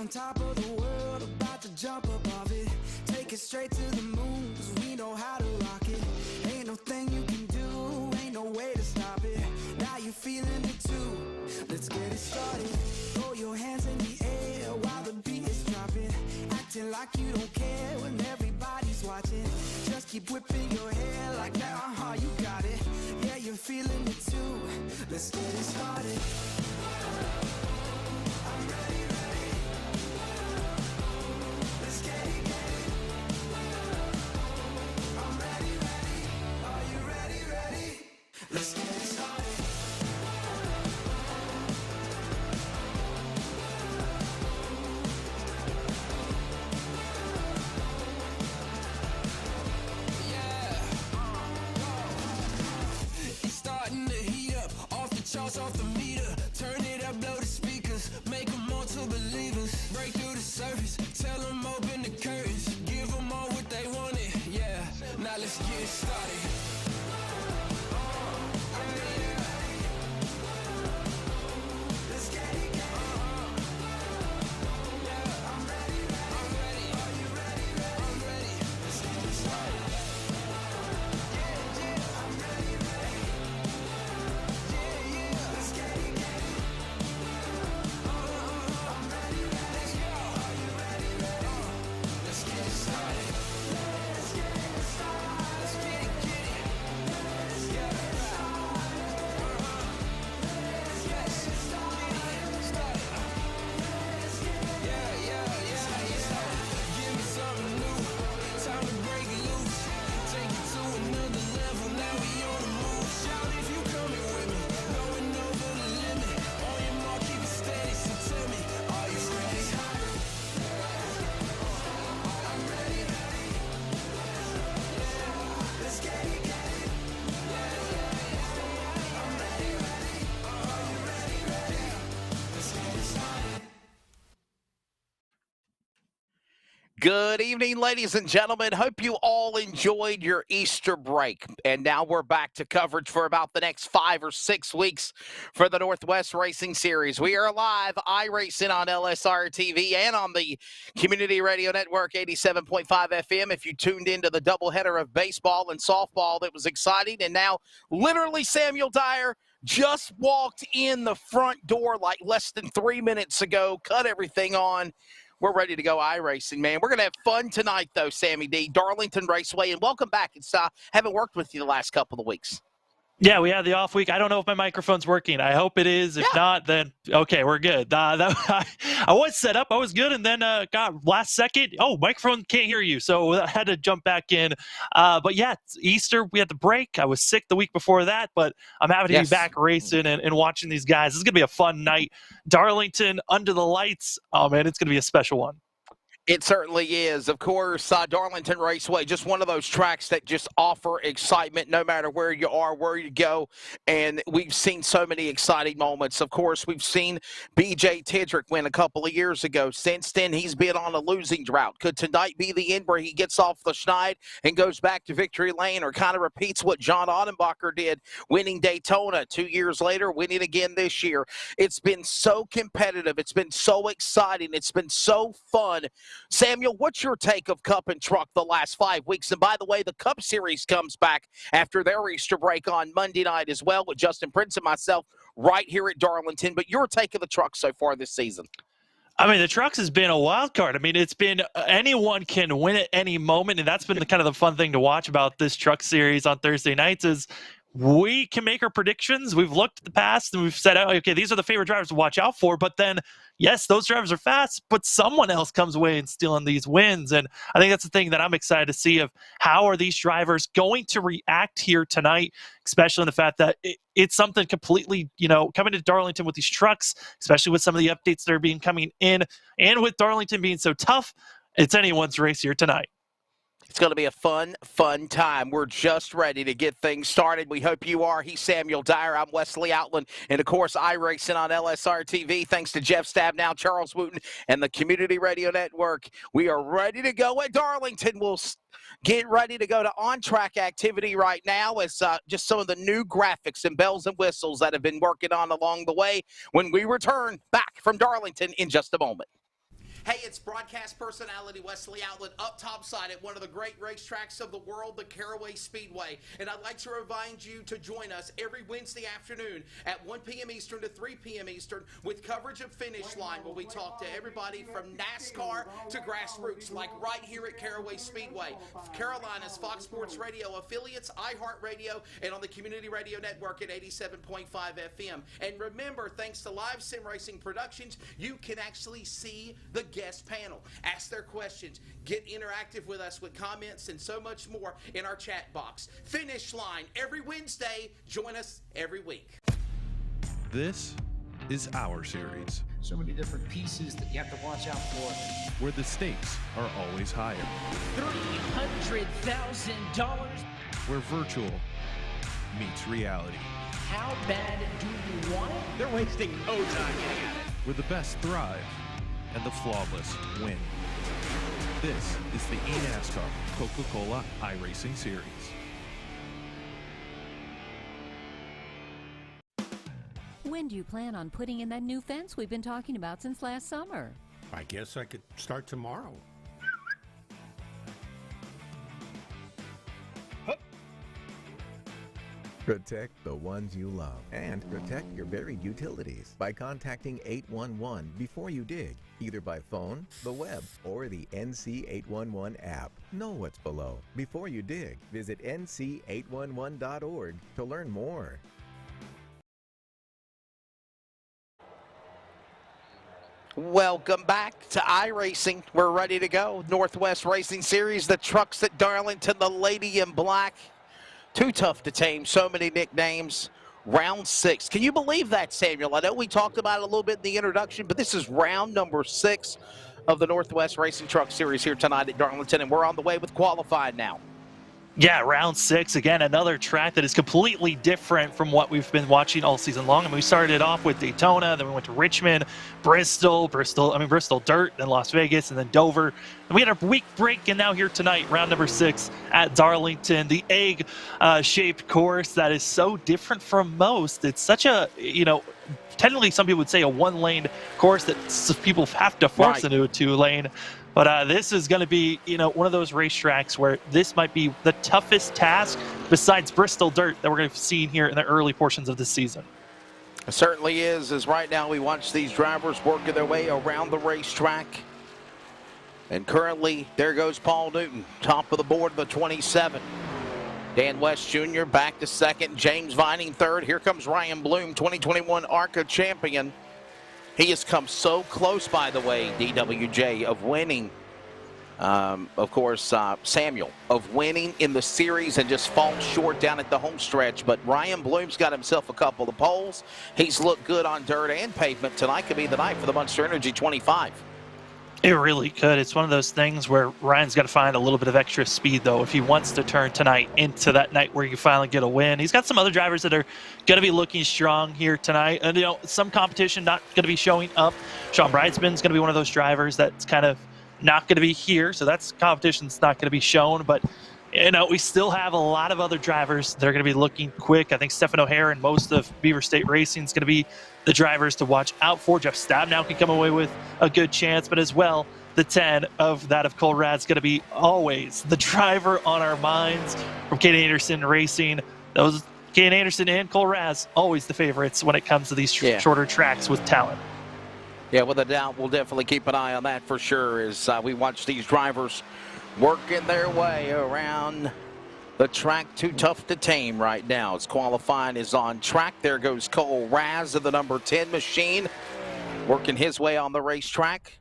on top of the world, about to jump above it. Take it straight to the moon, 'cause we know how to rock it. Ain't no thing you can do, ain't no way to stop it. Now you're feeling it too, let's get it started. Throw your hands in the air while the beat is dropping. Acting like you don't care when everybody's watching. Just keep whipping your hair like that, you got it. Yeah, you're feeling it too, let's get it started. I'm ready, ready. Let's get it, get it. I'm ready, ready. Are you ready, ready? Let's get it started. Charts off the meter, turn it up, blow the speakers, make them all to believers, break through the surface, tell them open the curtains, give them all what they wanted, yeah, now let's get it started. I'm ready, ready. Let's get it, get it. Yeah, I'm ready, ready. I'm ready. Are you ready, ready? I'm ready. Let's get it started. Yeah, yeah, I'm ready, ready. Let's get it, get it. I'm ready, ready. Let's go. Are you ready, ready? Let's get it started. Let's get it started. Let's get it, get it. Let's get it started. Let's get it started. Let's get it. Yeah, yeah, yeah. Give me something new. Time to break loose. Take it to another level. Now we on the move. Shout if you coming with me. Going over the limit. On your mark, keep it steady. So tell me, are you ready? I'm ready, ready. Let's get it, get it. I'm ready, ready. Are you ready, ready? Let's get it started. Good evening, ladies and gentlemen. Hope you all enjoyed your Easter break. And now we're back to coverage for about the next 5 or 6 weeks for the Northwest Racing Series. We are live, iRacing on LSRTV and on the Community Radio Network 87.5 FM. If you tuned into the doubleheader of baseball and softball, that was exciting. And now, literally, Samuel Dyer just walked in the front door like less than 3 minutes ago, cut everything on. We're ready to go iRacing, man. We're going to have fun tonight, though, Sammy D. Darlington Raceway, and welcome back. It's haven't worked with you the last couple of weeks. Yeah, we had the off week. I don't know if my microphone's working. I hope it is. If not, then okay, we're good. I was set up. I was good, and then got last second. Oh, microphone can't hear you, so I had to jump back in. But yeah, it's Easter. We had the break. I was sick the week before that, but I'm happy to be back racing and watching these guys. This is gonna be a fun night. Darlington under the lights. Oh man, it's gonna be a special one. It certainly is. Of course, Darlington Raceway, just one of those tracks that just offer excitement no matter where you are, where you go. And we've seen so many exciting moments. Of course, we've seen B.J. Tidrick win a couple of years ago. Since then, he's been on a losing drought. Could tonight be the end where he gets off the schneid and goes back to victory lane, or kind of repeats what John Audenbacher did, winning Daytona 2 years later, winning again this year? It's been so competitive. It's been so exciting. It's been so fun. Samuel, what's your take of Cup and Truck the last 5 weeks? And by the way, the Cup Series comes back after their Easter break on Monday night as well, with Justin Prince and myself right here at Darlington. But your take of the Truck so far this season? I mean, the Trucks has been a wild card. I mean, it's been anyone can win at any moment, and that's been kind of the fun thing to watch about this Truck Series on Thursday nights is we can make our predictions. We've looked at the past and we've said, okay, these are the favorite drivers to watch out for. But then, yes, those drivers are fast, but someone else comes away and stealing these wins. And I think that's the thing that I'm excited to see of how are these drivers going to react here tonight, especially in the fact that it's something completely, coming to Darlington with these trucks, especially with some of the updates that are being coming in, and with Darlington being so tough, it's anyone's race here tonight. It's going to be a fun time. We're just ready to get things started. We hope you are. He's Samuel Dyer. I'm Wesley Outland. And, of course, iRacing on LSRTV. Thanks to Jeff Stabnow, Charles Wooten, and the Community Radio Network. We are ready to go at Darlington. We'll get ready to go to on-track activity right now as just some of the new graphics and bells and whistles that have been working on along the way when we return back from Darlington in just a moment. Hey, it's broadcast personality Wesley Outlet up topside at one of the great racetracks of the world, the Caraway Speedway. And I'd like to remind you to join us every Wednesday afternoon at 1 p.m. Eastern to 3 p.m. Eastern with coverage of Finish Line, where we talk to everybody from NASCAR to grassroots, like right here at Caraway Speedway. Carolina's Fox Sports Radio affiliates, iHeartRadio, and on the Community Radio Network at 87.5 FM. And remember, thanks to Live Sim Racing Productions, you can actually see the guest panel, ask their questions, get interactive with us with comments, and so much more in our chat box. Finish Line every Wednesday. Join us every week. This is our series, So many different pieces that you have to watch out for. where the stakes are always higher, $300,000. where virtual meets reality, How bad do you want it? They're wasting no time getting at it. where the best thrive and the flawless win. This is the eNASCAR Coca-Cola iRacing Series. When do you plan on putting in that new fence we've been talking about since last summer? I guess I could start tomorrow. Protect the ones you love and protect your buried utilities by contacting 811 before you dig, either by phone, the web, or the NC811 app. Know what's below before you dig. Visit nc811.org to learn more. Welcome back to iRacing. We're ready to go. Northwest Racing Series, the trucks at Darlington, the lady in black. Too tough to tame, so many nicknames. Round 6. Can you believe that, Samuel? I know we talked about it a little bit in the introduction, but this is round number 6 of the Northwest Racing Truck Series here tonight at Darlington, and we're on the way with qualified now. Yeah, round 6, again, another track that is completely different from what we've been watching all season long. I mean, we started off with Daytona, then we went to Richmond, Bristol Dirt, then Las Vegas, and then Dover. And we had a week break, and now here tonight, round number 6 at Darlington, the egg-shaped course that is so different from most. It's such a, technically some people would say a one-lane course that people have to force into a two-lane. But this is going to be, one of those racetracks where this might be the toughest task besides Bristol Dirt that we're going to see here in the early portions of the season. It certainly is, as right now we watch these drivers working their way around the racetrack. And currently, there goes Paul Newton, top of the board of the 27. Dan West Jr. back to second, James Vining third. Here comes Ryan Bloom, 2021 ARCA champion. He has come so close, by the way, DWJ, of winning, of course, Samuel, of winning in the series and just falls short down at the home stretch. But Ryan Bloom's got himself a couple of poles. He's looked good on dirt and pavement. Tonight could be the night for the Monster Energy 25. It really could. It's one of those things where Ryan's got to find a little bit of extra speed, though, if he wants to turn tonight into that night where you finally get a win. He's got some other drivers that are going to be looking strong here tonight. And, some competition not going to be showing up. Sean Bridesman's going to be one of those drivers that's kind of not going to be here. So that's competition's not going to be shown. But, we still have a lot of other drivers that are going to be looking quick. I think Stephen O'Hare and most of Beaver State Racing is going to be the drivers to watch out for. Jeff Stabnow can come away with a good chance, but as well, the 10 of Cole Rad's going to be always the driver on our minds from Kate Anderson Racing. Those Kate Anderson and Cole Raz, always the favorites when it comes to these shorter tracks with talent. Yeah, without a doubt, we'll definitely keep an eye on that for sure as we watch these drivers working their way around the track. Too tough to tame right now as qualifying is on track. There goes Cole Raz of the number 10 machine, working his way on the racetrack.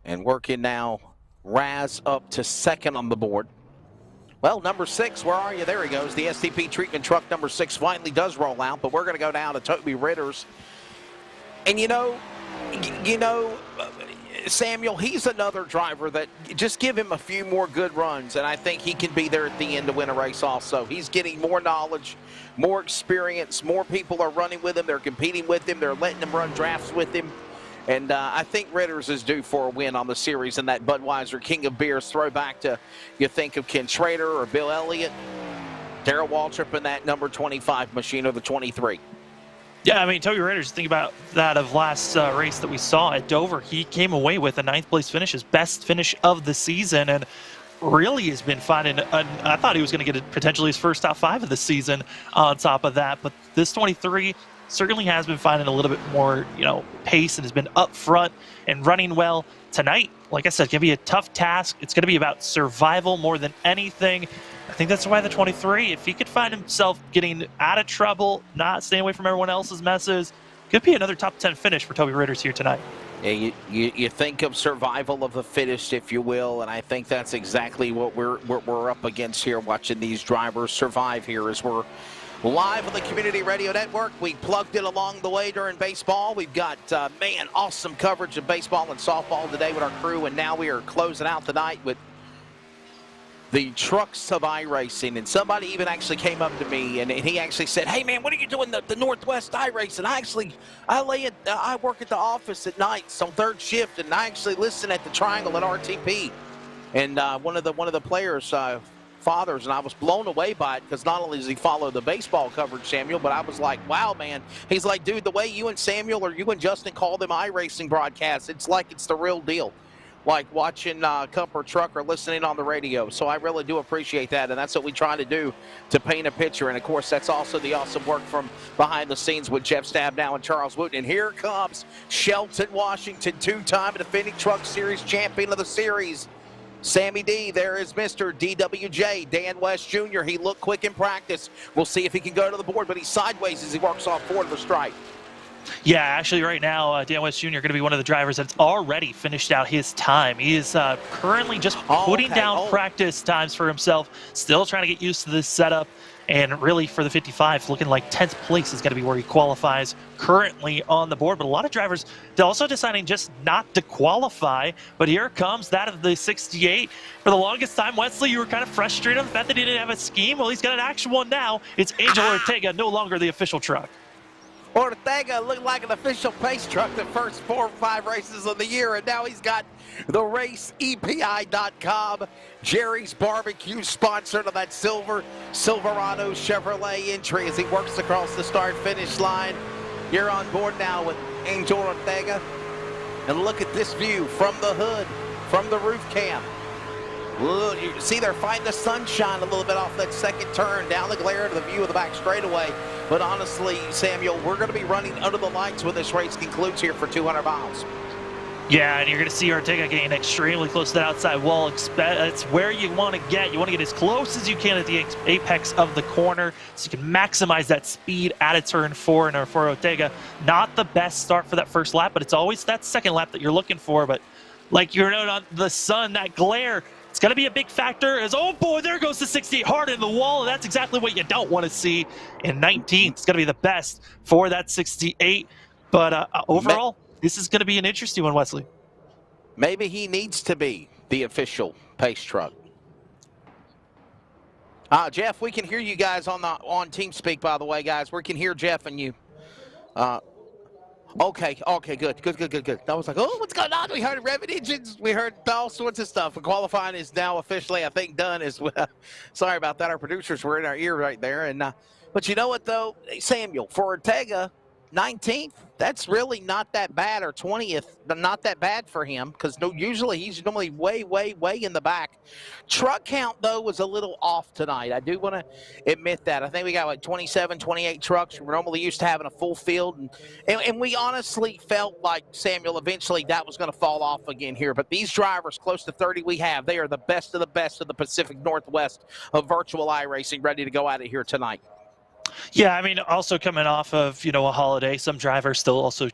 And working now, Raz up to second on the board. Well, number 6, where are you? There he goes. The STP treatment truck number 6 finally does roll out, but we're going to go down to Toby Ritters. And Samuel, he's another driver that just give him a few more good runs, and I think he can be there at the end to win a race also. He's getting more knowledge, more experience, more people are running with him, they're competing with him, they're letting him run drafts with him. And I think Ritters is due for a win on the series in that Budweiser King of Beers throwback to, you think of Ken Schrader or Bill Elliott, Darrell Waltrip in that number 25 machine or the 23. Yeah, I mean, Toby Raiders, think about that of last race that we saw at Dover. He came away with a 9th place finish, his best finish of the season, and really has been finding, I thought he was going to get potentially his first top 5 of the season on top of that, but this 23 certainly has been finding a little bit more, pace and has been up front and running well. Tonight, like I said, going to be a tough task. It's going to be about survival more than anything. I think that's why the 23, if he could find himself getting out of trouble, not staying away from everyone else's messes, could be another top 10 finish for Toby Ritters here tonight. Yeah, you think of survival of the fittest, if you will, and I think that's exactly what we're up against here, watching these drivers survive here as we're live on the Community Radio Network. We plugged it along the way during baseball. We've got, awesome coverage of baseball and softball today with our crew, and now we are closing out the night with the trucks of iRacing. And somebody even actually came up to me and he actually said, hey man, what are you doing the Northwest iRacing? I work at the office at nights on 3rd shift, and I actually listen at the Triangle at RTP. And one of the players fathers, and I was blown away by it, because not only does he follow the baseball coverage, Samuel, but I was like, wow, man. He's like, dude, the way you and Samuel or you and Justin call them iRacing broadcasts, it's like it's the real deal. Like watching Cup or Truck or listening on the radio. So I really do appreciate that, and that's what we try to do to paint a picture. And, of course, that's also the awesome work from behind the scenes with Jeff Stabnow and Charles Wooten. And here comes Shelton Washington, 2-time defending Truck Series champion of the series. Sammy D, there is Mr. DWJ, Dan West Jr. He looked quick in practice. We'll see if he can go to the board, but he's sideways as he works off forward of the stripe. Yeah, actually right now, Dan West Jr. going to be one of the drivers that's already finished out his time. He is currently just putting down practice times for himself, still trying to get used to this setup. And really for the 55, looking like 10th place is going to be where he qualifies currently on the board. But a lot of drivers, they're also deciding just not to qualify. But here comes that of the 68. For the longest time, Wesley, you were kind of frustrated on the fact that he didn't have a scheme. Well, he's got an actual one now. It's Angel Ortega, no longer the official truck. Ortega looked like an official pace truck the first 4 or 5 races of the year, and now he's got the RaceEPI.com, Jerry's Barbecue sponsored of that silver Silverado Chevrolet entry as he works across the start-finish line. You're on board now with Angel Ortega, and look at this view from the hood, from the roof cam. Look, you see they're fighting the sunshine a little bit off that second turn, down the glare to the view of the back straightaway. But honestly, Samuel, we're going to be running under the lights when this race concludes here for 200 miles. Yeah, and you're going to see Ortega getting extremely close to that outside wall. It's where you want to get. You want to get as close as you can at the apex of the corner so you can maximize that speed out of turn 4. And for Ortega, not the best start for that first lap, but it's always that second lap that you're looking for. But like you're noting on the sun, that glare, it's going to be a big factor as, oh boy, there goes the 68 hard in the wall. And that's exactly what you don't want to see in 19th. It's going to be the best for that 68. But overall, this is going to be an interesting one, Wesley. Maybe he needs to be the official pace truck. Jeff, we can hear you guys on TeamSpeak, by the way, guys. We can hear Jeff and you. Okay, good. I was like, oh, what's going on? We heard Revit engines. We heard all sorts of stuff. Qualifying is now officially, I think, done as well. Sorry about that. Our producers were in our ear right there. And but you know what, though, Samuel, for Ortega, 19th, that's really not that bad, or 20th, not that bad for him, because usually he's normally way in the back. Truck count, though, was a little off tonight. I do want to admit that. I think we got like 27, 28 trucks. We're normally used to having a full field, and we honestly felt like, Samuel, eventually that was going to fall off again here. But these drivers, close to 30 we have, they are the best of the Pacific Northwest of virtual iRacing, ready to go out of here tonight. Yeah, I mean, also coming off of, a holiday, some drivers still also,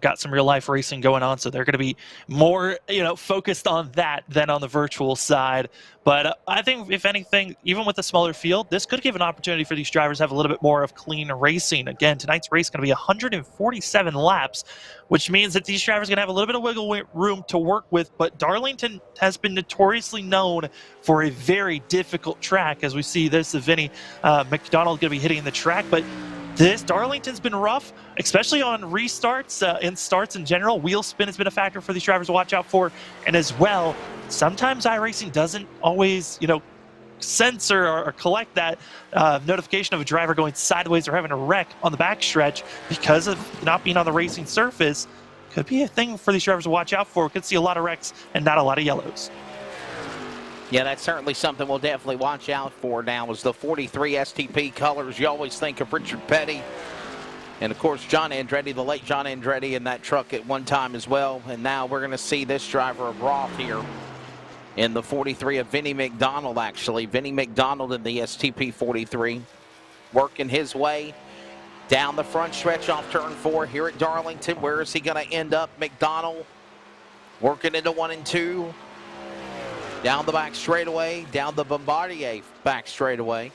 got some real life racing going on. So they're going to be more, focused on that than on the virtual side. But I think, if anything, even with a smaller field, this could give an opportunity for these drivers to have a little bit more of clean racing. Again, tonight's race is going to be 147 laps, which means that these drivers are going to have a little bit of wiggle room to work with. But Darlington has been notoriously known for a very difficult track, as we see this, Vinny McDonald going to be hitting the track. But Darlington's been rough, especially on restarts and starts in general. Wheel spin has been a factor for these drivers to watch out for. And as well, sometimes iRacing doesn't always, sensor or collect that notification of a driver going sideways or having a wreck on the backstretch because of not being on the racing surface could be a thing for these drivers to watch out for. We could see a lot of wrecks and not a lot of yellows. Yeah, that's certainly something we'll definitely watch out for now is the 43 STP colors. You always think of Richard Petty and, of course, John Andretti, the late John Andretti in that truck at one time as well. And now we're going to see this driver of Roth here in the 43 of Vinnie McDonald, actually. Vinnie McDonald in the STP 43 working his way down the front stretch off turn 4 here at Darlington. Where is he going to end up? McDonald working into 1 and 2. Down the back straightaway, down the Bombardier back straightaway.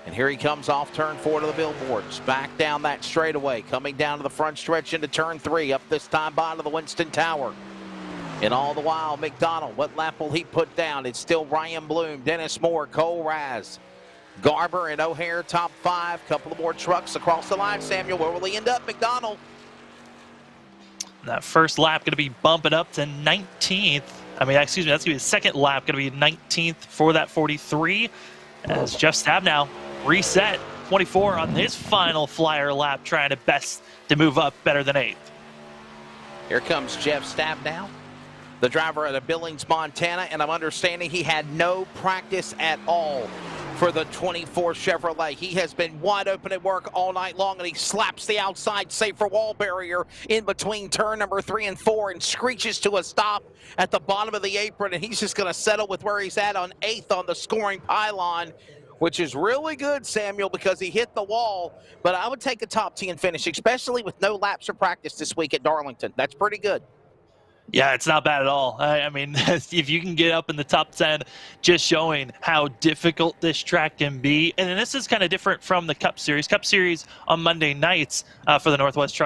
And here he comes off turn 4 to the billboards. Back down that straightaway, coming down to the front stretch into turn 3. Up this time by to the Winston Tower. And all the while, McDonald, what lap will he put down? It's still Ryan Bloom, Dennis Moore, Cole Raz, Garber, and O'Hare, top 5. Couple of more trucks across the line. Samuel, where will he end up? McDonald. That first lap going to be bumping up to 19th. I mean, excuse me, that's going to be the second lap, going to be 19th for that 43. As Jeff Stabnow reset 24 on his final flyer lap, trying to best to move up better than 8th. Here comes Jeff Stabnow, the driver out of Billings, Montana, and I'm understanding he had no practice at all for the 24 Chevrolet. He has been wide open at work all night long, and he slaps the outside safer wall barrier in between turn number 3 and 4 and screeches to a stop at the bottom of the apron, and he's just going to settle with where he's at on 8th on the scoring pylon, which is really good, Samuel, because he hit the wall. But I would take a top 10 finish, especially with no laps of practice this week at Darlington. That's pretty good. Yeah, it's not bad at all. I mean, if you can get up in the top 10, just showing how difficult this track can be. And then this is kind of different from the Cup Series. Cup Series on Monday nights for the Northwest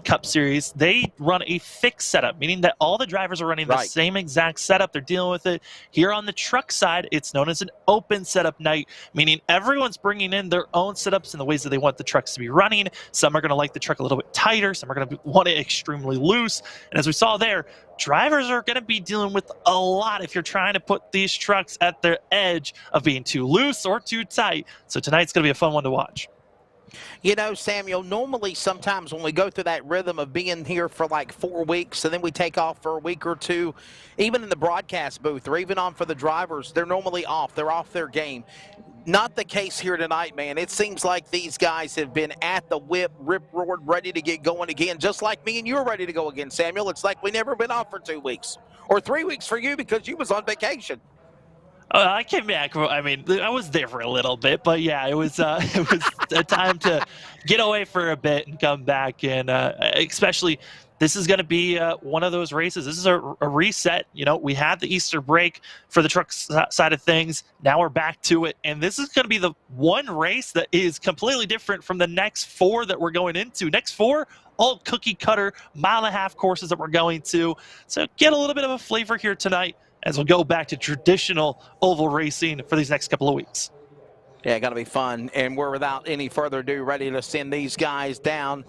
Cup Series, they run a fixed setup, meaning that all the drivers are running the same exact setup. They're dealing with it. Here on the truck side, it's known as an open setup night, meaning everyone's bringing in their own setups in the ways that they want the trucks to be running. Some are going to like the truck a little bit tighter. Some are going to want it extremely loose. And as we saw there, drivers are going to be dealing with a lot if you're trying to put these trucks at their edge of being too loose or too tight. So tonight's going to be a fun one to watch. You know, Samuel, normally sometimes when we go through that rhythm of being here for like 4 weeks and then we take off for a week or two, even in the broadcast booth or even on for the drivers, they're normally off. They're off their game. Not the case here tonight, man. It seems like these guys have been at the whip, rip-roared, ready to get going again, just like me and you are ready to go again, Samuel. It's like we never been off for 2 weeks or 3 weeks for you because you was on vacation. I came back. I mean, I was there for a little bit, but yeah, it was a time to get away for a bit and come back. And especially, this is going to be one of those races. This is a reset. You know, we had the Easter break for the truck side of things. Now we're back to it, and this is going to be the one race that is completely different from the next 4 that we're going into. Next 4. All cookie cutter, mile-and-a-half courses that we're going to. So get a little bit of a flavor here tonight as we'll go back to traditional oval racing for these next couple of weeks. Yeah, got to be fun. And we're, without any further ado, ready to send these guys down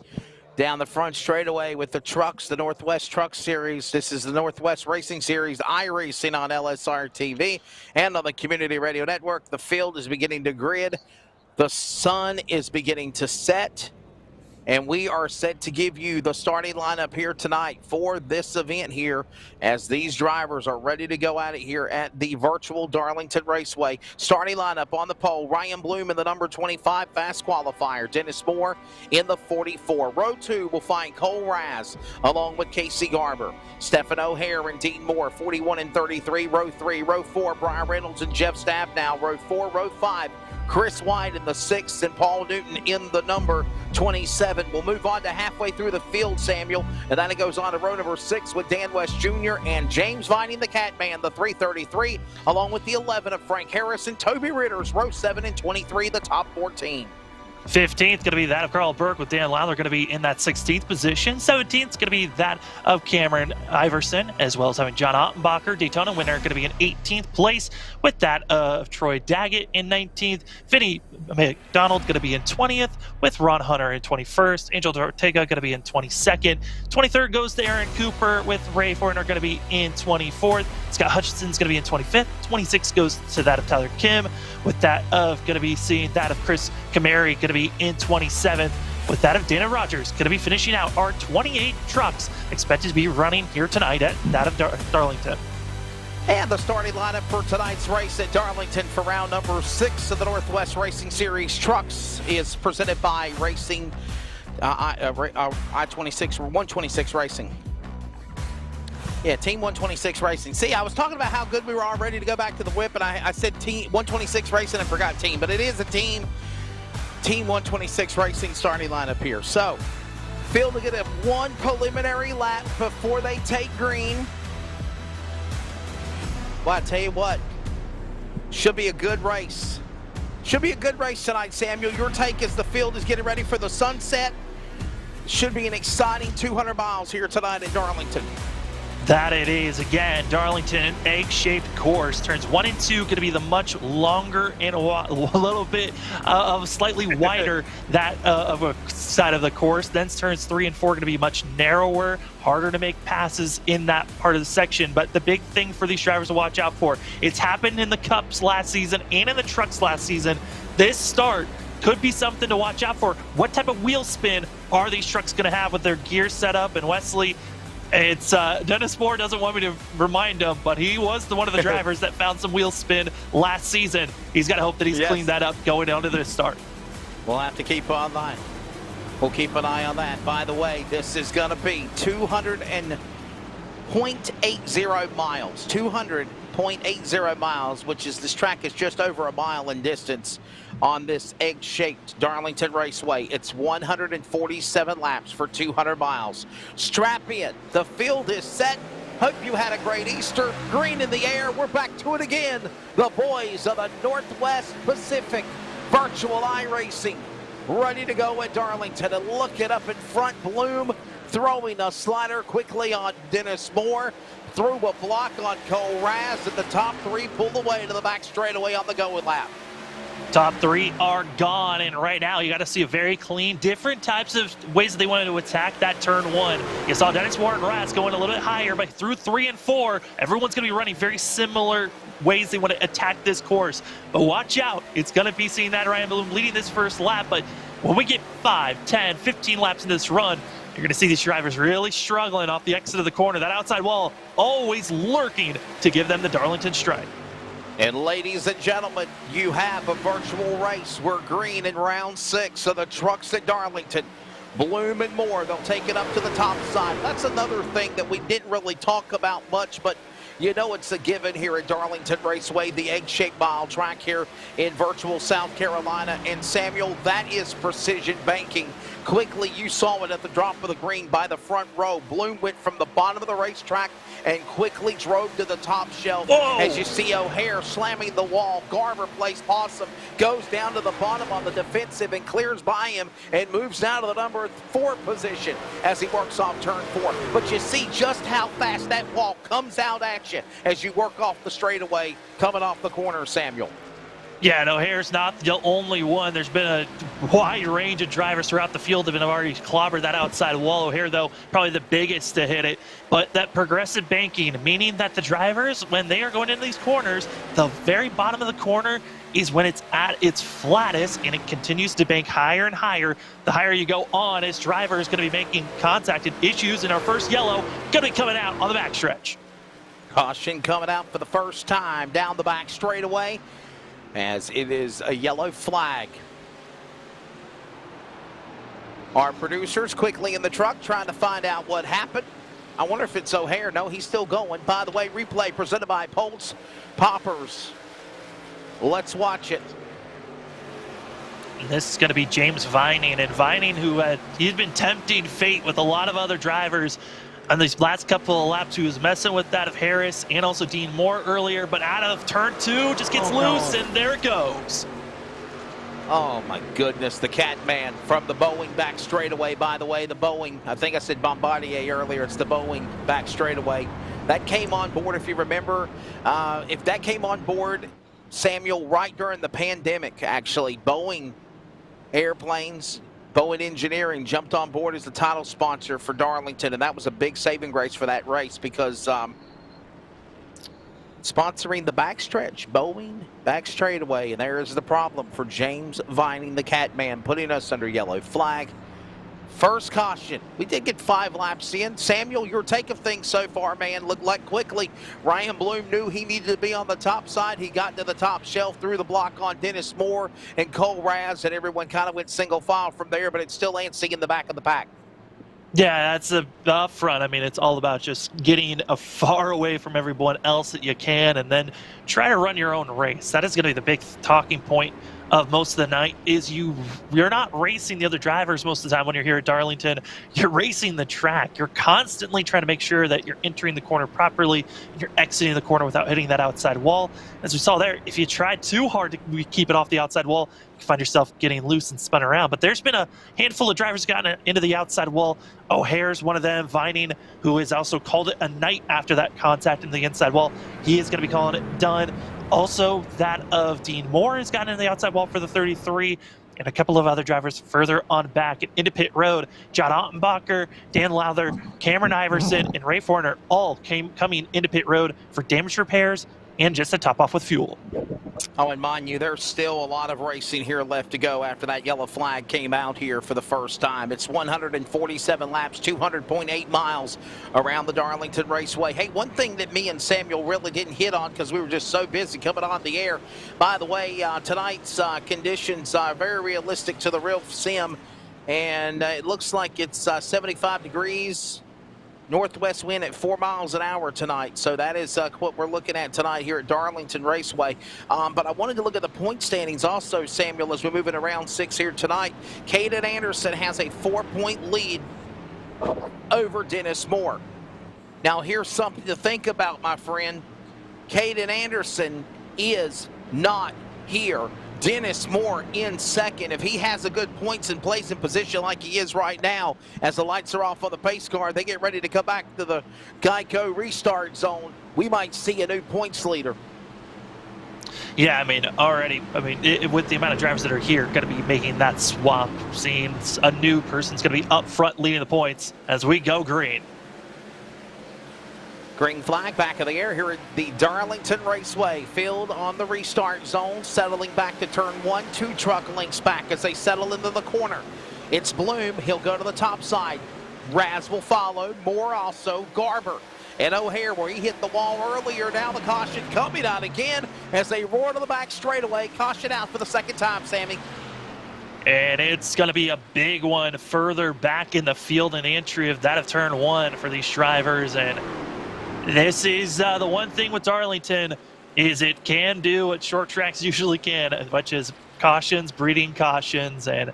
the front straightaway with the trucks, the Northwest Truck Series. This is the Northwest Racing Series, iRacing on LSRTV and on the Community Radio Network. The field is beginning to grid. The sun is beginning to set. And we are set to give you the starting lineup here tonight for this event here as these drivers are ready to go at it here at the virtual Darlington Raceway. Starting lineup on the pole, Ryan Bloom in the number 25 fast qualifier. Dennis Moore in the 44. Row 2 will find Cole Raz along with Casey Garber. Stephen O'Hare and Dean Moore, 41 and 33. Row 3. Row 4, Brian Reynolds and Jeff Stabnow. Row 4. Row 5, Chris White in the 6th and Paul Newton in the number 27. We'll move on to halfway through the field, Samuel, and then it goes on to row number 6 with Dan West Jr. and James Vining, the Catman, the 333, along with the 11 of Frank Harrison, Toby Ritters, row 7 and 23, the top 14. 15th going to be that of Carl Burke with Dan Lowther going to be in that 16th position. 17th is going to be that of Cameron Iverson, as well as having John Ottenbacher, Daytona winner, going to be in 18th place with that of Troy Daggett in 19th. Vinny McDonald going to be in 20th with Ron Hunter in 21st. Angel Ortega going to be in 22nd. 23rd goes to Aaron Cooper with Ray Fortner going to be in 24th. Scott Hutchinson's going to be in 25th. 26th goes to that of Tyler Kim, with that of going to be seeing that of Chris Kamari going to be in 27th, with that of Dana Rogers going to be finishing out our 28 trucks expected to be running here tonight at that of Darlington. And the starting lineup for tonight's race at Darlington for round number 6 of the Northwest Racing Series Trucks is presented by Racing I-26 or 126 Racing. Yeah, Team 126 Racing. See, I was talking about how good we were all ready to go back to the whip, and I said Team 126 Racing and forgot team, but it is a Team 126 Racing starting lineup here. So, field to get a one preliminary lap before they take green. Well, I tell you what, should be a good race. Should be a good race tonight, Samuel. Your take as the field is getting ready for the sunset. Should be an exciting 200 miles here tonight at Darlington. That it is. Again, Darlington, egg-shaped course. Turns 1 and 2 going to be the much longer and a little bit of slightly wider that of a side of the course. Then turns 3 and 4 going to be much narrower, harder to make passes in that part of the section. But the big thing for these drivers to watch out for, it's happened in the Cups last season and in the Trucks last season. This start could be something to watch out for. What type of wheel spin are these trucks going to have with their gear setup? And Wesley, it's Dennis Moore doesn't want me to remind him, but he was one of the drivers that found some wheel spin last season. He's got to hope that he's cleaned that up going down to this start. We'll have to keep on that. We'll keep an eye on that. By the way, this is going to be 200.80 miles. 200.80 miles, which is, this track is just over a mile in distance on this egg-shaped Darlington Raceway. It's 147 laps for 200 miles. Strap in. The field is set. Hope you had a great Easter. Green in the air. We're back to it again. The boys of the Northwest Pacific Virtual iRacing ready to go at Darlington. And look it up in front. Bloom throwing a slider quickly on Dennis Moore. Threw a block on Cole Raz, and the top 3 pulled away to the back straightaway on the going lap. Top 3 are gone, and right now you got to see a very clean, different types of ways that they wanted to attack that turn 1. You saw Dennis Moore and Raz going a little bit higher, but through 3 and 4, everyone's going to be running very similar ways they want to attack this course. But watch out, it's going to be seeing that Ryan Bloom leading this first lap, but when we get 5, 10, 15 laps in this run, you're going to see these drivers really struggling off the exit of the corner. That outside wall always lurking to give them the Darlington strike. And ladies and gentlemen, you have a virtual race. We're green in round 6 of the trucks at Darlington. Bloom and Moore, they'll take it up to the top side. That's another thing that we didn't really talk about much, but you know it's a given here at Darlington Raceway, the egg-shaped mile track here in virtual South Carolina. And Samuel, that is precision banking. Quickly, you saw it at the drop of the green by the front row. Bloom went from the bottom of the racetrack and quickly drove to the top shelf. Whoa. As you see O'Hare slamming the wall. Garver plays possum, goes down to the bottom on the defensive and clears by him and moves down to the number 4 position as he works off turn 4. But you see just how fast that wall comes out at you as you work off the straightaway coming off the corner, Samuel. Yeah, and O'Hare's not the only one. There's been a wide range of drivers throughout the field that have already clobbered that outside wall. O'Hare, though, probably the biggest to hit it. But that progressive banking, meaning that the drivers, when they are going into these corners, the very bottom of the corner is when it's at its flattest, and it continues to bank higher and higher. The higher you go on, as drivers going to be making contact and issues in our first yellow, going to be coming out on the backstretch. Caution coming out for the first time down the back straightaway, as it is a yellow flag. Our producers quickly in the truck trying to find out what happened. I wonder if it's O'Hare. No, he's still going. By the way, replay presented by Pulse Poppers. Let's watch it. This is going to be James Vining, and Vining, who he'd been tempting fate with a lot of other drivers on these last couple of laps. He was messing with that of Harris and also Dean Moore earlier, but out of turn 2 just gets loose, and there it goes. Oh my goodness, the Catman from the Boeing back straightaway. By the way, the Boeing, I think I said Bombardier earlier, it's the Boeing back straightaway. That came on board, if you remember, if that came on board, Samuel, right during the pandemic, actually, Boeing airplanes, Boeing Engineering jumped on board as the title sponsor for Darlington, and that was a big saving grace for that race because sponsoring the backstretch, Boeing back straightaway, and there is the problem for James Vining, the Catman, putting us under yellow flag. First caution. We did get 5 laps in. Samuel, your take of things so far, man, looked like quickly Ryan Bloom knew he needed to be on the top side. He got to the top shelf, threw the block on Dennis Moore and Cole Raz, and everyone kind of went single file from there, but it's still Anstey in the back of the pack. Yeah, that's the up front. I mean, it's all about just getting far away from everyone else that you can and then try to run your own race. That is going to be the big talking point of most of the night is you're not racing the other drivers most of the time when you're here at Darlington. You're racing the track. You're constantly trying to make sure that you're entering the corner properly and you're exiting the corner without hitting that outside wall. As we saw there, if you try too hard to keep it off the outside wall, you find yourself getting loose and spun around. But there's been a handful of drivers gotten into the outside wall. O'Hare's one of them. Vining, who has also called it a night after that contact in the inside wall. He is going to be calling it done. Also, that of Dean Moore has gotten into the outside wall for the 33, and a couple of other drivers further on back into pit road. John Ottenbacher, Dan Lowther, Cameron Iverson, and Ray Forner all coming into pit road for damage repairs and just to top off with fuel. Oh, and mind you, there's still a lot of racing here left to go after that yellow flag came out here for the first time. It's 147 laps, 200.8 miles around the Darlington Raceway. Hey, one thing that me and Samuel really didn't hit on because we were just so busy coming on the air. By the way, tonight's conditions are very realistic to the real sim, and it looks like it's 75 degrees. Northwest wind at 4 miles an hour tonight. So that is what we're looking at tonight here at Darlington Raceway. But I wanted to look at the point standings also, Samuel, as we're moving around 6 here tonight. Caden Anderson has a 4-point lead over Dennis Moore. Now, here's something to think about, my friend. Caden Anderson is not here. Dennis Moore in second. If he has a good points in place and position like he is right now, as the lights are off on the pace car, they get ready to come back to the Geico restart zone, we might see a new points leader. Yeah, I mean, already, with the amount of drivers that are here, going to be making that swap, seeing a new person's going to be up front leading the points as we go green. Green flag back of the air here at the Darlington Raceway. Field on the restart zone, settling back to turn 1. 2 truck links back as they settle into the corner. It's Bloom. He'll go to the top side. Raz will follow. Moore also. Garber and O'Hare, where he hit the wall earlier. Now the caution coming out again as they roar to the back straightaway. Caution out for the second time, Sammy. And it's going to be a big one further back in the field and entry of that of turn 1 for these drivers. And this is the one thing with Darlington is it can do what short tracks usually can, as much as cautions, breeding cautions, and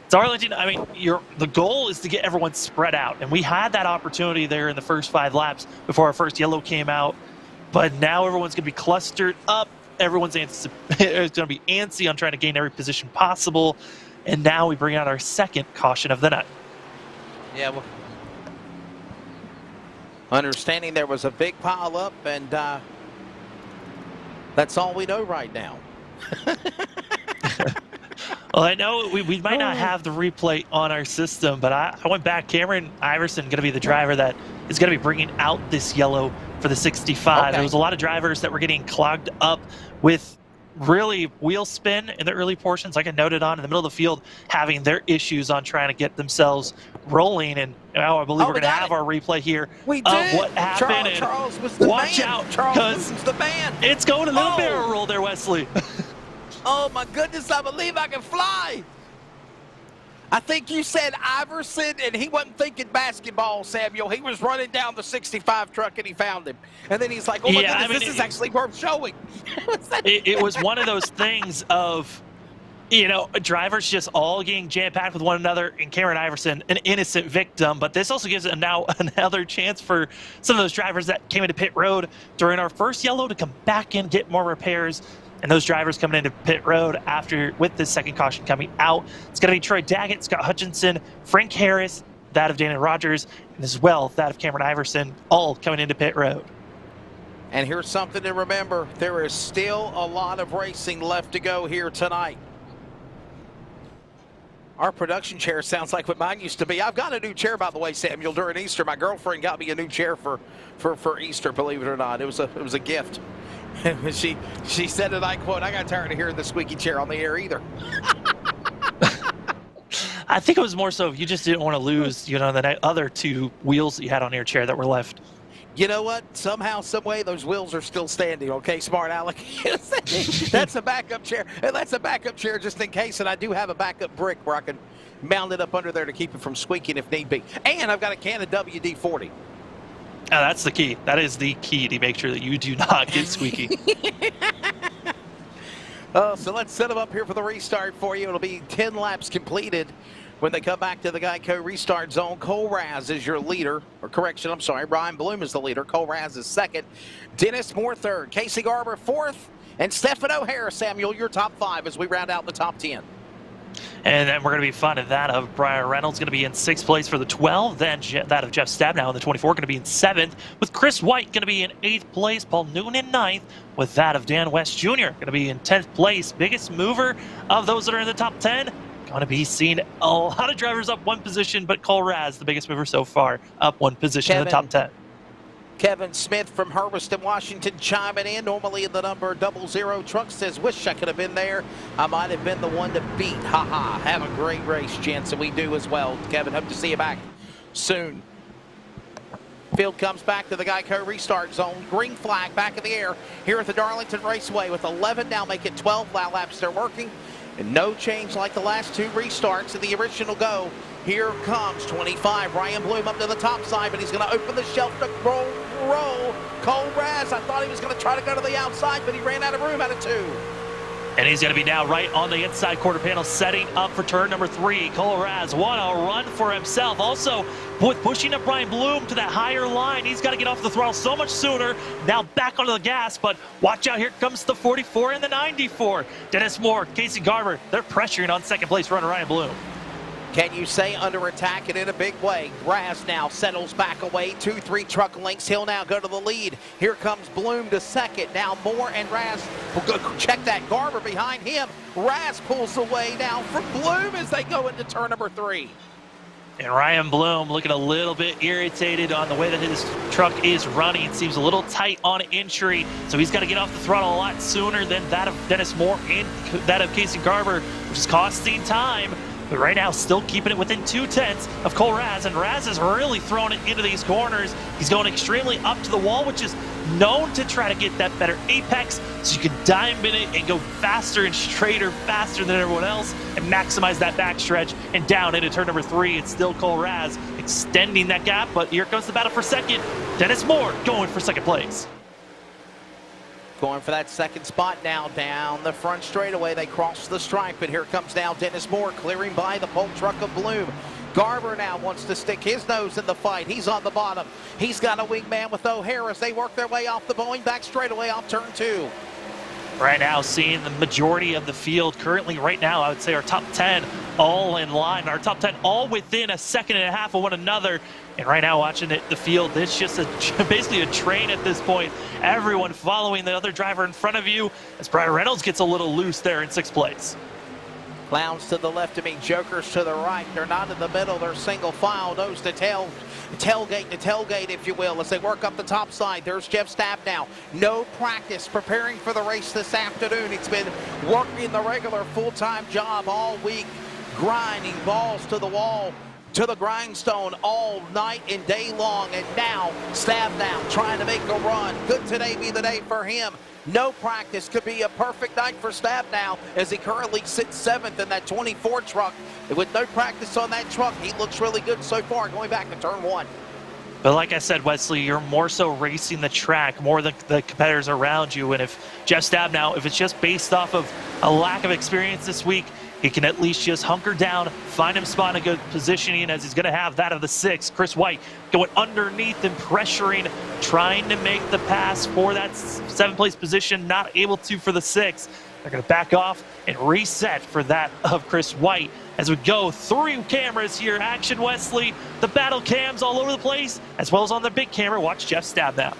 Darlington. I mean, the goal is to get everyone spread out, and we had that opportunity there in the first 5 laps before our first yellow came out. But now everyone's going to be clustered up. Everyone's going to be antsy on trying to gain every position possible, and now we bring out our second caution of the night. Yeah, well, understanding there was a big pile up, and that's all we know right now. Well, I know we might not have the replay on our system, but I went back. Cameron Iverson going to be the driver that is going to be bringing out this yellow for the 65. Okay. There was a lot of drivers that were getting clogged up with really wheel spin in the early portions, like I noted on in the middle of the field, having their issues on trying to get themselves rolling. And now I believe we're going to have our replay here of what happened. Charles was the watch man. out, Charles was the man. It's going a little barrel roll there, Wesley. Oh my goodness, I believe I can fly. I think you said Iverson, and he wasn't thinking basketball, Samuel. He was running down the 65 truck, and he found him. And then he's like, oh my goodness, this is actually worth showing. It was one of those things of, drivers just all getting jam-packed with one another, and Cameron Iverson, an innocent victim. But this also gives it now another chance for some of those drivers that came into pit road during our first yellow to come back in, get more repairs, And those drivers coming into pit road with this second caution coming out, it's going to be Troy Daggett, Scott Hutchinson, Frank Harris, that of Daniel Rogers, and as well that of Cameron Iverson, all coming into pit road. And here's something to remember. There is still a lot of racing left to go here tonight. Our production chair sounds like what mine used to be. I've got a new chair, by the way, Samuel, during Easter. My girlfriend got me a new chair for Easter, believe it or not. It was a gift. She said, and I quote, "I got tired of hearing the squeaky chair on the air either." I think it was more so you just didn't want to lose, the other two wheels that you had on your chair that were left. You know what? Somehow, some way, those wheels are still standing. Okay, smart Alec. That's a backup chair. And that's a backup chair just in case. And I do have a backup brick where I can mount it up under there to keep it from squeaking if need be. And I've got a can of WD-40. That's the key. That is the key to make sure that you do not get squeaky. So let's set them up here for the restart for you. It'll be 10 laps completed when they come back to the Geico restart zone. Cole Raz is your leader, or correction, I'm sorry, Brian Bloom is the leader. Cole Raz is second. Dennis Moore third. Casey Garber fourth. And Stephen O'Hara, Samuel, your top 5 as we round out the top 10. And then we're going to be finding that of Brian Reynolds going to be in 6th place for the 12. Then that of Jeff Stabnow in the 24 going to be in 7th. With Chris White going to be in 8th place. Paul Newton in 9th. With that of Dan West Jr. going to be in 10th place. Biggest mover of those that are in the top 10. Going to be seeing a lot of drivers up 1 position, but Cole Raz, the biggest mover so far, up 1 position in the top 10. Kevin Smith from Hermiston, Washington, chiming in. Normally in the number 00 truck, says, "Wish I could have been there. I might have been the one to beat. Ha. Have a great race, gents, and we do as well." Kevin, hope to see you back soon. Field comes back to the Geico restart zone. Green flag back in the air here at the Darlington Raceway with 11 now, make it 12 laps. They're working. And no change like the last 2 restarts of the original go. Here comes 25. Ryan Bloom up to the top side, but he's going to open the shelf to roll. Cole Raz, I thought he was going to try to go to the outside, but he ran out of room out of 2. And he's going to be now right on the inside quarter panel, setting up for turn number 3. Cole Raz, what a run for himself. Also, with pushing up Brian Bloom to that higher line, he's got to get off the throttle so much sooner. Now back onto the gas, but watch out, here comes the 44 and the 94. Dennis Moore, Casey Garber, they're pressuring on 2nd place runner Ryan Bloom. Can you say under attack and in a big way? Raz now settles back away. 2-3 truck lengths. He'll now go to the lead. Here comes Bloom to 2nd. Now Moore and Raz. Check that. Garber behind him. Raz pulls away now from Bloom as they go into turn number 3. And Ryan Bloom looking a little bit irritated on the way that his truck is running. It seems a little tight on entry, so he's got to get off the throttle a lot sooner than that of Dennis Moore and that of Casey Garber, which is costing time. But right now, still keeping it within 2/10 of Cole Raz, and Raz is really throwing it into these corners. He's going extremely up to the wall, which is known to try to get that better apex, so you can dive in it and go faster and straighter, faster than everyone else, and maximize that backstretch. And down into turn number 3, it's still Cole Raz extending that gap, but here comes the battle for 2nd. Dennis Moore going for 2nd place. Going for that 2nd spot now down the front straightaway. They cross the stripe, but here comes now Dennis Moore clearing by the pole truck of Bloom. Garber now wants to stick his nose in the fight. He's on the bottom. He's got a wingman with O'Hara as they work their way off the going back straightaway off turn 2. Right now, seeing the majority of the field currently right now, I would say our top 10 all in line. Our top 10 all within a 1.5 seconds of one another. And right now, watching the field, it's just basically a train at this point. Everyone following the other driver in front of you as Brian Reynolds gets a little loose there in 6th place. Clowns to the left of me, jokers to the right. They're not in the middle, they're single file, nose to tail. Tailgate to tailgate, if you will, as they work up the top side. There's Jeff Stabnow. No practice, preparing for the race this afternoon. He's been working the regular full-time job all week, grinding balls to the wall, to the grindstone all night and day long. And now Stabnow trying to make a run. Could today be the day for him? No practice. Could be a perfect night for Stabnow as he currently sits 7th in that 24 truck. With no practice on that truck, he looks really good so far going back to turn 1. But like I said, Wesley, you're more so racing the track more than the competitors around you. And if Jeff Stabnow, if it's just based off of a lack of experience this week, he can at least just hunker down, find him spot in a good positioning, as he's going to have that of the 6. Chris White going underneath and pressuring, trying to make the pass for that 7th place position, not able to for the 6. They're going to back off and reset for that of Chris White. As we go, 3 cameras here, action Wesley, the battle cams all over the place, as well as on the big camera. Watch Jeff stab now.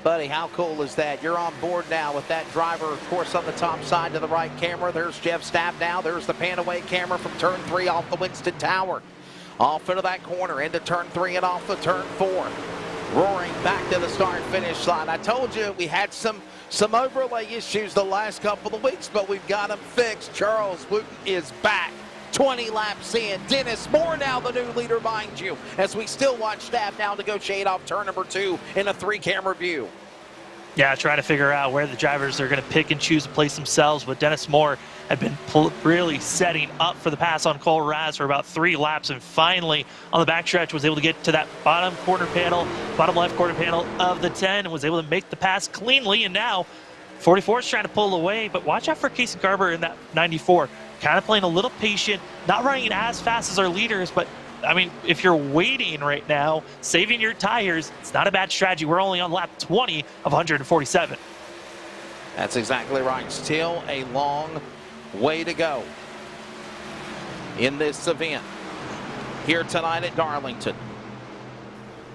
Buddy, how cool is that? You're on board now with that driver, of course, on the top side to the right camera. There's Jeff Stab now. There's the pan away camera from turn 3 off the Winston Tower. Off into that corner, into turn 3 and off the turn 4. Roaring back to the start-finish line. I told you we had some overlay issues the last couple of weeks, but we've got them fixed. Charles Wooten is back. 20 laps in. Dennis Moore now the new leader behind you, as we still watch Stab now negotiate off turn number 2 in a 3-camera view. Yeah, trying to figure out where the drivers are going to pick and choose to place themselves, but Dennis Moore had been really setting up for the pass on Cole Raz for about 3 laps, and finally on the backstretch was able to get to that bottom left corner panel of the 10, and was able to make the pass cleanly. And now 44 is trying to pull away, but watch out for Casey Garber in that 94. Kind of playing a little patient, not running as fast as our leaders, but I mean, if you're waiting right now, saving your tires, it's not a bad strategy. We're only on lap 20 of 147. That's exactly right. Still a long way to go in this event here tonight at Darlington,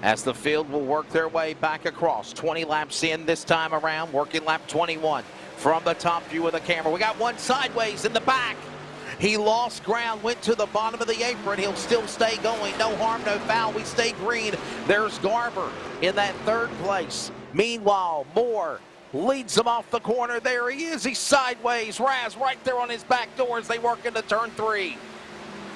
as the field will work their way back across. 20 laps in this time around, working lap 21 from the top view of the camera. We got one sideways in the back. He lost ground, went to the bottom of the apron. He'll still stay going. No harm, no foul. We stay green. There's Garber in that 3rd place. Meanwhile, Moore leads him off the corner. There he is. He's sideways. Raz right there on his back door as they work into turn 3.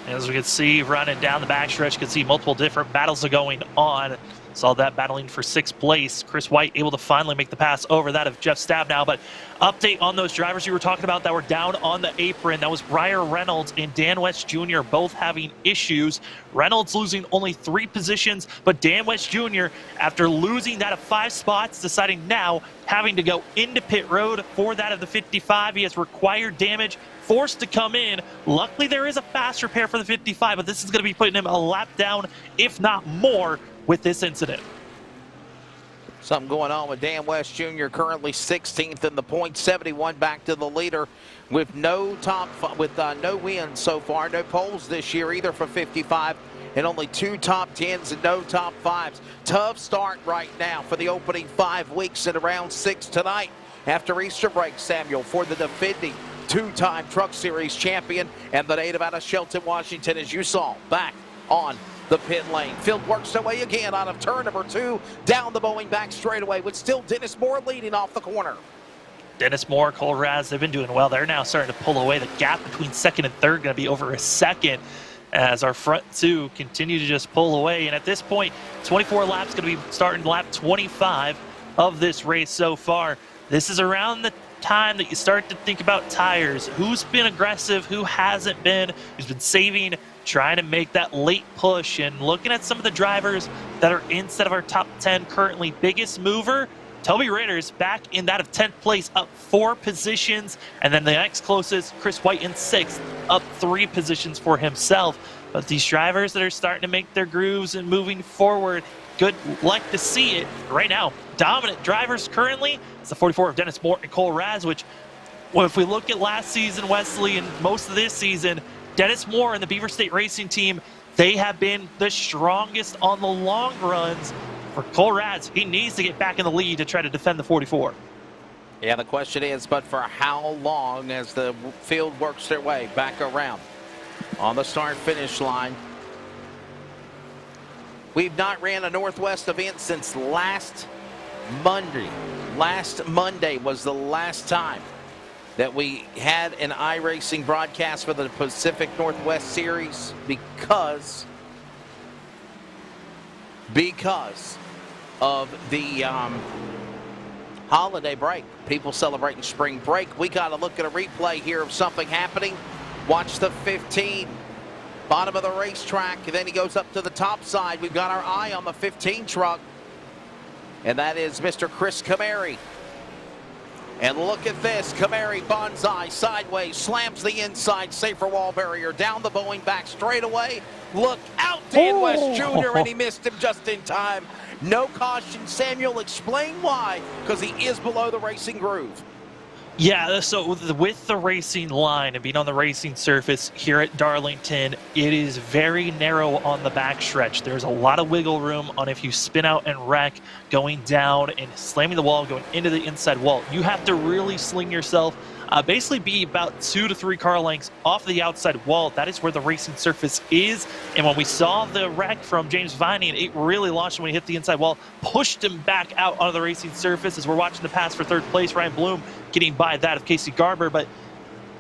As we can see, running down the backstretch, you can see multiple different battles are going on. Saw that battling for 6th place. Chris White able to finally make the pass over that of Jeff Stab now. But update on those drivers you were talking about that were down on the apron. That was Briar Reynolds and Dan West Jr. both having issues. Reynolds losing only 3 positions, but Dan West Jr., after losing that of 5 spots, deciding now having to go into pit road for that of the 55. He has required damage, forced to come in. Luckily, there is a fast repair for the 55, but this is going to be putting him a lap down, if not more, with this incident. Something going on with Dan West Jr., currently 16th in the points, 71 back to the leader with no wins so far, no poles this year either for 55, and only 2 top 10s and no top 5s. Tough start right now for the opening 5 weeks in round 6 tonight after Easter break, Samuel, for the defending 2-time Truck Series champion and the native out of Shelton, Washington, as you saw, back on the pit lane. Field works their way again out of turn number 2, down the Boeing back straightaway, with still Dennis Moore leading off the corner. Dennis Moore, Cole Raz, they've been doing well. They're now starting to pull away. The gap between 2nd and 3rd going to be over a 2nd as our front 2 continue to just pull away. And at this point, 24 laps going to be starting lap 25 of this race so far. This is around the time that you start to think about tires. Who's been aggressive, who hasn't been, who's been saving, trying to make that late push. And looking at some of the drivers that are instead of our top 10 currently, biggest mover, Toby Ritter's back in that of 10th place, up 4 positions. And then the next closest, Chris White in 6th, up 3 positions for himself. But these drivers that are starting to make their grooves and moving forward, good, like to see it. Right now, dominant drivers currently, it's the 44 of Dennis Moore and Cole Raz, which, well, if we look at last season, Wesley, and most of this season, Dennis Moore and the Beaver State Racing Team, they have been the strongest on the long runs. For Cole Raz, he needs to get back in the lead to try to defend the 44. Yeah, the question is, but for how long, as the field works their way back around on the start-finish line. We've not ran a Northwest event since last Monday. Last Monday was the last time that we had an iRacing broadcast for the Pacific Northwest Series because of the holiday break. People celebrating spring break. We got to look at a replay here of something happening. Watch the 15, bottom of the racetrack, and then he goes up to the top side. We've got our eye on the 15 truck, and that is Mr. Chris Camary. And look at this, Kamari Bonsai sideways, slams the inside, safer wall barrier, down the Boeing back straightaway. Look out, Dan West Jr., and he missed him just in time. No caution. Samuel, explain why, because he is below the racing groove. Yeah, so with the racing line and being on the racing surface here at Darlington, it is very narrow on the backstretch. There's a lot of wiggle room on if you spin out and wreck, going down and slamming the wall, going into the inside wall. You have to really sling yourself, basically be about 2 to 3 car lengths off the outside wall. That is where the racing surface is. And when we saw the wreck from James Vining, it really launched him when he hit the inside wall, pushed him back out onto the racing surface. As we're watching the pass for third place, Ryan Bloom getting by that of Casey Garber, but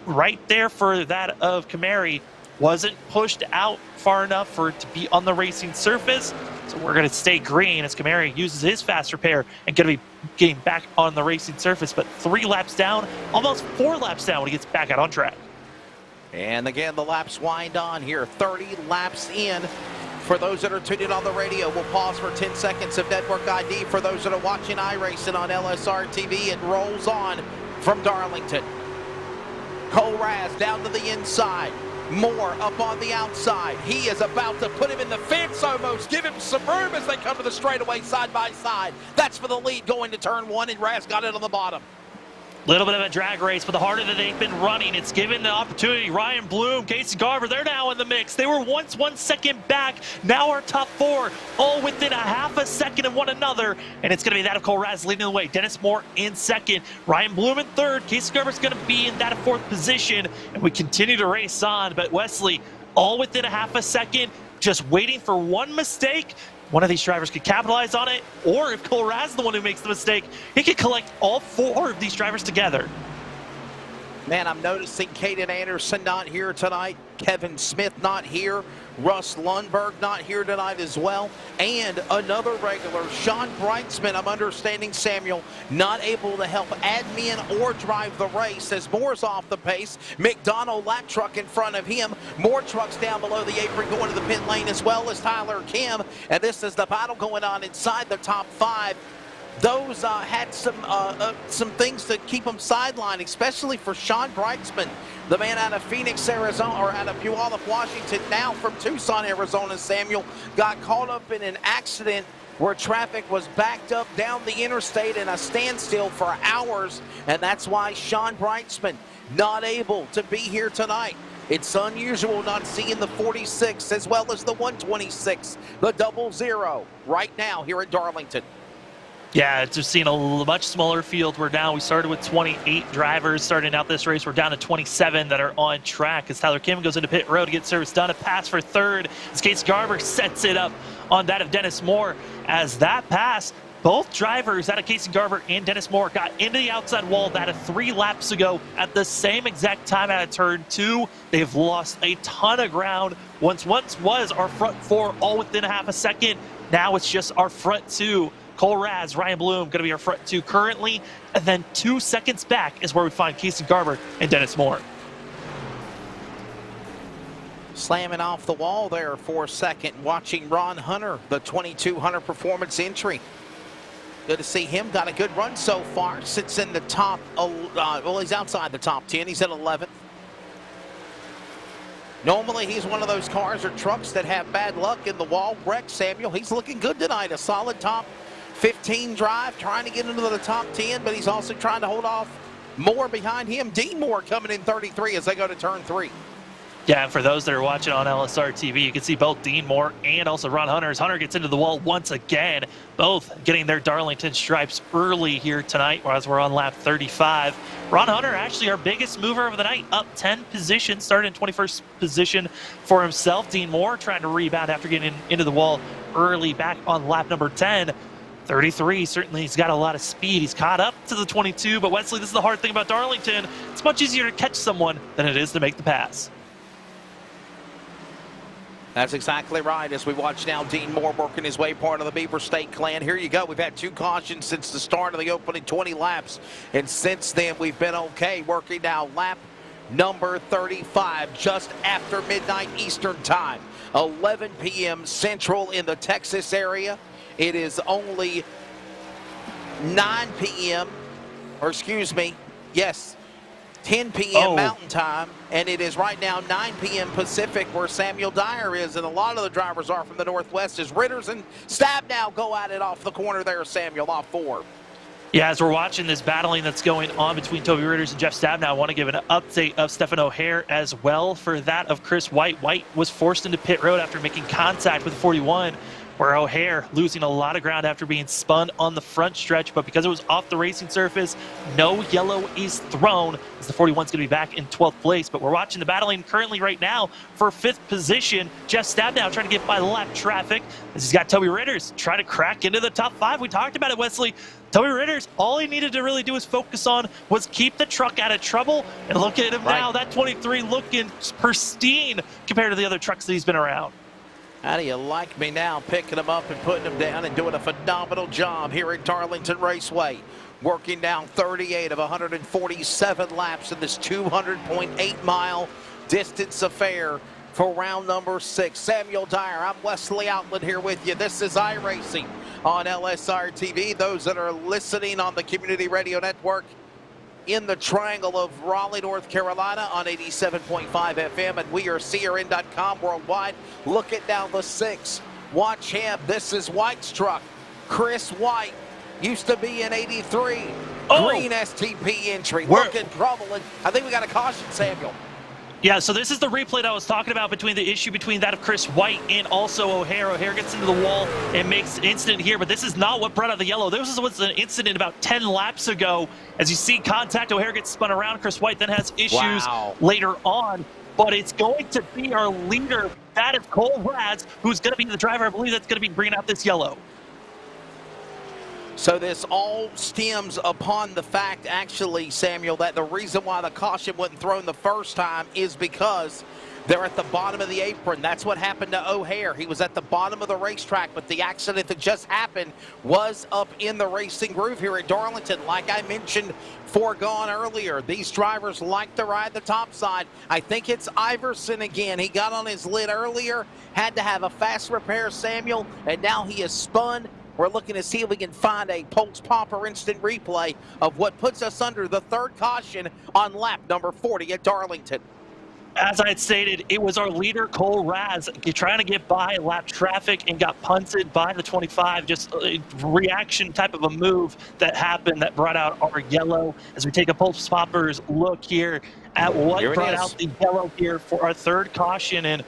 right there for that of Kamari wasn't pushed out far enough for it to be on the racing surface. So we're going to stay green as Kamari uses his fast repair and going to be getting back on the racing surface, but 3 laps down, almost 4 laps down when he gets back out on track. And again, the laps wind on here, 30 laps in. For those that are tuned in on the radio, we'll pause for 10 seconds of network ID. For those that are watching iRacing on LSRTV, it rolls on from Darlington. Cole Raz down to the inside. Moore up on the outside. He is about to put him in the fence almost. Give him some room as they come to the straightaway side by side. That's for the lead going to turn 1, and Raz got it on the bottom. Little bit of a drag race, but the harder that they've been running, it's given the opportunity. Ryan Bloom, Casey Garber, they're now in the mix. They were once 1 second back. Now our top 4, all within a half a second of one another. And it's going to be that of Cole Raz leading the way. Dennis Moore in second. Ryan Bloom in third. Casey Garber's going to be in that 4th position. And we continue to race on. But Wesley, all within a half a second, just waiting for one mistake. One of these drivers could capitalize on it, or if Cole Raz is the one who makes the mistake, he could collect all 4 of these drivers together. Man, I'm noticing Caden Anderson not here tonight. Kevin Smith not here. Russ Lundberg not here tonight as well. And another regular, Sean Brightsman, I'm understanding, Samuel, not able to help admin or drive the race as Moore's off the pace. McDonald lap truck in front of him. More trucks down below the apron going to the pit lane as well as Tyler Kim. And this is the battle going on inside the top 5. Those had some things to keep them sidelined, especially for Sean Brightsman, the man out of Phoenix, Arizona, or out of Puyallup, Washington, now from Tucson, Arizona. Samuel got caught up in an accident where traffic was backed up down the interstate in a standstill for hours, and that's why Sean Brightsman not able to be here tonight. It's unusual not seeing the 46 as well as the 126, the 00 right now here at Darlington. Yeah, it's just seeing a much smaller field. We started with 28 drivers starting out this race. We're down to 27 that are on track as Tyler Kim goes into pit road to get service done. A pass for third as Casey Garber sets it up on that of Dennis Moore. As that pass, both drivers, that of Casey Garber and Dennis Moore, got into the outside wall that of 3 laps ago at the same exact time out of turn 2. They've lost a ton of ground. Once was our front 4 all within a half a second. Now it's just our front 2. Cole Raz, Ryan Bloom, going to be our front 2 currently. And then 2 seconds back is where we find Casey Garber and Dennis Moore. Slamming off the wall there for a second, watching Ron Hunter, the 2200 performance entry. Good to see him. Got a good run so far. Sits in the top, well, he's outside the top 10. He's at 11th. Normally, he's one of those cars or trucks that have bad luck in the wall wreck, Samuel. He's looking good tonight. A solid top 15 drive, trying to get into the top 10, but he's also trying to hold off Moore behind him. Dean Moore coming in 33 as they go to turn 3. Yeah, and for those that are watching on LSRTV, you can see both Dean Moore and also Ron Hunter as Hunter gets into the wall once again, both getting their Darlington stripes early here tonight, whereas we're on lap 35. Ron Hunter, actually our biggest mover of the night, up 10 positions, started in 21st position for himself. Dean Moore trying to rebound after getting into the wall early back on lap number 10. 33, certainly he's got a lot of speed. He's caught up to the 22, but Wesley, this is the hard thing about Darlington. It's much easier to catch someone than it is to make the pass. That's exactly right. As we watch now, Dean Moore working his way part of the Beaver State clan. Here you go. We've had 2 cautions since the start of the opening 20 laps. And since then, we've been okay. Working now lap number 35, just after midnight Eastern time. 11 p.m. Central in the Texas area. It is only 9 p.m. or excuse me, yes, 10 p.m. Mountain Time, and it is right now 9 p.m. Pacific where Samuel Dyer is, and a lot of the drivers are from the Northwest as Ritters and Stabnow go at it off the corner there, Samuel, off 4. Yeah, as we're watching this battling that's going on between Toby Ritters and Jeff Stabnow, I want to give an update of Stefan O'Hare as well for that of Chris White. White was forced into pit road after making contact with 41, where O'Hare losing a lot of ground after being spun on the front stretch, but because it was off the racing surface, no yellow is thrown as the 41's going to be back in 12th place. But we're watching the battling currently right now for 5th position. Jeff Stabnow trying to get by lap traffic as he's got Toby Ritters trying to crack into the top 5. We talked about it, Wesley. Toby Ritters, all he needed to really do is focus on was keep the truck out of trouble, and look at him now, that 23 looking pristine compared to the other trucks that he's been around. How do you like me now, picking them up and putting them down and doing a phenomenal job here at Darlington Raceway. Working down 38 of 147 laps in this 200.8 mile distance affair for round number 6. Samuel Dyer, I'm Wesley Outland here with you. This is iRacing on LSRTV. Those that are listening on the Community Radio Network in the triangle of Raleigh, North Carolina on 87.5 FM, and we are CRN.com worldwide. Look at down the 6. Watch him. This is White's truck. Chris White used to be in 83. Green STP entry. Looking trouble, and I think we got a caution, Samuel. Yeah, so this is the replay that I was talking about between the issue between that of Chris White and also O'Hare. O'Hare gets into the wall and makes an incident here, but this is not what brought out the yellow. This was an incident about 10 laps ago. As you see contact, O'Hare gets spun around. Chris White then has issues later on, but it's going to be our leader. That is Cole Raz, who's going to be the driver, I believe, that's going to be bringing out this yellow. So this all stems upon the fact, actually, Samuel, that the reason why the caution wasn't thrown the first time is because they're at the bottom of the apron. That's what happened to O'Hare. He was at the bottom of the racetrack, but the accident that just happened was up in the racing groove here at Darlington. Like I mentioned foregone earlier, these drivers like to ride the top side. I think it's Iverson again. He got on his lid earlier, had to have a fast repair, Samuel, and now he is spun. We're looking to see if we can find a pulse popper instant replay of what puts us under the 3rd caution on lap number 40 at Darlington. As I had stated, it was our leader, Cole Raz, trying to get by lap traffic and got punted by the 25. Just a reaction type of a move that happened that brought out our yellow. As we take a pulse popper's look here at what brought out the yellow here for our 3rd caution, and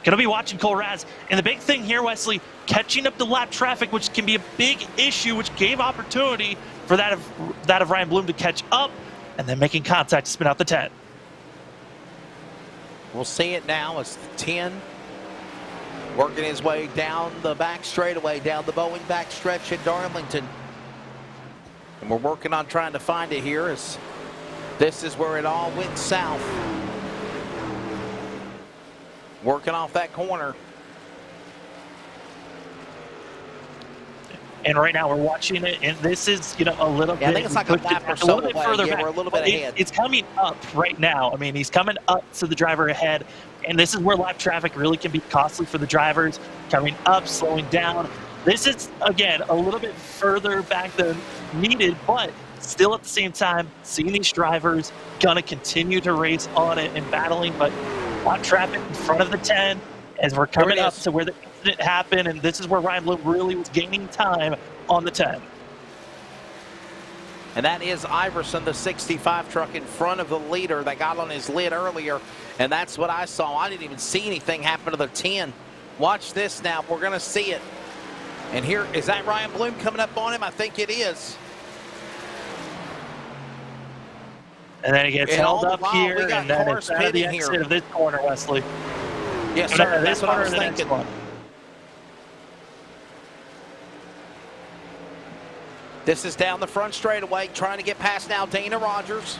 going to be watching Cole Raz. And the big thing here, Wesley, catching up to lap traffic, which can be a big issue, which gave opportunity for that of Ryan Bloom to catch up, and then making contact to spin out the 10. We'll see it now as 10 working his way down the back straightaway, down the Boeing back stretch at Darlington. And we're working on trying to find it here, as this is where it all went south. Working off that corner. And right now we're watching it, and this is, a little bit. I think it's like a lap or so away. Further back. We're a little bit ahead. It's coming up right now. I mean, he's coming up to the driver ahead, and this is where lap traffic really can be costly for the drivers. Coming up, slowing down. This is, again, a little bit further back than needed, but still at the same time, seeing these drivers gonna continue to race on it and battling, but lap traffic in front of the 10 as we're coming up to where the incident happened, and this is where Ryan Bloom really was gaining time on the 10. And that is Iverson, the 65 truck in front of the leader that got on his lid earlier, and that's what I saw. I didn't even see anything happen to the 10. Watch this now. We're going to see it. And here, is that Ryan Bloom coming up on him? I think it is. And then he gets held up here, and then it's out of the exit of this corner, Wesley. Yes, sir. That's what I was thinking. This is down the front straightaway, trying to get past now Dana Rogers.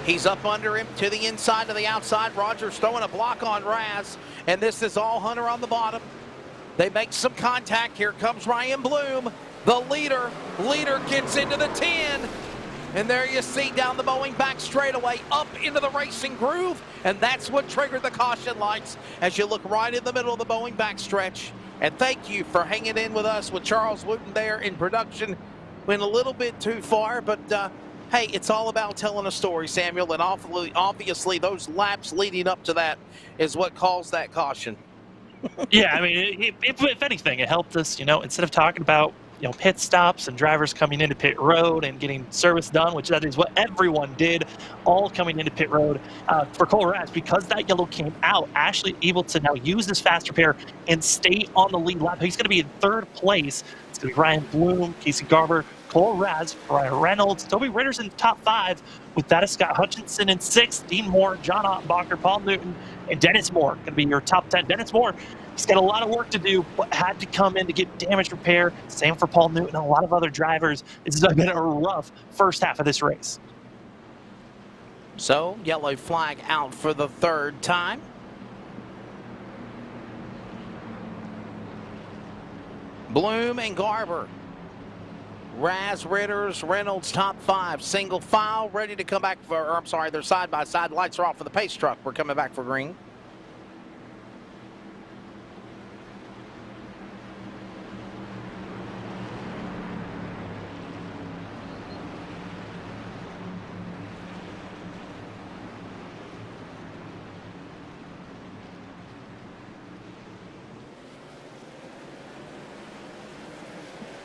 He's up under him to the inside, to the outside. Rogers throwing a block on Raz, and this is all Hunter on the bottom. They make some contact. Here comes Ryan Bloom, the leader. Leader gets into the 10. And there you see down the Boeing back straightaway, up into the racing groove. And that's what triggered the caution lights as you look right in the middle of the Boeing back stretch. And thank you for hanging in with us with Charles Wooten there in production. Went a little bit too far, but Hey, it's all about telling a story, Samuel, and obviously those laps leading up to that is what caused that caution. Yeah, I mean, if anything, it helped us, instead of talking about, pit stops and drivers coming into pit road and getting service done, which that is what everyone did, all coming into pit road. For Cole Raz, because that yellow came out, Ashley able to now use this fast repair and stay on the lead lap. He's going to be in third place. It's going to be Ryan Bloom, Casey Garber, Cole Raz, Brian Reynolds, Toby Ritter's in the top 5. With that is Scott Hutchinson in 6th, Dean Moore, John Ottenbacher, Paul Newton, and Dennis Moore going to be your top 10. Dennis Moore, he's got a lot of work to do, but had to come in to get damage repair. Same for Paul Newton and a lot of other drivers. This has been a rough first half of this race. So, yellow flag out for the 3rd time. Bloom and Garber. Raz, Ritters, Reynolds, top 5. Single file, ready to come back they're side by side. Lights are off for the pace truck. We're coming back for green.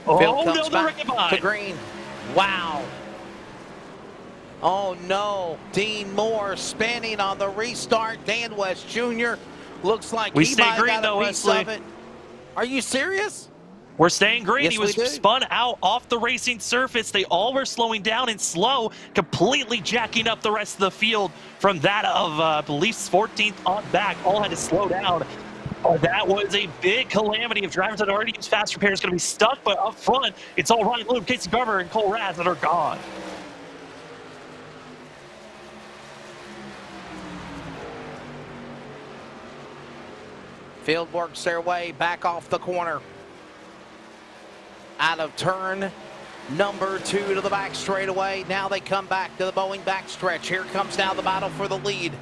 Phil comes back to green. Wow. Oh no, Dean Moore spinning on the restart. Dan West Jr. looks like we he stay might green got though, a piece of it. Are you serious? We're staying green. Yes, he was spun out off the racing surface. They all were slowing down and slow, completely jacking up the rest of the field from that of, I believe, 14th on back. All had to slow down. That was a big calamity of drivers that already used fast repairs going to be stuck, but up front, it's all Ryan Bloom, Casey Garber, and Cole Raz that are gone. Field works their way back off the corner. Out of turn number 2 to the back straightaway. Now they come back to the Boeing backstretch. Here comes now the battle for the lead.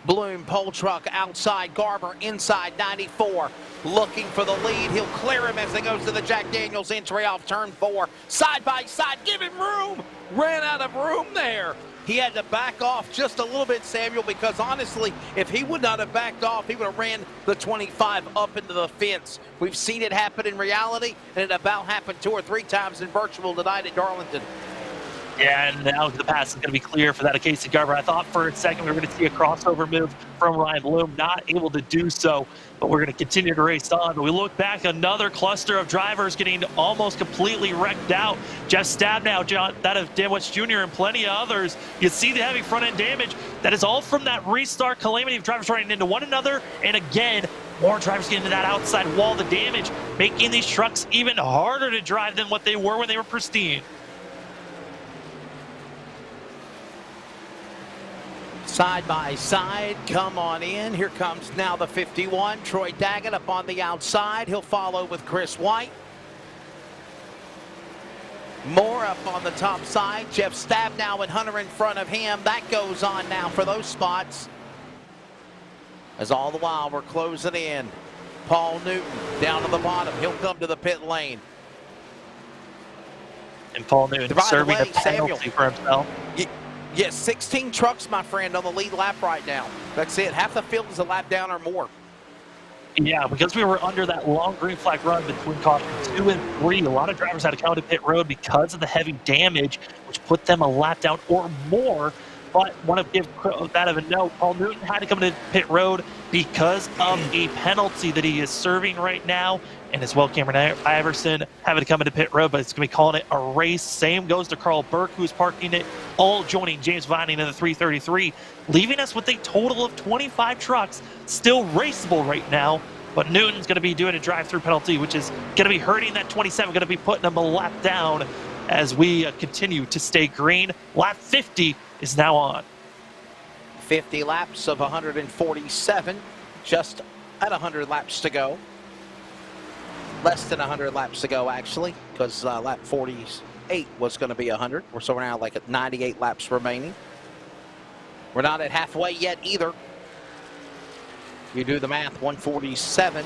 Bloom, pole truck outside, Garber inside 94, looking for the lead. He'll clear him as he goes to the Jack Daniels entry off turn 4. Side by side, give him room. Ran out of room there. He had to back off just a little bit, Samuel, because honestly, if he would not have backed off, he would have ran the 25 up into the fence. We've seen it happen in reality, and it about happened 2 or 3 times in virtual tonight at Darlington. Yeah, and now the pass is going to be clear for that of Casey Garber. I thought for a second we were going to see a crossover move from Ryan Bloom, not able to do so, but we're going to continue to race on. But we look back, another cluster of drivers getting almost completely wrecked out. Jeff Stabnow, that of Dan West Jr., and plenty of others. You see the heavy front-end damage. That is all from that restart calamity of drivers running into one another, and again, more drivers getting into that outside wall. The damage making these trucks even harder to drive than what they were when they were pristine. Side by side, come on in. Here comes now the 51, Troy Daggett up on the outside. He'll follow with Chris White. Moore up on the top side. Jeff Stabnow and Hunter in front of him. That goes on now for those spots. As all the while we're closing in. Paul Newton down to the bottom. He'll come to the pit lane. And Paul Newton serving a penalty for himself. Yes, 16 trucks, my friend, on the lead lap right now. That's it. Half the field is a lap down or more. Yeah, because we were under that long green flag run between caution 2 and 3, a lot of drivers had to come to pit road because of the heavy damage, which put them a lap down or more. But want to give that of a note, Paul Newton had to come to pit road because of a penalty that he is serving right now. And as well, Cameron Iverson having to come into pit road, but it's going to be calling it a race. Same goes to Carl Burke, who's parking it, all joining James Vining in the 333, leaving us with a total of 25 trucks still raceable right now. But Newton's going to be doing a drive-through penalty, which is going to be hurting that 27, going to be putting him a lap down as we continue to stay green. Lap 50 is now on. 50 laps of 147, just at 100 laps to go. Less than 100 laps to go, actually, because lap 48 was going to be 100. So we're now like at 98 laps remaining. We're not at halfway yet either. You do the math, 147.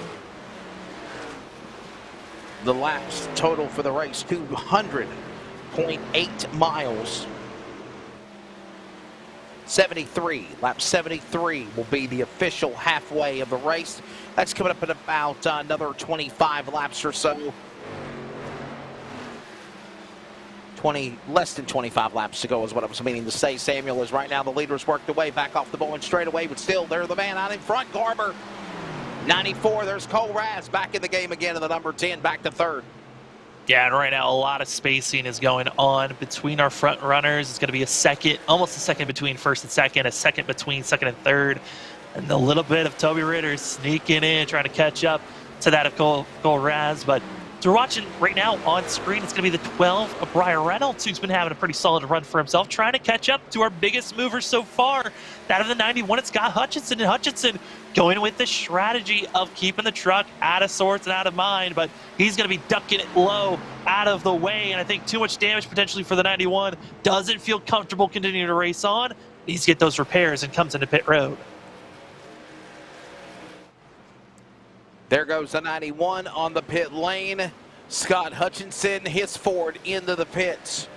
The laps total for the race, 200.8 miles. 73. Lap 73 will be the official halfway of the race. That's coming up in about another 25 laps or so. Less than 25 laps to go is what I was meaning to say. Samuel is right now the leader's worked away back off the Bowling straightaway, but still they're the man out in front. Garber, 94. There's Cole Raz back in the game again in the number 10, back to third. Yeah, and right now a lot of spacing is going on between our front runners. It's going to be a second, almost a second between first and second, a second between second and third, and a little bit of Toby Ritter sneaking in, trying to catch up to that of Cole Raz. But so we're watching right now on screen, it's going to be the 12 of Brian Reynolds, who's been having a pretty solid run for himself, trying to catch up to our biggest mover so far. That of the 91, it's Scott Hutchinson, and Hutchinson going with the strategy of keeping the truck out of sorts and out of mind, but he's going to be ducking it low out of the way, and I think too much damage potentially for the 91. Doesn't feel comfortable continuing to race on. Needs to get those repairs and comes into pit road. There goes the 91 on the pit lane. Scott Hutchinson, his Ford into the pits.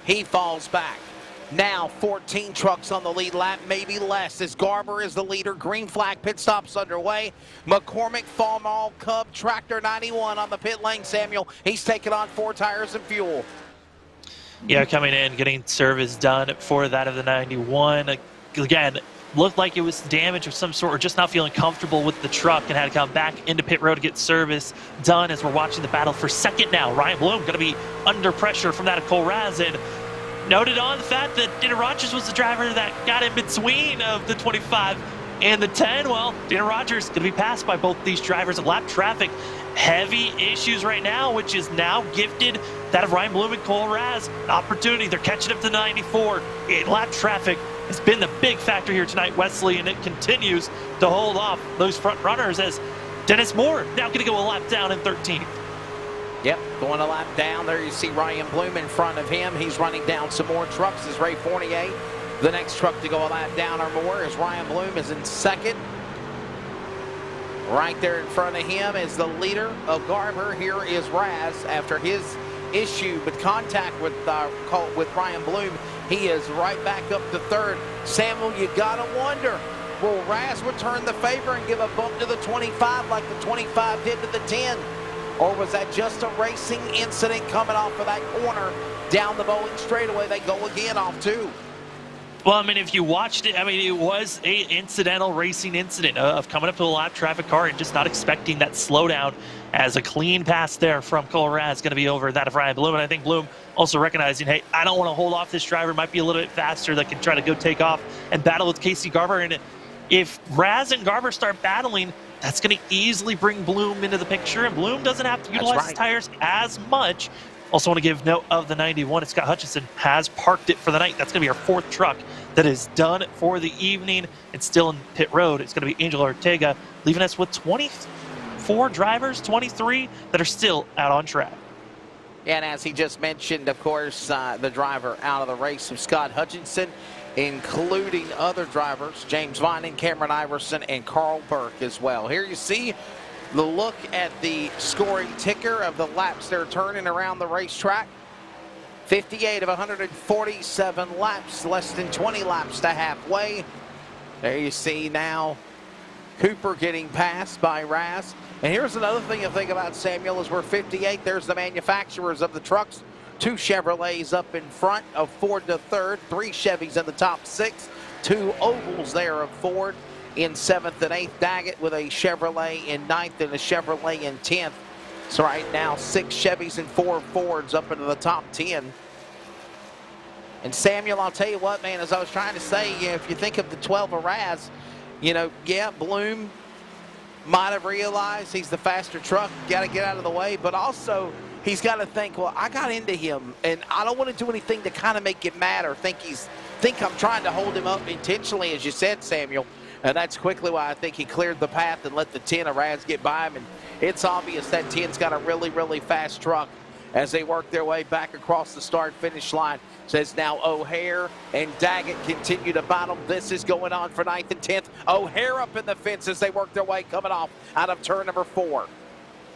He falls back. Now 14 trucks on the lead lap, maybe less, as Garber is the leader. Green flag pit stops underway. McCormick, Farmall, Cub, Tractor 91 on the pit lane. Samuel, he's taking on 4 tires and fuel. Yeah, coming in, getting service done for that of the 91. Again, looked like it was damage of some sort or just not feeling comfortable with the truck and had to come back into pit road to get service done as we're watching the battle for second now. Ryan Bloom going to be under pressure from that of Cole Raz, and noted on the fact that Dana Rogers was the driver that got in between of the 25 and the 10. Well, Dana Rogers going to be passed by both these drivers of lap traffic. Heavy issues right now, which is now gifted that of Ryan Bloom and Cole Raz an opportunity. They're catching up to 94 in lap traffic. Has been the big factor here tonight, Wesley, and it continues to hold off those front runners as Dennis Moore now going to go a lap down in 13th. Yep, going a lap down. There you see Ryan Bloom in front of him. He's running down some more trucks as Ray Fournier. The next truck to go a lap down or more as Ryan Bloom is in second. Right there in front of him is the leader of Garber. Here is Raz after his issue with contact with Ryan Bloom. He is right back up to third. Samuel, you gotta wonder, will Raz return the favor and give a bump to the 25 like the 25 did to the 10? Or was that just a racing incident coming off of that corner down the Bowling straightaway? They go again off 2. Well, I mean, if you watched it, I mean, it was a incidental racing incident of coming up to a lap traffic car and just not expecting that slowdown, as a clean pass there from Cole Raz is going to be over that of Ryan Bloom. And I think Bloom also recognizing, hey, I don't want to hold off this driver. Might be a little bit faster that can try to go take off and battle with Casey Garber. And if Raz and Garber start battling, that's going to easily bring Bloom into the picture. And Bloom doesn't have to utilize his tires as much. Also want to give note of the 91. Scott Hutchinson has parked it for the night. That's going to be our 4th truck that is done for the evening. It's still in pit road. It's going to be Angel Ortega, leaving us with 24 drivers, 23 that are still out on track. And as he just mentioned, of course, the driver out of the race of Scott Hutchinson, including other drivers, James Vining, Cameron Iverson, and Carl Burke as well. Here you see the look at the scoring ticker of the laps they're turning around the racetrack. 58 of 147 laps, less than 20 laps to halfway. There you see now Cooper getting passed by Raz. And here's another thing to think about, Samuel, is we're 58. There's the manufacturers of the trucks. 2 Chevrolets up in front of Ford to third, 3 Chevys in the top 6, 2 ovals there of Ford in 7th and 8th. Daggett with a Chevrolet in 9th and a Chevrolet in 10th. So right now 6 Chevys and 4 Fords up into the top 10. And Samuel, I'll tell you what, man, as I was trying to say, if you think of the 12 of Raz, yeah, Bloom might have realized he's the faster truck, got to get out of the way, but also he's got to think, well, I got into him, and I don't want to do anything to kind of make it matter. Think I'm trying to hold him up intentionally, as you said, Samuel. And that's quickly why I think he cleared the path and let the 10 of Raz get by him. And it's obvious that 10's got a really, really fast truck as they work their way back across the start-finish line. Says now O'Hare and Daggett continue to battle. This is going on for 9th and 10th. O'Hare up in the fence as they work their way coming off out of turn number 4.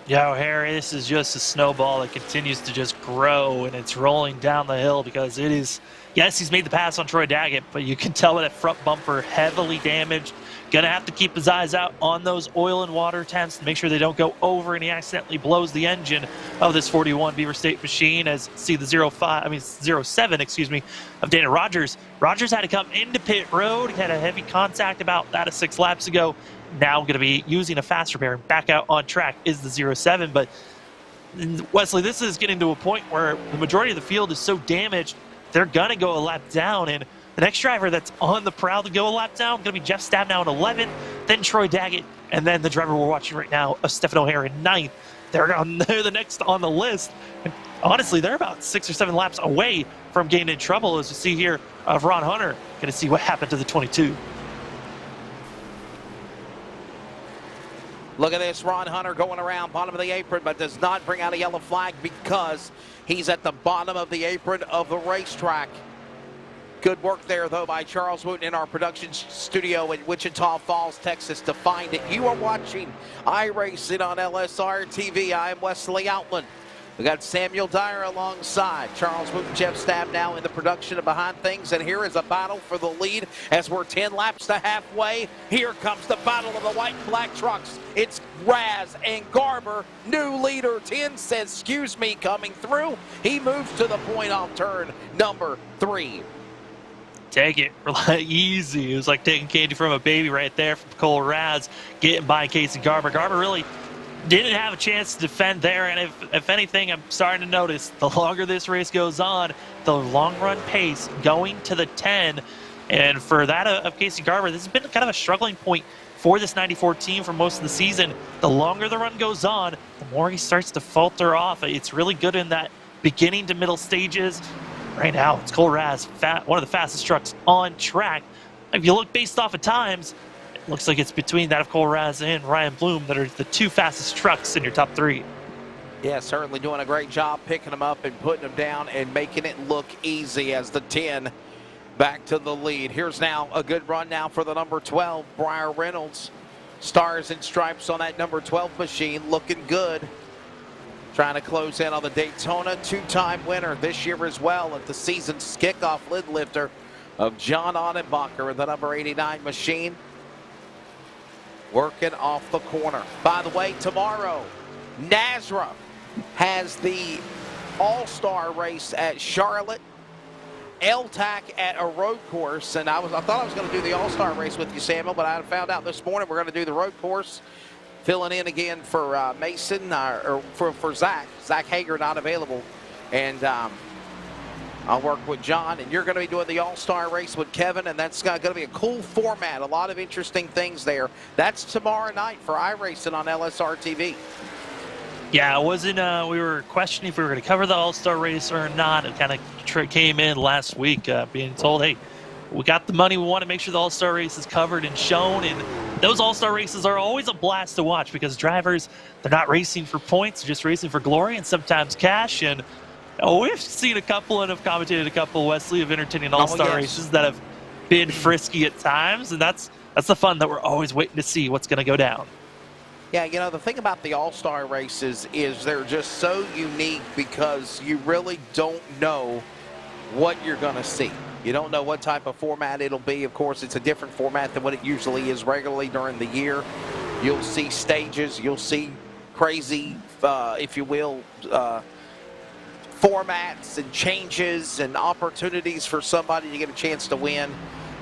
Yeah, O'Hare, this is just a snowball that continues to just grow, and it's rolling down the hill because it is, yes, he's made the pass on Troy Daggett, but you can tell that front bumper heavily damaged. Gonna have to keep his eyes out on those oil and water temps to make sure they don't go over and he accidentally blows the engine of this 41 Beaver State machine. As see the 07, excuse me, of Dana Rogers. Rogers had to come into pit road. He had a heavy contact about that 6 laps ago. Now going to be using a fast repair and back out on track is the 07. But Wesley, this is getting to a point where the majority of the field is so damaged, they're going to go a lap down. And the next driver that's on the prowl to go a lap down going to be Jeff Stabnow in 11th, then Troy Daggett, and then the driver we're watching right now, Stephen O'Hare, in 9th. They're the next on the list. And honestly, they're about 6 or 7 laps away from getting in trouble, as you see here of Ron Hunter. Going to see what happened to the 22. Look at this, Ron Hunter going around bottom of the apron, but does not bring out a yellow flag because he's at the bottom of the apron of the racetrack. Good work there, though, by Charles Wooten in our production studio in Wichita Falls, Texas, to find it. You are watching iRacing on LSRTV. I am Wesley Outland. We got Samuel Dyer alongside Charles Wooten, Jeff Stabnow in the production and behind things. And here is a battle for the lead as we're 10 laps to halfway. Here comes the battle of the white and black trucks. It's Raz and Garber. New leader 10 says, excuse me, coming through. He moves to the point off turn number 3. Take it easy. It was like taking candy from a baby right there from Cole Raz, getting by Casey Garber. Garber really didn't have a chance to defend there, and if anything, I'm starting to notice the longer this race goes on, the long run pace going to the 10. And for that of Casey Garber, this has been kind of a struggling point for this 94 team for most of the season. The longer the run goes on, the more he starts to falter off. It's really good in that beginning to middle stages. Right now, it's Cole Raz, one of the fastest trucks on track. If you look based off of times, it looks like it's between that of Cole Raz and Ryan Bloom that are the 2 fastest trucks in your top 3. Yeah, certainly doing a great job picking them up and putting them down and making it look easy as the 10 back to the lead. Here's now a good run now for the number 12, Briar Reynolds. Stars and stripes on that number 12 machine, looking good. Trying to close in on the Daytona, 2-time winner this year as well at the season's kickoff lid lifter of John Onenbacher with the number 89 machine. Working off the corner. By the way, tomorrow, Nazra has the All-Star race at Charlotte, LTAC at a road course, and I thought I was going to do the All-Star race with you, Samuel, but I found out this morning we're going to do the road course. Filling in again for Mason, or for Zach. Zach Hager not available. And I'll work with John. And you're going to be doing the All-Star race with Kevin. And that's going to be a cool format. A lot of interesting things there. That's tomorrow night for iRacing on LSRTV. Yeah, it wasn't, we were questioning if we were going to cover the All-Star race or not. It kind of came in last week being told, hey, we got the money. We want to make sure the All-Star race is covered and shown. And those All-Star races are always a blast to watch because drivers, they're not racing for points, they're just racing for glory and sometimes cash. And we've seen a couple and have commentated a couple, Wesley, of entertaining All-Star races that have been frisky at times. And that's the fun that we're always waiting to see what's going to go down. Yeah, you know, the thing about the All-Star races is they're just so unique because you really don't know what you're going to see. You don't know what type of format it'll be. Of course, it's a different format than what it usually is regularly during the year. You'll see stages. You'll see crazy, if you will, formats and changes and opportunities for somebody to get a chance to win.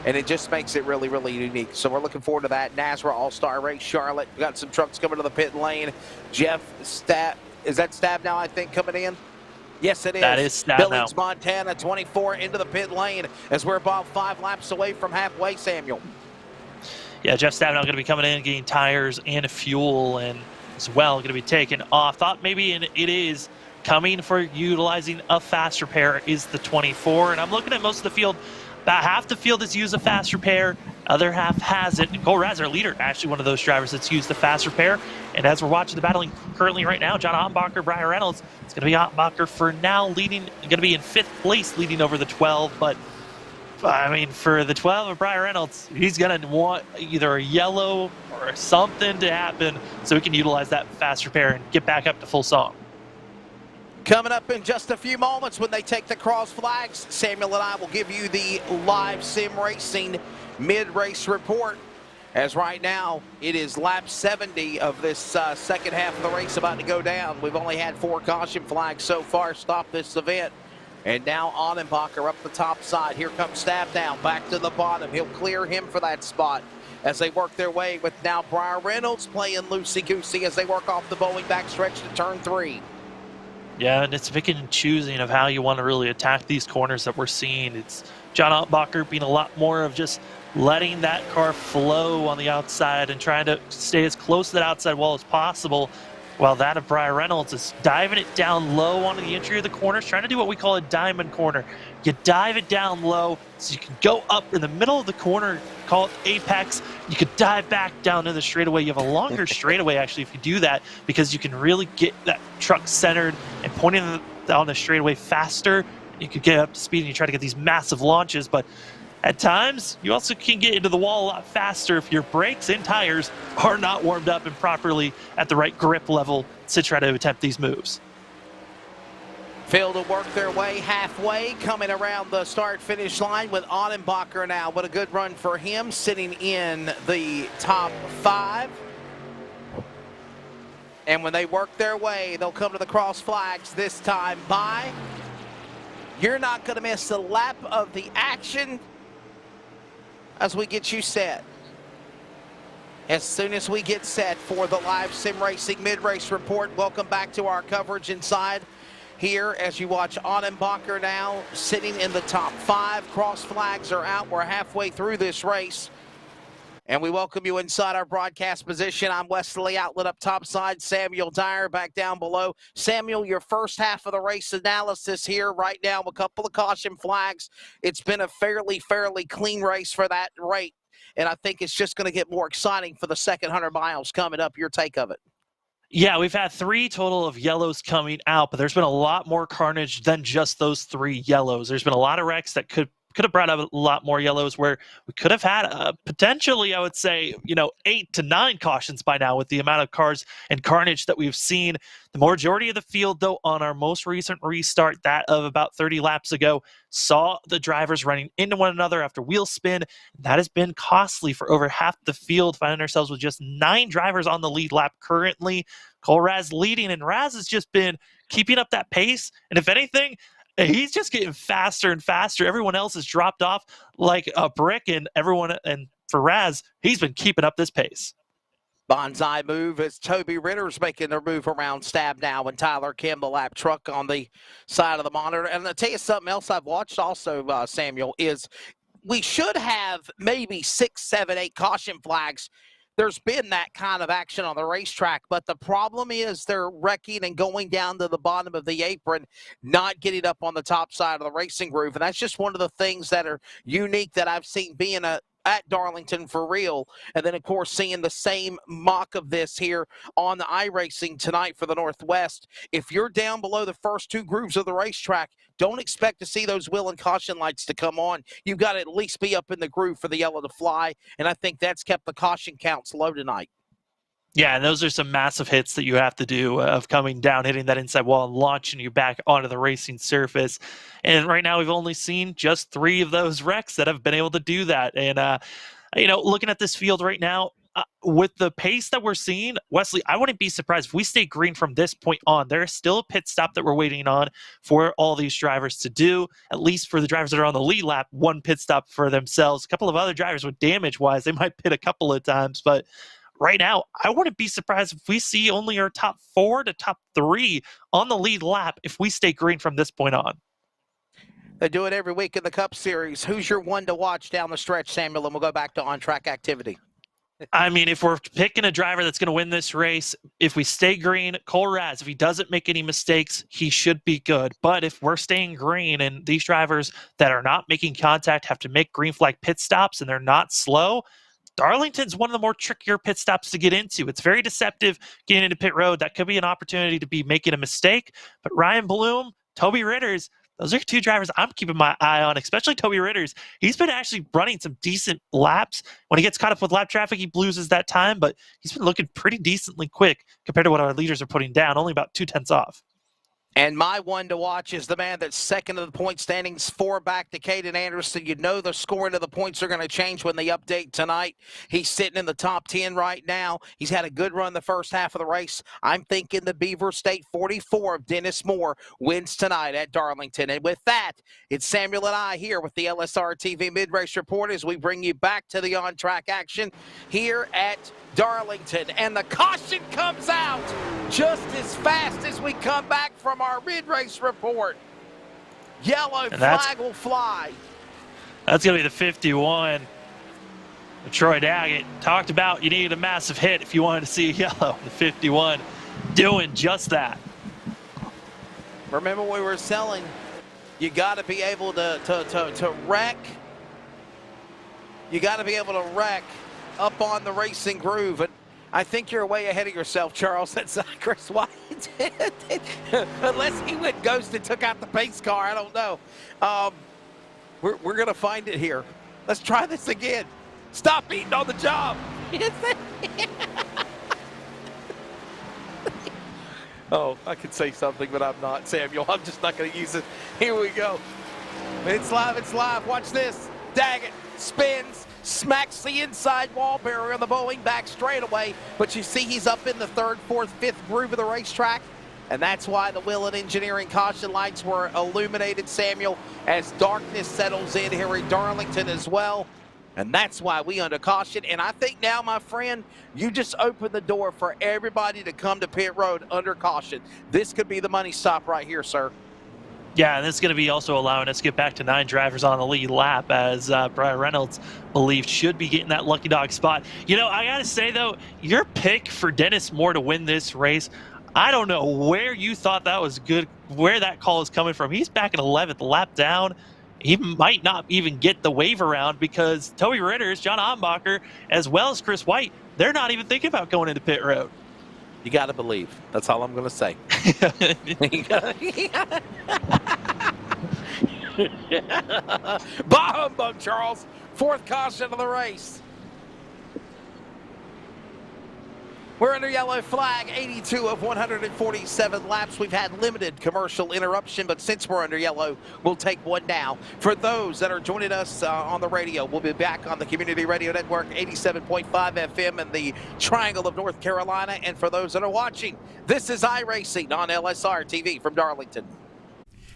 And it just makes it really, really unique. So we're looking forward to that. Nazra All-Star race, Charlotte. We got some trucks coming to the pit lane. Jeff Stab, is that Stabnow, I think, coming in? Yes, it is. That is Stabnow. Billings, Montana, 24 into the pit lane as we're about 5 laps away from halfway, Samuel. Yeah, Jeff Stabnow going to be coming in, getting tires and fuel, and as well going to be taken off. Thought maybe it is coming for utilizing a fast repair is the 24, and I'm looking at most of the field. About half the field has used a fast repair, other half hasn't. And Cole Raz, our leader, actually one of those drivers that's used the fast repair. And as we're watching the battling currently right now, John Ottenbacher, Brian Reynolds, it's going to be Ottenbacher for now, going to be in 5th place, leading over the 12. But I mean, for the 12 of Brian Reynolds, he's going to want either a yellow or something to happen so he can utilize that fast repair and get back up to full song. Coming up in just a few moments when they take the cross flags, Samuel and I will give you the live sim racing mid-race report. As right now, it is lap 70 of this second half of the race about to go down. We've only had 4 caution flags so far stop this event. And now Annenbacher up the top side. Here comes Stab down, back to the bottom. He'll clear him for that spot as they work their way with now Brian Reynolds playing loosey-goosey as they work off the Boeing backstretch to turn 3. Yeah, and it's picking and choosing of how you want to really attack these corners that we're seeing. It's John Annenbacher being a lot more of just letting that car flow on the outside and trying to stay as close to that outside wall as possible, while that of Brian Reynolds is diving it down low onto the entry of the corners, trying to do what we call a diamond corner. You dive it down low so you can go up in the middle of the corner, call it apex. You could dive back down to the straightaway. You have a longer straightaway, actually, if you do that, because you can really get that truck centered and pointing down the straightaway faster. You could get up to speed and you try to get these massive launches, but at times, you also can get into the wall a lot faster if your brakes and tires are not warmed up and properly at the right grip level to try to attempt these moves. Fail to work their way halfway, coming around the start-finish line with Annenbacher now. What a good run for him, sitting in the top 5. And when they work their way, they'll come to the cross flags this time by. You're not going to miss a lap of the action as we get you set. As soon as we get set for the live sim racing mid-race report, welcome back to our coverage inside here as you watch Annenbacher now sitting in the top 5. Cross flags are out. We're halfway through this race. And we welcome you inside our broadcast position. I'm Wesley Outlet up top side. Samuel Dyer back down below. Samuel, your first half of the race analysis here right now. A couple of caution flags. It's been a fairly clean race for that rate. And I think it's just going to get more exciting for the second 100 miles coming up. Your take of it? Yeah, we've had 3 total of yellows coming out, but there's been a lot more carnage than just those 3 yellows. There's been a lot of wrecks that could have brought up a lot more yellows, where we could have had potentially, I would say, 8 to 9 cautions by now with the amount of cars and carnage that we've seen. The majority of the field, though, on our most recent restart, that of about 30 laps ago, saw the drivers running into one another after wheel spin. That has been costly for over half the field, finding ourselves with just 9 drivers on the lead lap currently. Cole Raz leading, and Raz has just been keeping up that pace. And if anything, he's just getting faster and faster. Everyone else has dropped off like a brick, and for Raz, he's been keeping up this pace. Bonsai move as Toby Ritter's making their move around Stab now, and Tyler Kim, the lap truck on the side of the monitor. And I'll tell you something else I've watched also, Samuel, is we should have maybe 6, 7, 8 caution flags. There's been that kind of action on the racetrack, but the problem is they're wrecking and going down to the bottom of the apron, not getting up on the top side of the racing groove. And that's just one of the things that are unique that I've seen being at Darlington for real. And then, of course, seeing the same mock of this here on the iRacing tonight for the Northwest. If you're down below the first 2 grooves of the racetrack, don't expect to see those wheel and caution lights to come on. You've got to at least be up in the groove for the yellow to fly, and I think that's kept the caution counts low tonight. Yeah, and those are some massive hits that you have to do of coming down, hitting that inside wall, and launching you back onto the racing surface. And right now we've only seen just 3 of those wrecks that have been able to do that. And, looking at this field right now, with the pace that we're seeing, Wesley, I wouldn't be surprised if we stay green from this point on. There is still a pit stop that we're waiting on for all these drivers to do, at least for the drivers that are on the lead lap, 1 pit stop for themselves. A couple of other drivers with damage-wise, they might pit a couple of times, but right now, I wouldn't be surprised if we see only our top 4 to top 3 on the lead lap if we stay green from this point on. They do it every week in the Cup Series. Who's your one to watch down the stretch, Samuel? And we'll go back to on-track activity. I mean, if we're picking a driver that's going to win this race, if we stay green, Cole Raz, if he doesn't make any mistakes, he should be good. But if we're staying green and these drivers that are not making contact have to make green flag pit stops and they're not slow, Darlington's one of the more trickier pit stops to get into. It's very deceptive getting into pit road. That could be an opportunity to be making a mistake. But Ryan Bloom, Toby Ritters, Those are two drivers I'm keeping my eye on, especially Toby Ritters. He's been actually running some decent laps. When he gets caught up with lap traffic, he loses that time, but he's been looking pretty decently quick compared to what our leaders are putting down, only about 0.2 off. And my one to watch is the man that's second in the point standings, 4 back to Caden Anderson. You know the scoring of the points are going to change when they update tonight. He's sitting in the top 10 right now. He's had a good run the first half of the race. I'm thinking the Beaver State 44 of Dennis Moore wins tonight at Darlington. And with that, it's Samuel and I here with the LSRTV Mid-Race Report as we bring you back to the on-track action here at Darlington. And the caution comes out just as fast as we come back from our mid-race report. Yellow flag will fly. That's going to be the 51. Troy Daggett talked about you needed a massive hit if you wanted to see a yellow. The 51 doing just that. Remember we were selling, you got to be able to wreck. You got to be able to wreck up on the racing groove. And I think you're way ahead of yourself, Charles. That's Chris White. Unless he went ghost and took out the pace car, I don't know. We're going to find it here. Let's try this again. Stop eating on the job. Oh, I could say something, but I'm not, Samuel. I'm just not going to use it. Here we go. It's live. It's live. Watch this. Daggett spins. Smacks the inside wall barrier on the Boeing back straightaway, but you see he's up in the 3rd, 4th, 5th groove of the racetrack, and that's why the Willett Engineering caution lights were illuminated, Samuel, as darkness settles in here at Darlington as well, and that's why we under caution. And I think now, my friend, you just opened the door for everybody to come to pit road under caution. This could be the money stop right here, sir. Yeah, and this is going to be also allowing us to get back to 9 drivers on the lead lap, as Brian Reynolds believed should be getting that lucky dog spot. You know, I got to say, though, your pick for Dennis Moore to win this race, I don't know where you thought that was good, where that call is coming from. He's back in 11th, lap down. He might not even get the wave around because Toby Ritters, John Ambacher, as well as Chris White, they're not even thinking about going into pit road. You got to believe. That's all I'm going to say. Bah humbug, Charles. 4th caution of the race. We're under yellow flag, 82 of 147 laps. We've had limited commercial interruption, but since we're under yellow, we'll take one now. For those that are joining us on the radio, we'll be back on the Community Radio Network, 87.5 FM in the Triangle of North Carolina. And for those that are watching, this is iRacing on LSR TV from Darlington.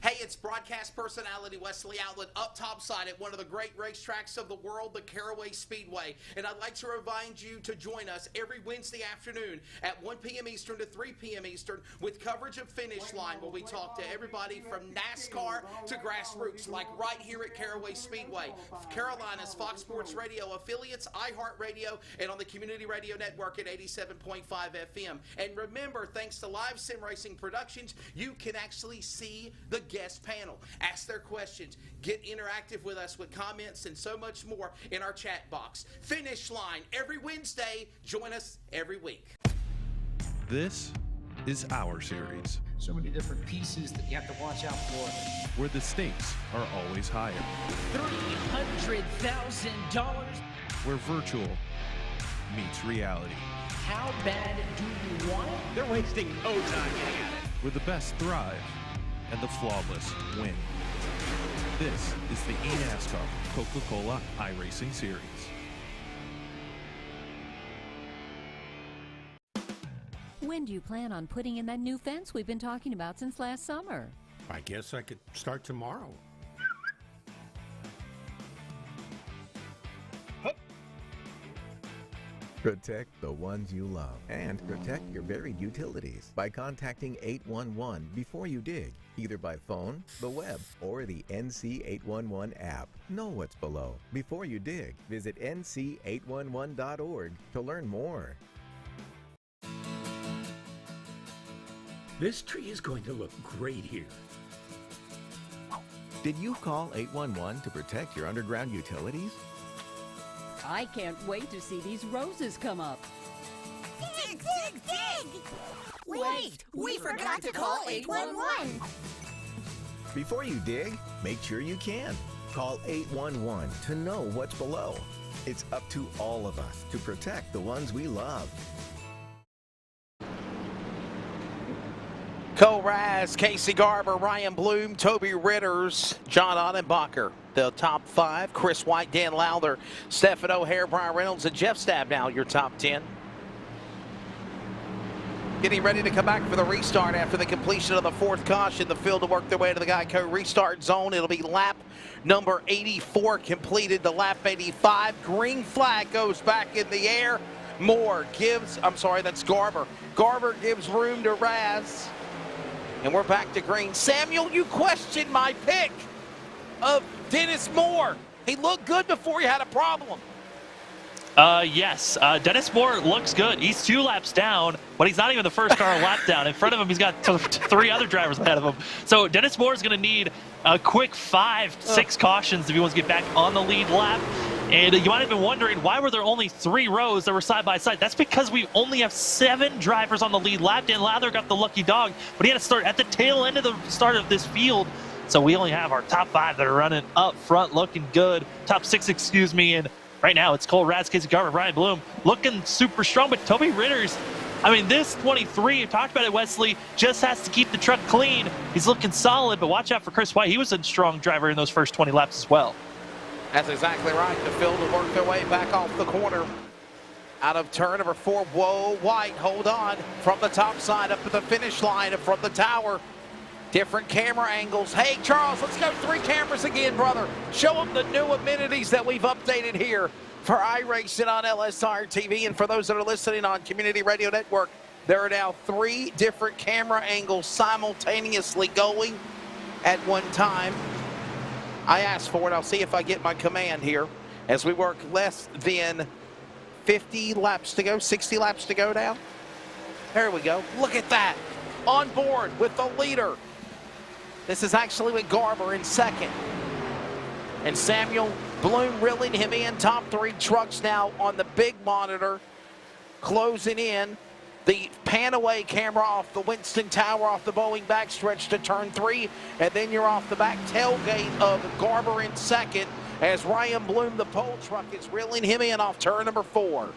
Hey, it's broadcast personality Wesley Outlet up topside at one of the great racetracks of the world, the Caraway Speedway. And I'd like to remind you to join us every Wednesday afternoon at 1 p.m. Eastern to 3 p.m. Eastern with coverage of Finish Line, where we talk to everybody from NASCAR to grassroots, like right here at Caraway Speedway. Carolina's Fox Sports Radio affiliates, iHeartRadio, and on the Community Radio Network at 87.5 FM. And remember, thanks to Live Sim Racing Productions, you can actually see the guest panel. Ask their questions. Get interactive with us with comments and so much more in our chat box. Finish Line every Wednesday. Join us every week. This is our series, So many different pieces that you have to watch out for. where the stakes are always higher, $300,000. where virtual meets reality, How bad do you want it? They're wasting no time getting at it. where the best thrive and the flawless win. This is the eNASCAR Coca-Cola iRacing Series. When do you plan on putting in that new fence we've been talking about since last summer? I guess I could start tomorrow. Protect the ones you love and protect your buried utilities by contacting 811 before you dig, either by phone, the web, or the NC 811 app. Know what's below before you dig. Visit nc811.org to learn more. This tree is going to look great here. Did you call 811 to protect your underground utilities? I can't wait to see these roses come up. Dig, dig, dig! Wait, we forgot to call 811. Before you dig, make sure you can. Call 811 to know what's below. It's up to all of us to protect the ones we love. Cole Raz, Casey Garber, Ryan Bloom, Toby Ritters, John Ottenbacher. The top 5, Chris White, Dan Lowther, Stephen O'Hare, Brian Reynolds, and Jeff Stabnow, your top 10. Getting ready to come back for the restart after the completion of the 4th caution. The field to work their way to the Geico restart zone. It'll be lap number 84 completed to lap 85. Green flag goes back in the air. That's Garber. Garber gives room to Raz. And we're back to green. Samuel, you questioned my pick of Dennis Moore. He looked good before he had a problem. Yes, Dennis Moore looks good. He's 2 laps down, but he's not even the first car a lap down. In front of him, he's got 3 other drivers ahead of him. So Dennis Moore is going to need a quick 5-6 cautions if he wants to get back on the lead lap. And you might have been wondering, why were there only 3 rows that were side by side? That's because we only have 7 drivers on the lead lap. Dan Lowther got the lucky dog, but he had to start at the tail end of the start of this field. So we only have our top 5 that are running up front, looking good. Top 6, excuse me, and right now, it's Cole Raz, Casey Garber, Ryan Bloom, looking super strong. But Toby Ritters, I mean, this 23, you talked about it, Wesley, just has to keep the truck clean. He's looking solid, but watch out for Chris White. He was a strong driver in those first 20 laps as well. That's exactly right. The field will work their way back off the corner. Out of turn number 4, whoa, White, hold on. From the top side up to the finish line and from the tower. Different camera angles. Hey, Charles, let's go 3 cameras again, brother. Show them the new amenities that we've updated here for iRacing on LSRTV. And for those that are listening on Community Radio Network, there are now 3 different camera angles simultaneously going at one time. I asked for it. I'll see if I get my command here as we work less than 50 laps to go, 60 laps to go now. There we go. Look at that. On board with the leader. This is actually with Garber in second. And Samuel Bloom reeling him in. Top 3 trucks now on the big monitor. Closing in. The pan-away camera off the Winston Tower, off the Boeing backstretch to turn 3. And then you're off the back tailgate of Garber in second as Ryan Bloom, the pole truck, is reeling him in off turn number 4.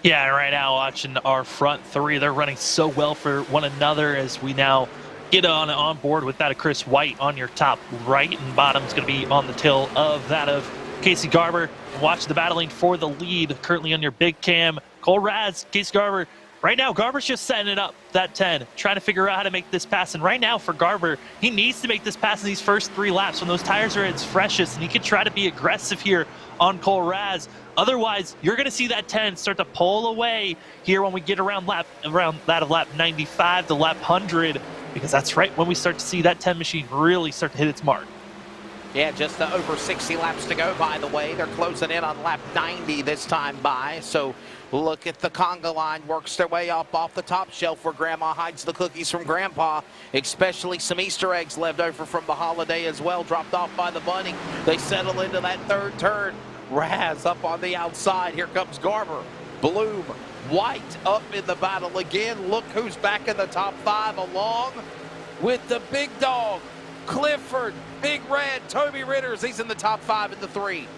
Yeah, and right now watching our front 3, they're running so well for one another as we now get on board with that of Chris White on your top right, and bottom is going to be on the tail of that of Casey Garber. Watch the battling for the lead currently on your big cam. Cole Raz, Casey Garber. Right now, Garber's just setting it up, that 10, trying to figure out how to make this pass. And right now for Garber, he needs to make this pass in these first 3 laps when those tires are at its freshest, and he can try to be aggressive here on Cole Raz. Otherwise, you're going to see that 10 start to pull away here when we get around that of lap 95 to lap 100, because that's right when we start to see that 10 machine really start to hit its mark. Yeah, just over 60 laps to go, by the way. They're closing in on lap 90 this time by. So look at the conga line, works their way up off the top shelf where Grandma hides the cookies from Grandpa, especially some Easter eggs left over from the holiday as well, dropped off by the bunny. They settle into that 3rd turn. Raz up on the outside. Here comes Garber. Bloom, White up in the battle again. Look who's back in the top 5 along with the big dog. Clifford, Big Red, Toby Ritters. He's in the top 5 in the 3.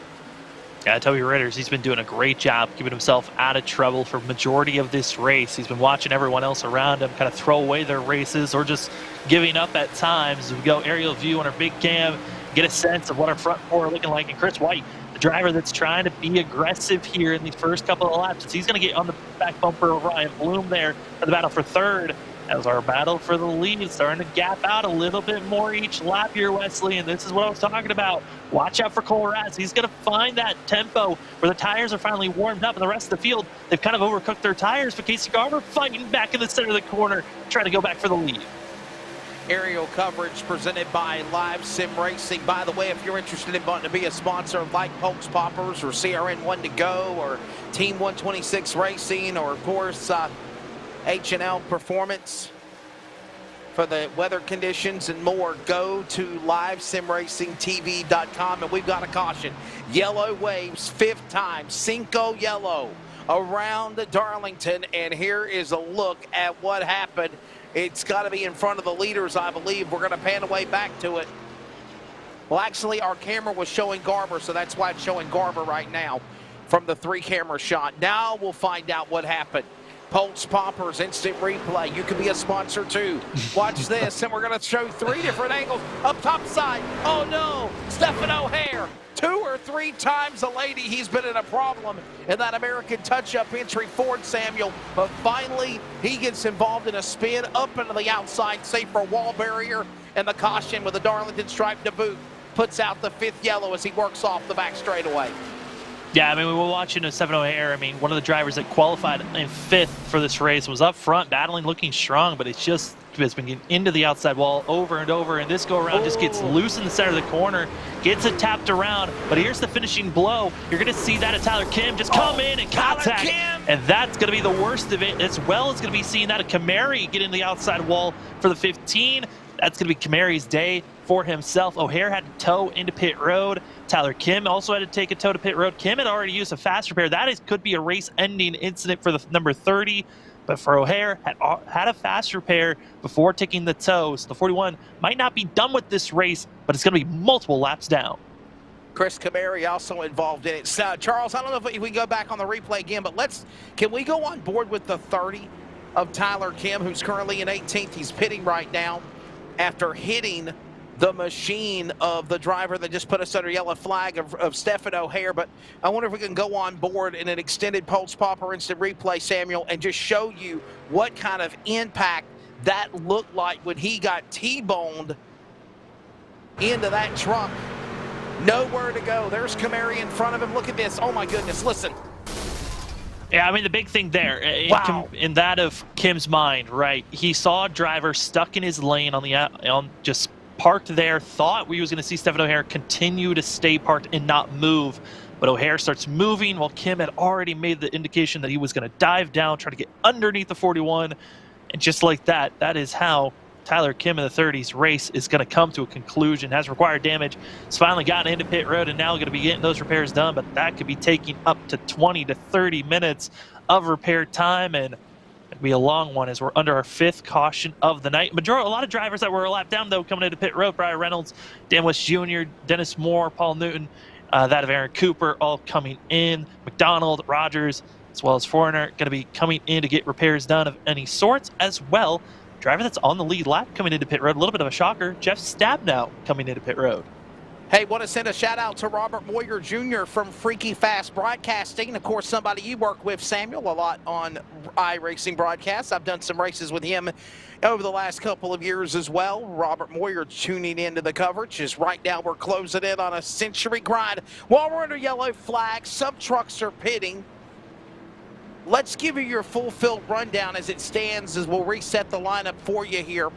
Yeah, Toby Ritters, he's been doing a great job keeping himself out of trouble for majority of this race. He's been watching everyone else around him kind of throw away their races or just giving up at times. We go aerial view on our big cam, get a sense of what our front 4 are looking like. And Chris White, the driver that's trying to be aggressive here in these first couple of laps. He's going to get on the back bumper of Ryan Bloom there for the battle for 3rd. As our battle for the lead starting to gap out a little bit more each lap here, Wesley, and this is what I was talking about. Watch out for Cole Raz. He's going to find that tempo where the tires are finally warmed up, and the rest of the field, they've kind of overcooked their tires, but Casey Garber fighting back in the center of the corner, trying to go back for the lead. Aerial coverage presented by Live Sim Racing. By the way, if you're interested in wanting to be a sponsor of like Pokes Poppers or CRN 1 to Go or Team 126 Racing or, of course, H&L Performance for the weather conditions and more, go to livesimracingtv.com. And we've got a caution. Yellow waves, 5th time, Cinco Yellow around Darlington. And here is a look at what happened It's got to be in front of the leaders, I believe. We're going to pan away back to it. Well, actually, our camera was showing Garber, so that's why it's showing Garber right now from the 3-camera shot. Now we'll find out what happened. Pulse Poppers, instant replay. You could be a sponsor too. Watch this, and we're going to show 3 different angles. Up top side. Oh no, Stephen O'Hare. 2 or 3 times a lady he's been in a problem in that American touch-up entry Ford, Samuel. But finally, he gets involved in a spin up into the outside, safe for a wall barrier, and the caution with the Darlington stripe to boot. Puts out the 5th yellow as he works off the back straightaway. Yeah, I mean, we were watching a 7 O'Hare. I mean, one of the drivers that qualified in 5th for this race was up front, battling, looking strong, but it's been getting into the outside wall over and over, and this go-around just gets loose in the center of the corner, gets it tapped around, but here's the finishing blow. You're going to see that at Tyler Kim just come in and contact, and that's going to be the worst of it, as well as going to be seeing that of Kamari get in the outside wall for the 15. That's going to be Kamari's day for himself. O'Hare had to tow into pit road. Tyler Kim also had to take a tow to pit road. Kim had already used a fast repair. That could be a race-ending incident for the number 30. But for O'Hare, had a fast repair before taking the tow. So the 41 might not be done with this race, but it's going to be multiple laps down. Chris Kamari also involved in it. So, Charles, I don't know if we go back on the replay again, but can we go on board with the 30 of Tyler Kim, who's currently in 18th? He's pitting right now after hitting the machine of the driver that just put us under yellow flag of Stephen O'Hare. But I wonder if we can go on board in an extended Pulse Popper instant replay, Samuel, and just show you what kind of impact that looked like when he got T-boned into that truck. Nowhere to go. There's Kamari in front of him. Look at this. Oh, my goodness. Listen. Yeah, I mean, the big thing there, in that of Kim's mind, right, he saw a driver stuck in his lane just parked there, thought we was going to see Stephen O'Hare continue to stay parked and not move. But O'Hare starts moving while Kim had already made the indication that he was going to dive down, try to get underneath the 41. And just like that, that is how Tyler Kim in the 30s race is going to come to a conclusion. Has required damage. It's finally gotten into pit road and now going to be getting those repairs done. But that could be taking up to 20 to 30 minutes of repair time. And it'll be a long one as we're under our 5th caution of the night. A lot of drivers that were a lap down, though, coming into pit road. Brian Reynolds, Dan West Jr., Dennis Moore, Paul Newton, that of Aaron Cooper, all coming in. McDonald, Rogers, as well as Foreigner, going to be coming in to get repairs done of any sorts, as well. Driver that's on the lead lap coming into pit road. A little bit of a shocker. Jeff Stabnow coming into pit road. Hey, want to send a shout-out to Robert Moyer Jr. from Freaky Fast Broadcasting. Of course, somebody you work with, Samuel, a lot on iRacing broadcasts. I've done some races with him over the last couple of years as well. Robert Moyer tuning into the coverage as right now we're closing in on a century grind. While we're under yellow flag, some trucks are pitting. Let's give you your full-field rundown as it stands as we'll reset the lineup for you here.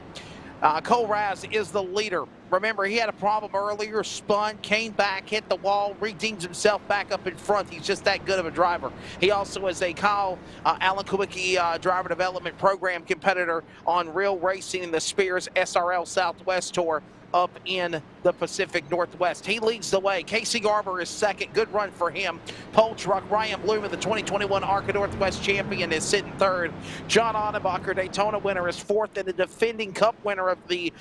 Cole Raz is the leader. Remember, he had a problem earlier, spun, came back, hit the wall, redeems himself back up in front. He's just that good of a driver. He also is a Alan Kowicki driver development program competitor on Real Racing in the Spears SRL Southwest Tour up in the Pacific Northwest. He leads the way. Casey Garber is second. Good run for him. Pole truck Ryan Bloom, the 2021 ARCA Northwest champion, is sitting third. John Onnebacher, Daytona winner, is fourth, and the defending Cup winner of the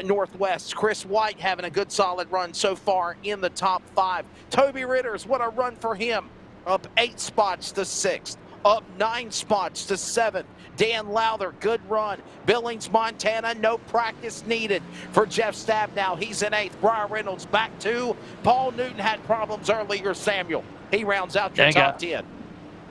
Northwest, Chris White, having a good solid run so far in the top 5. Toby Ritters, what a run for him. Up 8 spots to 6th. Up 9 spots to 7th. Dan Lowther, good run. Billings, Montana, no practice needed for Jeff Stabnow. He's in 8th. Brian Reynolds back 2. Paul Newton had problems earlier, Samuel. He rounds out your top 10.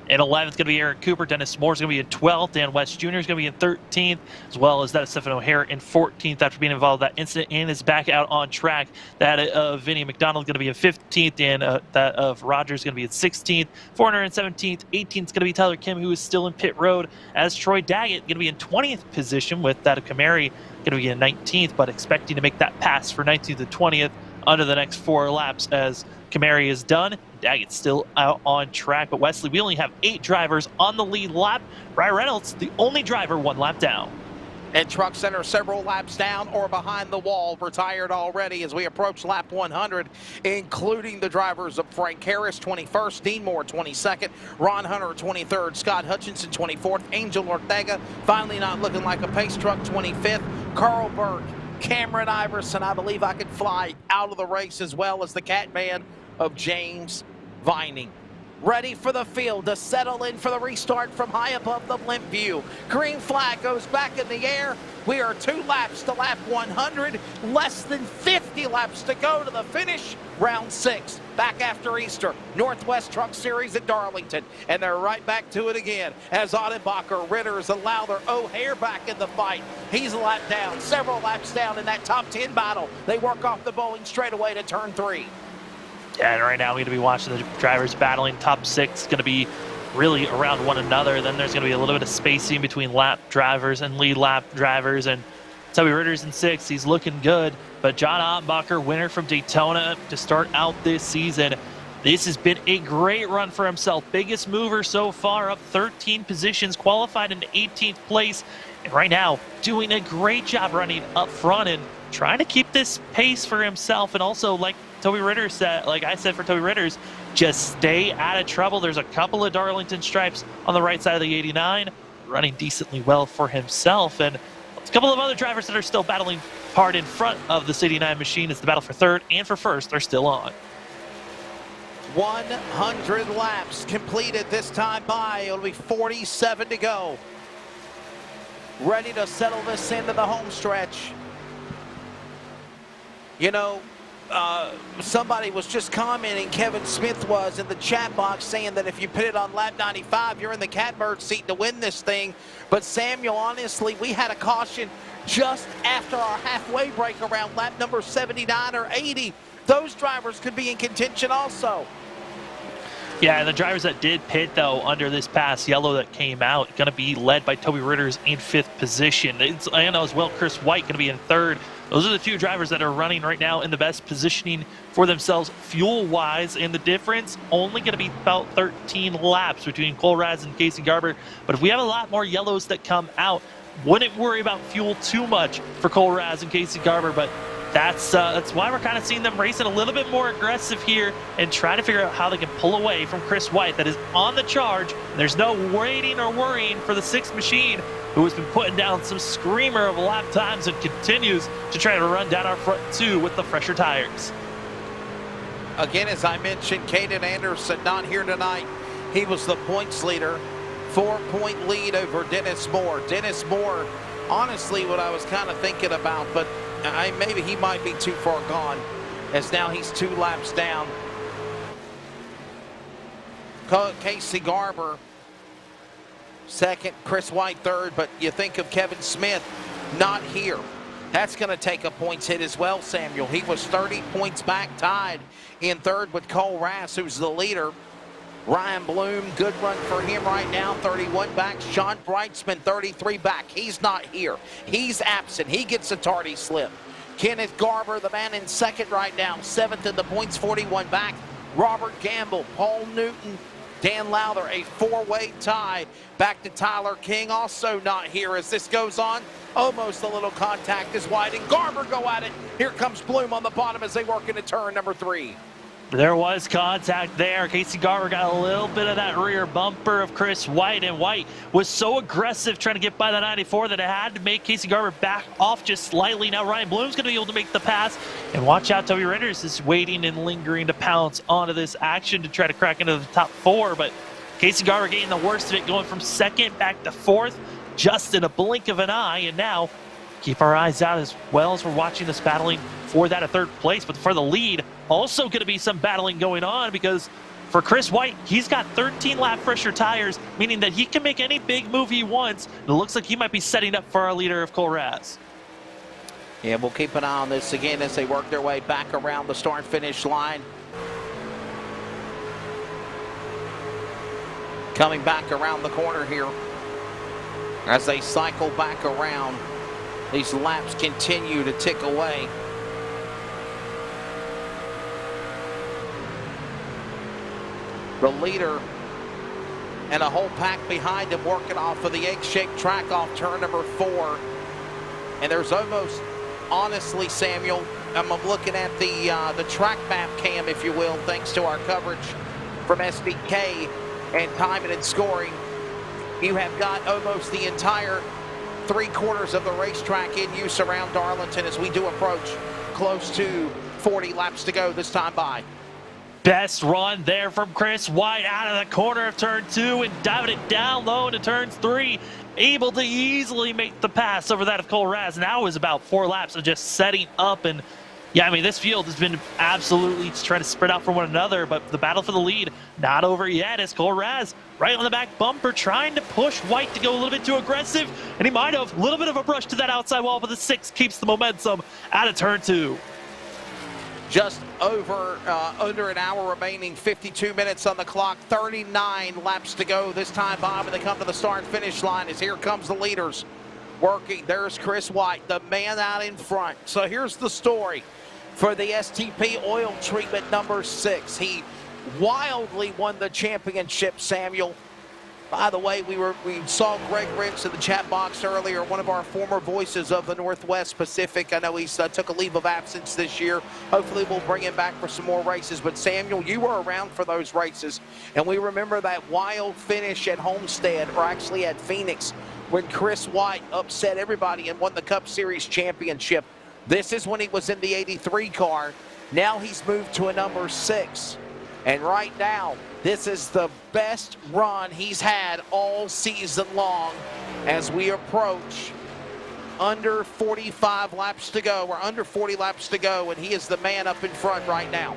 In 11th, going to be Aaron Cooper. Dennis Moore's going to be in 12th. Dan West Jr. is going to be in 13th, as well as that of Stephen O'Hare in 14th after being involved in that incident and is back out on track. That of Vinnie McDonald going to be in 15th, and that of Rogers going to be in 16th. Foreigner in 17th. 18th is going to be Tyler Kim, who is still in pit road, as Troy Daggett going to be in 20th position, with that of Kamari going to be in 19th, but expecting to make that pass for 19th and 20th under the next 4 laps as Kamari is done. Daggett's still out on track. But Wesley, we only have 8 drivers on the lead lap. Brian Reynolds, the only driver 1 lap down. And Truck Center several laps down or behind the wall, retired already as we approach lap 100, including the drivers of Frank Harris, 21st, Dean Moore, 22nd, Ron Hunter, 23rd, Scott Hutchinson, 24th, Angel Ortega, finally not looking like a pace truck, 25th, Carl Burke, Cameron Iverson, I believe I could fly, out of the race, as well as the Catman of James Vining. Ready for the field to settle in for the restart from high above the blimp view. Green flag goes back in the air. We are 2 laps to lap 100, less than 50 laps to go to the finish. Round 6, back after Easter, Northwest Truck Series at Darlington. And they're right back to it again as Ottenbacher, Ritters allow their O'Hare back in the fight. He's a lap down, several laps down in that top 10 battle. They work off the Bowling straightaway to turn 3. And right now we're going to be watching the drivers battling. Top 6 going to be really around one another. Then there's going to be a little bit of spacing between lap drivers and lead lap drivers. And Toby Ritter's in 6th. He's looking good. But John Ottenbacher, winner from Daytona to start out this season. This has been a great run for himself. Biggest mover so far, up 13 positions, qualified in 18th place. And right now, doing a great job running up front and trying to keep this pace for himself. And also, like Toby Ritter said, like I said for Toby Ritter's, just stay out of trouble. There's a couple of Darlington stripes on the right side of the 89, running decently well for himself. And a couple of other drivers that are still battling hard in front of this 89 machine as the battle for 3rd and for 1st are still on. 100 laps completed this time by. It'll be 47 to go. Ready to settle this into the home stretch. You know, somebody was just commenting, Kevin Smith was, in the chat box saying that if you put it on lap 95, you're in the catbird seat to win this thing. But Samuel, honestly, we had a caution just after our halfway break around lap number 79 or 80. Those drivers could be in contention also. Yeah, and the drivers that did pit, though, under this pass yellow that came out, going to be led by Toby Ritters in 5th position. I know as well Chris White going to be in 3rd. Those are the 2 drivers that are running right now in the best positioning for themselves fuel-wise, and the difference only going to be about 13 laps between Cole Raz and Casey Garber. But if we have a lot more yellows that come out, wouldn't worry about fuel too much for Cole Raz and Casey Garber, but that's why we're kind of seeing them racing a little bit more aggressive here and trying to figure out how they can pull away from Chris White that is on the charge. There's no waiting or worrying for the 6th machine, who has been putting down some screamer of lap times and continues to try to run down our front 2 with the fresher tires. Again, as I mentioned, Caden Anderson not here tonight. He was the points leader. 4-point lead over Dennis Moore. Dennis Moore, honestly, what I was kind of thinking about, but maybe he might be too far gone, as now he's 2 laps down. Casey Garber 2nd, Chris White 3rd, but you think of Kevin Smith not here. That's going to take a points hit as well, Samuel. He was 30 points back, tied in 3rd with Cole Rass, who's the leader. Ryan Bloom, good run for him right now, 31 back. Sean Brightsman, 33 back. He's not here. He's absent. He gets a tardy slip. Kenneth Garber, the man in 2nd right now, 7th in the points, 41 back. Robert Gamble, Paul Newton, Dan Lowther, a 4-way tie. Back to Tyler King, also not here as this goes on. Almost a little contact as White and Garber go at it. Here comes Bloom on the bottom as they work into turn number 3. There was contact there. Casey Garber got a little bit of that rear bumper of Chris White, and White was so aggressive trying to get by the 94 that it had to make Casey Garber back off just slightly. Now Ryan Bloom's going to be able to make the pass, and watch out, Toby Ritters is waiting and lingering to pounce onto this action to try to crack into the top 4, but Casey Garber getting the worst of it, going from 2nd back to 4th just in a blink of an eye. And now keep our eyes out as well as we're watching this battling for that 3rd place, but for the lead, also going to be some battling going on, because for Chris White, he's got 13 lap fresher tires, meaning that he can make any big move he wants. It looks like he might be setting up for our leader of Cole Raz. Yeah, we'll keep an eye on this again as they work their way back around the start finish line. Coming back around the corner here as they cycle back around. These laps continue to tick away. The leader and a whole pack behind him working off of the egg-shaped track off turn number 4. And there's almost, honestly, Samuel, I'm looking at the track map cam, if you will, thanks to our coverage from SDK and timing and scoring. You have got almost the entire 3/4 of the racetrack in use around Darlington as we do approach close to 40 laps to go this time by. Best run there from Chris White out of the corner of turn 2 and diving it down low into turns 3. Able to easily make the pass over that of Cole Raz. Now it was about 4 laps of just setting up. And yeah, I mean, this field has been absolutely trying to spread out from one another, but the battle for the lead not over yet as Cole Raz right on the back bumper trying to push White to go a little bit too aggressive. And he might have a little bit of a brush to that outside wall, but the 6 keeps the momentum out of turn 2. Just over under an hour remaining, 52 minutes on the clock, 39 laps to go this time, Bob, and they come to the start and finish line as here comes the leaders working. There's Chris White, the man out in front. So here's the story for the STP oil treatment number 6. He wildly won the championship, Samuel. By the way, we saw Greg Ricks in the chat box earlier, one of our former voices of the Northwest Pacific. I know he's took a leave of absence this year. Hopefully we'll bring him back for some more races. But Samuel, you were around for those races, and we remember that wild finish at Homestead, or actually at Phoenix, when Chris White upset everybody and won the Cup Series championship. This is when he was in the 83 car. Now he's moved to a number 6. And right now, this is the best run he's had all season long as we approach under 45 laps to go, or under 40 laps to go, and he is the man up in front right now.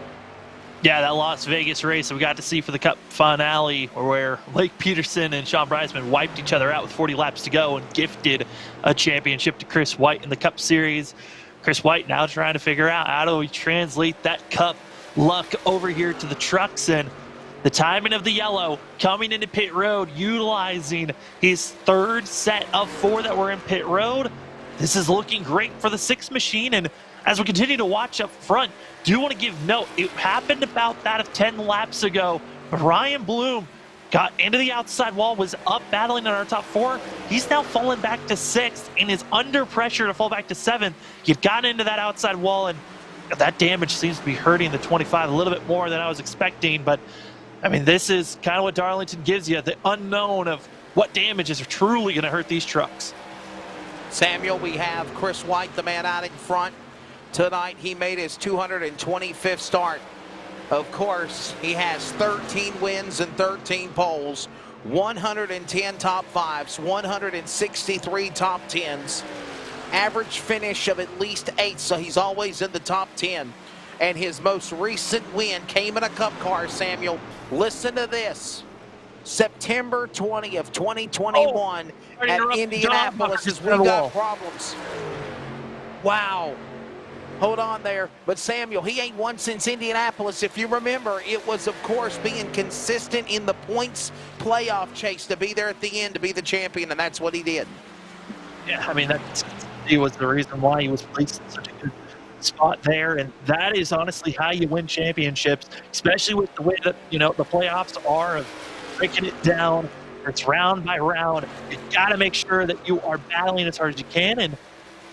Yeah, that Las Vegas race that we got to see for the Cup finale, where Lake Peterson and Sean Breisman wiped each other out with 40 laps to go and gifted a championship to Chris White in the Cup Series. Chris White now trying to figure out how do we translate that Cup luck over here to the trucks, and the timing of the yellow coming into pit road, utilizing his 3rd set of 4 that were in pit road. This is looking great for the 6 machine, and as we continue to watch up front, do want to give note, it happened about that of 10 laps ago. Brian Bloom got into the outside wall, was up battling in our top 4. He's now fallen back to 6th and is under pressure to fall back to 7th. You got into that outside wall, and that damage seems to be hurting the 25 a little bit more than I was expecting. But I mean, this is kind of what Darlington gives you, the unknown of what damages are truly going to hurt these trucks. Samuel, we have Chris White, the man out in front. Tonight, he made his 225th start. Of course, he has 13 wins and 13 poles, 110 top 5s, 163 top 10s. Average finish of at least 8, so he's always in the top 10. And his most recent win came in a Cup car, Samuel. Listen to this. September 20th, 2021 at Indianapolis as we got problems. Wow. Hold on there. But Samuel, he ain't won since Indianapolis. If you remember, it was, of course, being consistent in the points playoff chase to be there at the end, to be the champion, and that's what he did. Yeah, I mean, that was the reason why he was placed in such a good spot there, and that is honestly how you win championships, especially with the way that, you know, the playoffs are, of breaking it down. It's round by round. You got to make sure that you are battling as hard as you can. And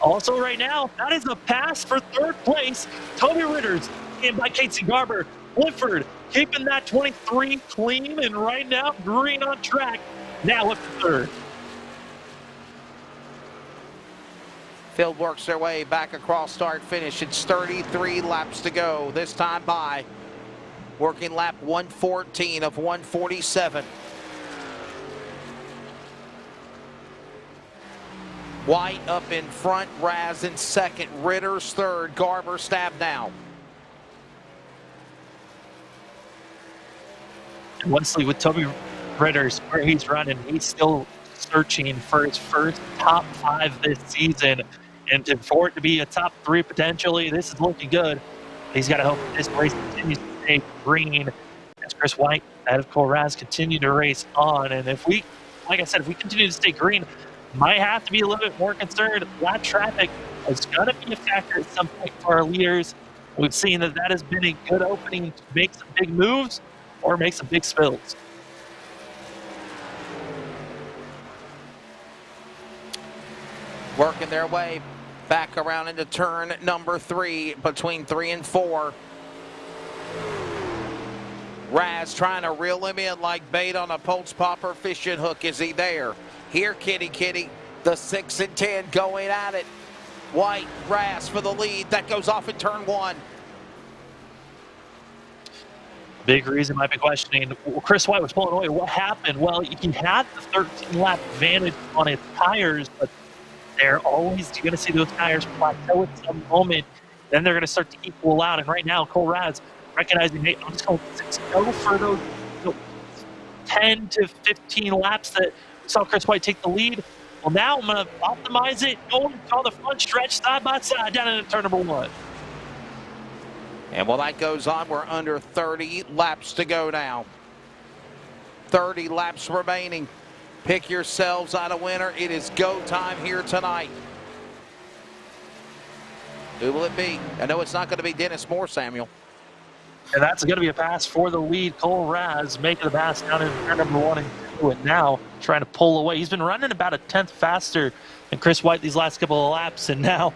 also right now, that is a pass for 3rd place. Toby Ritters in by Casey Garber. Clifford keeping that 23 clean, and right now green on track. Now up to 3rd. Field works their way back across start finish. It's 33 laps to go this time by. Working lap 114 of 147. White up in front, Raz in 2nd, Ritters 3rd, Garber stabbed now. And Wesley, with Toby Ritters, where he's running, he's still searching for his first top 5 this season. And for it to be a top 3 potentially, this is looking good. He's got to hope this race continues to stay green as Chris White and of Cole Raz continue to race on. And if we, like I said, if we continue to stay green, might have to be a little bit more concerned. That traffic is going to be a factor at some point for our leaders. We've seen that that has been a good opening to make some big moves or make some big spills. Working their way Back around into turn number 3 between 3 and 4. Raz trying to reel him in like bait on a pulse popper fishing hook. Is he there? Here, kitty, kitty. The 6 and 10 going at it. White, Raz for the lead. That goes off in turn 1. Big reason might be questioning. Chris White was pulling away. What happened? Well, he had the 13-lap advantage on his tires, but they're always going to see those tires plateau at some moment. Then they're going to start to equal out. And right now, Cole Raz recognizing, hey, I'm just going to go for those 10 to 15 laps that we saw Chris White take the lead. Well, now I'm going to optimize it, going on the front stretch side by side down into turn number 1. And while that goes on, we're under 30 laps to go now. 30 laps remaining. Pick yourselves out a winner. It is go time here tonight. Who will it be? I know it's not going to be Dennis Moore, Samuel. And that's going to be a pass for the lead. Cole Raz making the pass down in turn number 1 and 2, and now trying to pull away. He's been running about a 10th faster than Chris White these last couple of laps, and now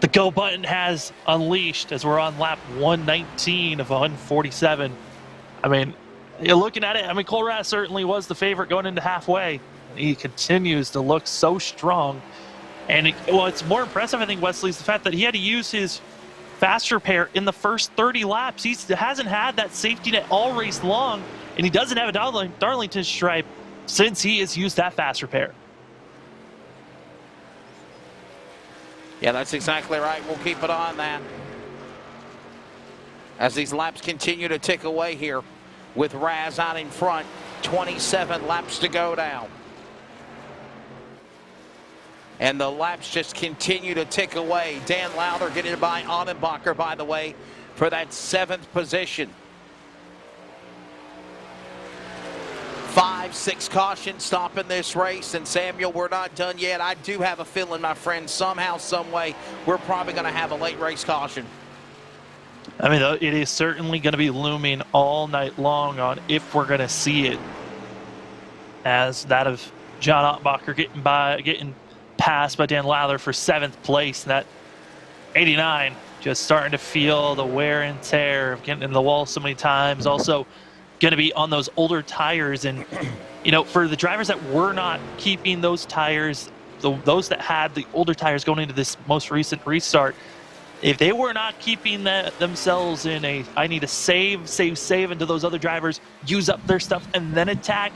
the go button has unleashed as we're on lap 119 of 147. I mean, you're looking at it. I mean, Cole Raz certainly was the favorite going into halfway. He continues to look so strong. And it's more impressive, I think, Wesley, is the fact that he had to use his fast repair in the first 30 laps. He hasn't had that safety net all race long, and he doesn't have a Darlington stripe since he has used that fast repair. Yeah, that's exactly right. We'll keep it on that. As these laps continue to tick away here with Raz out in front. 27 laps to go now. And the laps just continue to tick away. Dan Lowther getting by Audenbacher, by the way, for that 7th position. 5, 6 cautions stopping this race. And Samuel, we're not done yet. I do have a feeling, my friend, somehow, some way, we're probably going to have a late race caution. I mean, it is certainly going to be looming all night long on if we're going to see it, as that of John Audenbacher getting passed by Dan Lowther for 7th place. That 89 just starting to feel the wear and tear of getting in the wall so many times. Also going to be on those older tires. And, you know, for the drivers that were not keeping those tires, those that had the older tires going into this most recent restart, if they were not keeping themselves in a, I need to save until those other drivers use up their stuff and then attack,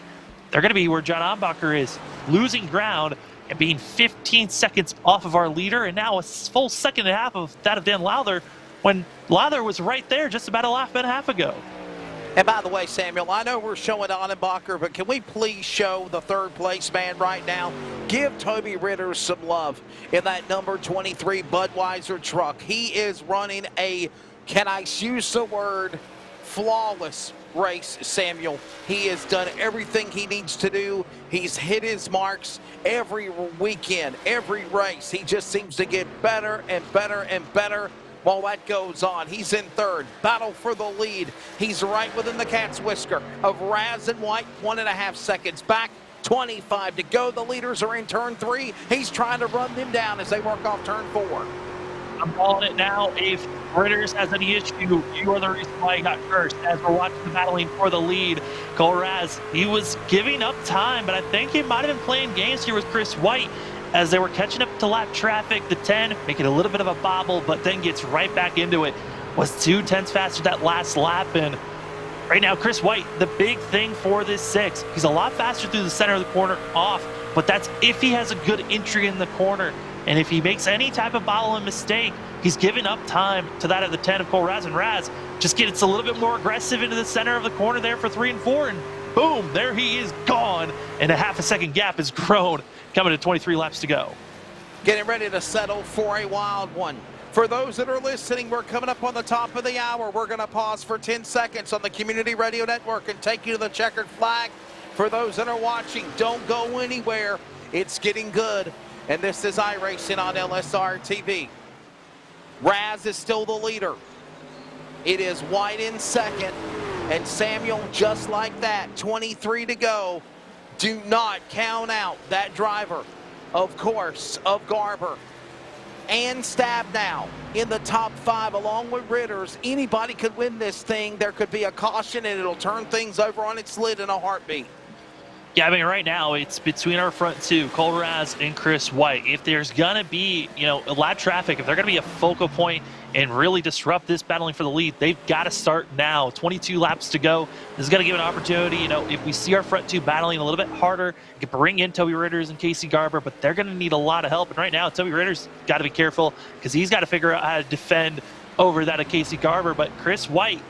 they're going to be where John Audenbacher is, losing ground and being 15 seconds off of our leader, and now a full second and a half of that of Dan Lowther, when Lowther was right there just about a lap and a half ago. And by the way, Samuel, I know we're showing Audenbacher, but can we please show the 3rd place man right now? Give Toby Ritter some love in that number 23 Budweiser truck. He is running a, can I use the word, flawless race, Samuel. He has done everything he needs to do. He's hit his marks every weekend, every race. He just seems to get better and better and better while that goes on. He's in 3rd, battle for the lead. He's right within the cat's whisker of Raz and White, 1.5 seconds back. 25 to go. The leaders are in turn 3. He's trying to run them down as they work off turn 4. I'm calling it now. If Ritters has any issue, you are the reason why he got cursed. As we're watching the battling for the lead, Cole Raz, he was giving up time, but I think he might have been playing games here with Chris White as they were catching up to lap traffic. The 10, making a little bit of a bobble, but then gets right back into it. Was 2/10 faster that last lap, and right now, Chris White, the big thing for this 6, he's a lot faster through the center of the corner off, but that's if he has a good entry in the corner. And if he makes any type of bobble and mistake, he's giving up time to that of the 10 of Cole Raz, and Raz just gets a little bit more aggressive into the center of the corner there for 3 and 4, and boom, there he is gone. And a half a second gap has grown, coming to 23 laps to go. Getting ready to settle for a wild one. For those that are listening, we're coming up on the top of the hour. We're going to pause for 10 seconds on the Community Radio Network and take you to the checkered flag. For those that are watching, don't go anywhere. It's getting good. And this is iRacing on LSRTV. Raz is still the leader. It is White in 2nd. And Samuel, just like that, 23 to go. Do not count out that driver, of course, of Garber. and Stabnow in the top 5 along with Ritters. Anybody could win this thing. There could be a caution and it'll turn things over on its lid in a heartbeat. Yeah, I mean, right now it's between our front two, Cole Raz and Chris White. If there's gonna be, lap traffic, if they're gonna be a focal point and really disrupt this battling for the lead, they've got to start now. 22 laps to go. This is gonna give an opportunity. If we see our front two battling a little bit harder, we can bring in Toby Ritters and Casey Garber, but they're gonna need a lot of help. And right now, Toby Ritters got to be careful because he's got to figure out how to defend over that of Casey Garber. But Chris White,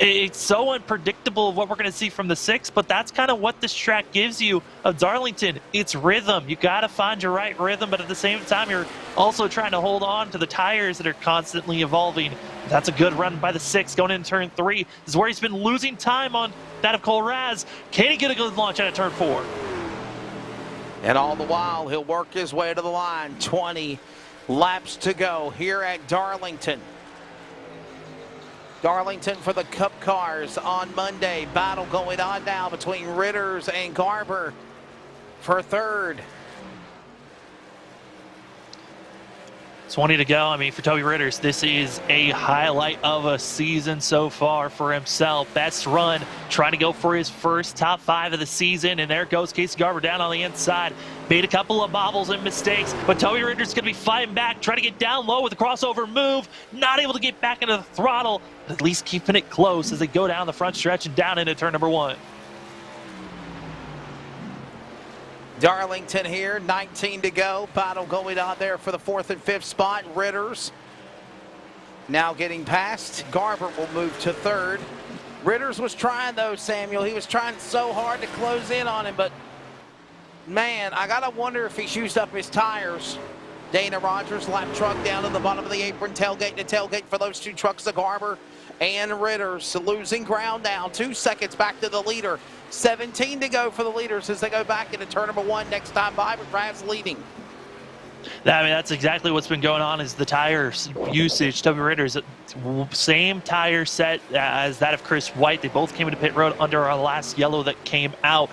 it's so unpredictable of what we're going to see from the 6, but that's kind of what this track gives you of Darlington. It's rhythm. You got to find your right rhythm, but at the same time, you're also trying to hold on to the tires that are constantly evolving. That's a good run by the 6 going into turn 3. This is where he's been losing time on that of Cole Raz. Can he get a good launch out of turn 4? And all the while, he'll work his way to the line. 20 laps to go here at Darlington. Darlington for the Cup cars on Monday. Battle going on now between Ritters and Garber for 3rd. 20 to go. I mean, for Toby Ritters, this is a highlight of a season so far for himself. Best run, trying to go for his first top 5 of the season. And there goes Casey Garber down on the inside. Made a couple of bobbles and mistakes, but Toby Ritters is going to be fighting back, trying to get down low with a crossover move. Not able to get back into the throttle, but at least keeping it close as they go down the front stretch and down into turn number 1. Darlington here, 19 to go. Battle going on there for the 4th and 5th spot. Ritters now getting past. Garber will move to 3rd. Ritters was trying though, Samuel. He was trying so hard to close in on him, but man, I gotta wonder if he's used up his tires. Dana Rogers, lap truck down to the bottom of the apron, tailgate to tailgate for those 2 trucks of Garber and Ritters. Losing ground now, 2 seconds back to the leader. 17 to go for the leaders as they go back into turn number 1 next time by, with Raz leading. I mean, that's exactly what's been going on is the tire usage. Toby Ritters, same tire set as that of Chris White. They both came into pit road under our last yellow that came out.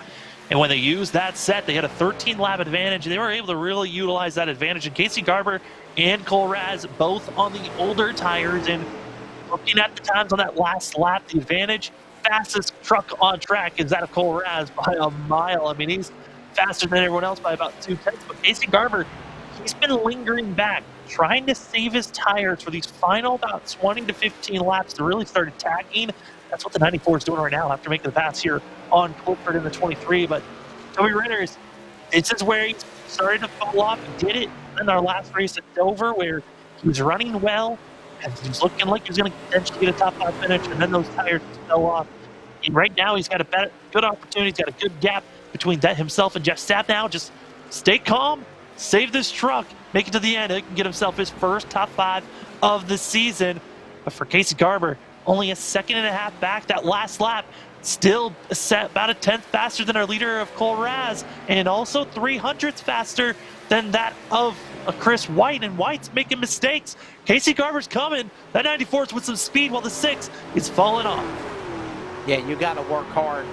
And when they used that set, they had a 13-lap advantage, and they were able to really utilize that advantage. And Casey Garber and Cole Raz both on the older tires, and looking at the times on that last lap, the advantage, fastest truck on track is that of Cole Raz by a mile. I mean, he's faster than everyone else by about 2 tenths. But Casey Garber, he's been lingering back, trying to save his tires for these final about 20 to 15 laps to really start attacking. That's what the 94 is doing right now after making the pass here on Clifford in the 23. But Toby Ritters, this is where he started to fall off. He did it in our last race at Dover, where he was running well, and he was looking like he was going to potentially get a top 5 finish, and then those tires just fell off. And right now, he's got a good opportunity. He's got a good gap between that himself and Jeff Stabnow. Just stay calm, save this truck, make it to the end. He can get himself his first top 5 of the season. But for Casey Garber, only a 1.5 seconds back that last lap. Still about a 10th faster than our leader of Cole Raz, and also 300ths faster than that of Chris White, and White's making mistakes. Casey Garber's coming. That 94's with some speed while the 6 is falling off. Yeah, you got to work hard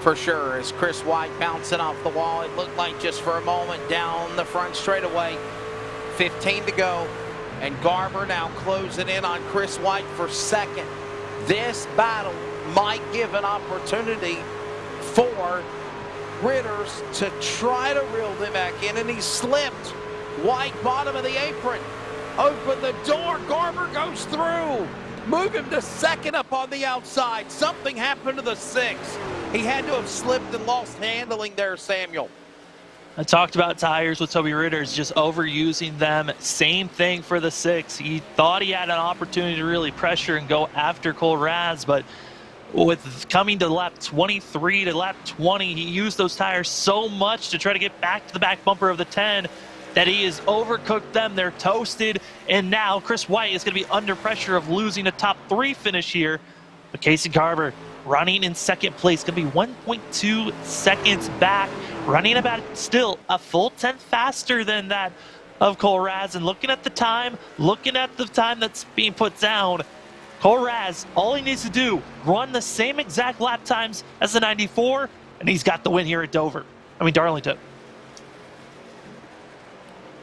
for sure. As Chris White bouncing off the wall, it looked like just for a moment down the front straightaway. 15 to go, and Garber now closing in on Chris White for 2nd. This battle might give an opportunity for Ritters to try to reel them back in, and he slipped. White bottom of the apron. Open the door. Garber goes through. Move him to 2nd up on the outside. Something happened to the 6. He had to have slipped and lost handling there, Samuel. I talked about tires with Toby Ritters, just overusing them. Same thing for the 6. He thought he had an opportunity to really pressure and go after Cole Raz, but with coming to lap 23 to lap 20, he used those tires so much to try to get back to the back bumper of the 10 that he has overcooked them. They're toasted, and now Chris White is going to be under pressure of losing a top 3 finish here. But Casey Garber running in 2nd place, going to be 1.2 seconds back, running about still a full 10th faster than that of Cole Raz. And looking at the time that's being put down, Cole Raz, all he needs to do, run the same exact lap times as the 94, and he's got the win here at Darlington.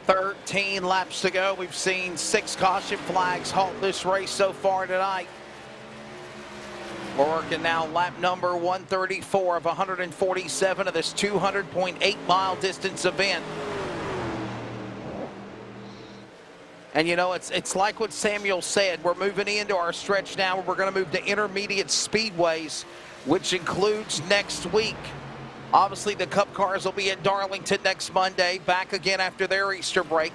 13 laps to go. We've seen 6 caution flags halt this race so far tonight. We're working now lap number 134 of 147 of this 200.8 mile distance event. And you know, it's like what Samuel said. We're moving into our stretch now where we're going to move to intermediate speedways, which includes next week. Obviously, the Cup cars will be at Darlington next Monday, back again after their Easter break.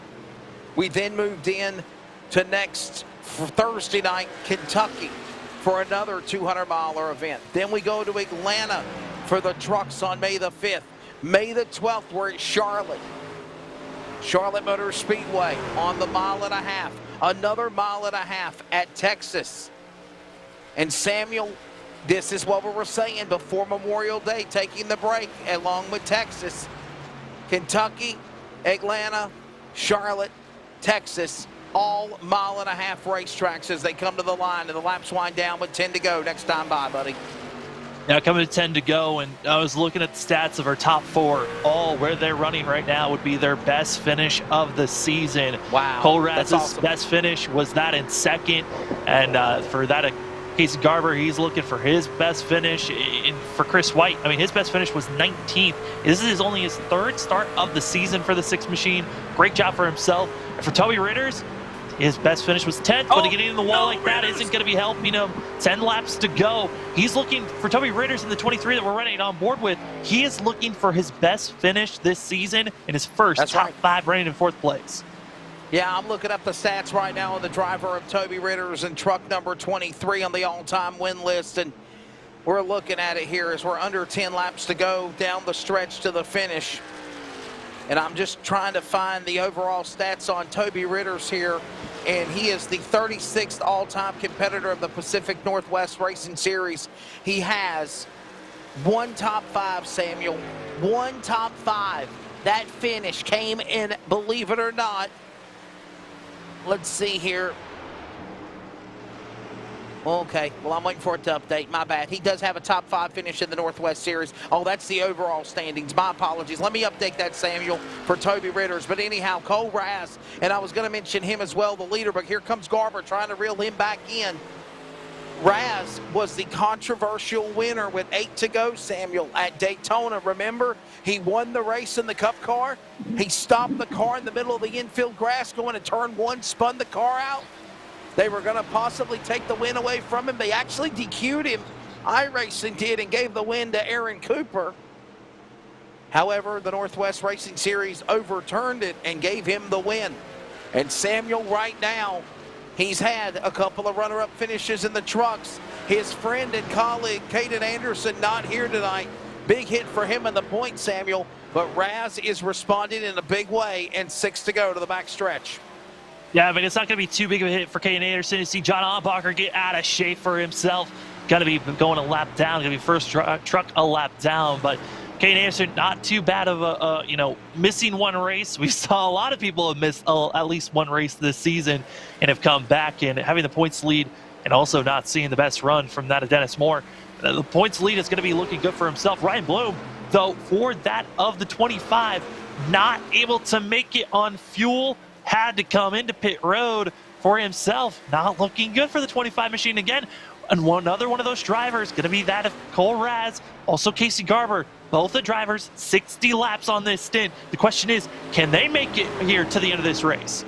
We then moved in to next Thursday night, Kentucky, for another 200-miler event. Then we go to Atlanta for the trucks on May the 5th. May the 12th, we're at Charlotte Motor Speedway on the 1.5 miles. Another 1.5 miles at Texas. And Samuel, this is what we were saying before Memorial Day, taking the break along with Texas. Kentucky, Atlanta, Charlotte, Texas, all 1.5 mile racetracks as they come to the line, and the laps wind down with 10 to go. Next time by, buddy. Now coming to 10 to go, and I was looking at the stats of our top 4. All where they're running right now would be their best finish of the season. Wow. Cole Raz's awesome. best finish was that in second, and for that, Casey Garber, he's looking for his best finish. For Chris White, I mean, his best finish was 19th. This is only his 3rd start of the season for the 6 machine. Great job for himself. And for Toby Ritters, his best finish was 10th, but getting in the wall like that isn't going to be helping him. 10 laps to go. He's looking for Toby Ritters in the 23 that we're running on board with. He is looking for his best finish this season in his first top 5 running in 4th place. Yeah, I'm looking up the stats right now on the driver of Toby Ritters and truck number 23 on the all-time win list, and we're looking at it here as we're under 10 laps to go down the stretch to the finish. And I'm just trying to find the overall stats on Toby Ritters here, and he is the 36th all-time competitor of the Pacific Northwest Racing Series. He has 1 top 5, Samuel, 1 top 5. That finish came in, believe it or not, let's see here. Okay, well, I'm waiting for it to update. My bad. He does have a top 5 finish in the Northwest Series. Oh, that's the overall standings. My apologies. Let me update that, Samuel, for Toby Ritters. But anyhow, Cole Raz, and I was going to mention him as well, the leader, but here comes Garber trying to reel him back in. Raz was the controversial winner with 8 to go, Samuel, at Daytona. Remember, he won the race in the Cup car. He stopped the car in the middle of the infield grass going to turn 1, spun the car out. They were going to possibly take the win away from him. They actually DQ'd him. iRacing did, and gave the win to Aaron Cooper. However, the Northwest Racing Series overturned it and gave him the win. And Samuel, right now, he's had a couple of runner-up finishes in the trucks. His friend and colleague, Caden Anderson, not here tonight. Big hit for him in the point, Samuel. But Raz is responding in a big way, and 6 to go to the back stretch. Yeah, I mean, it's not going to be too big of a hit for Caden Anderson to see John Albacher get out of shape for himself. Going to be going a lap down. Going to be first truck a lap down. But Caden Anderson, not too bad of a, missing 1 race. We saw a lot of people have missed at least 1 race this season and have come back, and having the points lead and also not seeing the best run from that of Dennis Moore. The points lead is going to be looking good for himself. Ryan Bloom, though, for that of the 25, not able to make it on fuel. Had to come into pit road for himself. Not looking good for the 25 machine again. And another one of those drivers going to be that of Cole Raz, also Casey Garber. Both the drivers, 60 laps on this stint. The question is, can they make it here to the end of this race?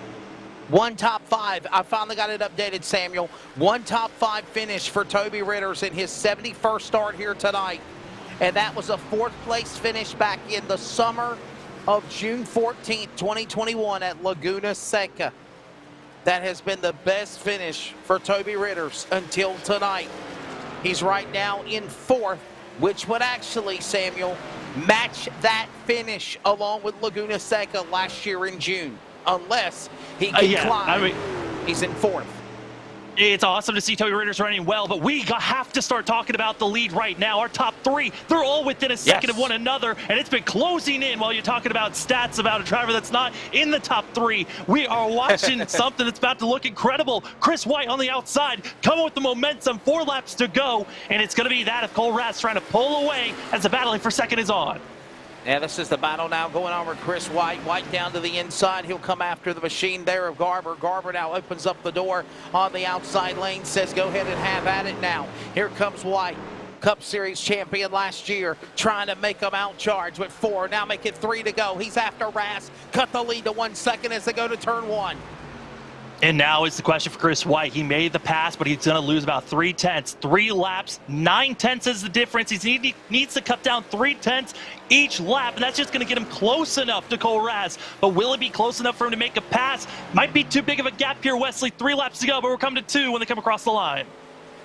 1 top 5. I finally got it updated, Samuel. 1 top 5 finish for Toby Ritters in his 71st start here tonight. And that was a 4th place finish back in the summer of June 14th, 2021 at Laguna Seca. That has been the best finish for Toby Ritters until tonight. He's right now in 4th, which would actually, Samuel, match that finish along with Laguna Seca last year in June. Unless he can climb. He's in 4th. It's awesome to see Toby Ritters running well, but we have to start talking about the lead right now. Our top 3, they're all within a second of one another, and it's been closing in while you're talking about stats about a driver that's not in the top 3. We are watching something that's about to look incredible. Chris White on the outside, coming with the momentum, 4 laps to go, and it's going to be that of Cole Raz trying to pull away as the battling for second is on. Yeah, this is the battle now going on with Chris White. White down to the inside. He'll come after the machine there of Garber. Garber now opens up the door on the outside lane, says go ahead and have at it now. Here comes White. Cup Series champion last year, trying to make them out charge with 4. Now make it 3 to go. He's after Raz. Cut the lead to 1 second as they go to turn 1. And now is the question for Chris White. He made the pass, but he's going to lose about 3/10. 3 laps, 9/10 is the difference. He needs to cut down 3/10 each lap, and that's just going to get him close enough to Cole Raz. But will it be close enough for him to make a pass? Might be too big of a gap here, Wesley. 3 laps to go, but we're coming to 2 when they come across the line.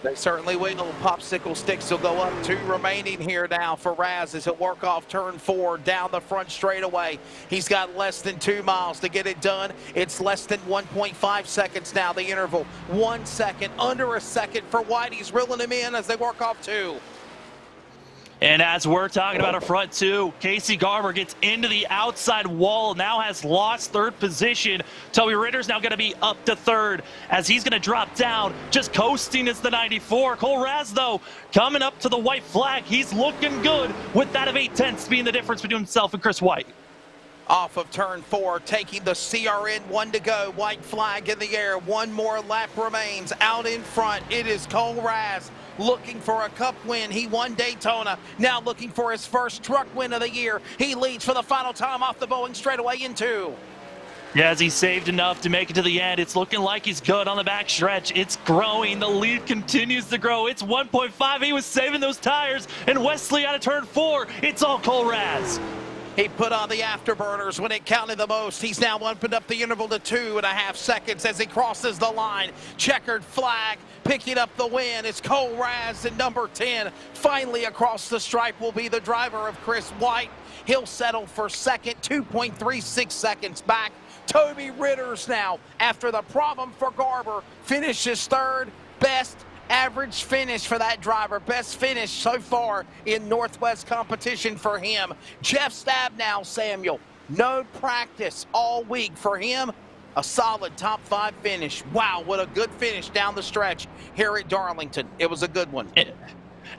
They certainly will. Popsicle sticks will go up. 2 remaining here now for Raz as he'll work off turn 4 down the front straightaway. He's got less than 2 miles to get it done. It's less than 1.5 seconds now, the interval. 1 second, under a second for White. He's reeling him in as they work off 2. And as we're talking about a front 2, Casey Garber gets into the outside wall, now has lost 3rd position. Toby Ritter's now going to be up to 3rd as he's going to drop down. Just coasting is the 94. Cole Raz, though, coming up to the white flag. He's looking good with that of 8/10 being the difference between himself and Chris White. Off of turn 4, taking the CRN, 1 to go. White flag in the air. 1 more lap remains. Out in front, it is Cole Raz looking for a cup win. He won Daytona. Now looking for his first truck win of the year. He leads for the final time off the Boeing straightaway in 2. Yeah, as he saved enough to make it to the end, it's looking like he's good on the back stretch. It's growing. The lead continues to grow. It's 1.5. He was saving those tires. And Wesley out of turn 4. It's all Cole Raz. He put on the afterburners when it counted the most. He's now opened up the interval to 2.5 seconds as he crosses the line. Checkered flag, picking up the win. It's Cole Raz in number 10. Finally across the stripe will be the driver of Chris White. He'll settle for second, 2.36 seconds back. Toby Ritter's now, after the problem for Garber, finishes 3rd. Best average finish for that driver. Best finish so far in Northwest competition for him. Jeff Stabnow, Samuel, no practice all week for him. A solid top 5 finish. Wow, what a good finish down the stretch here at Darlington. It was a good one.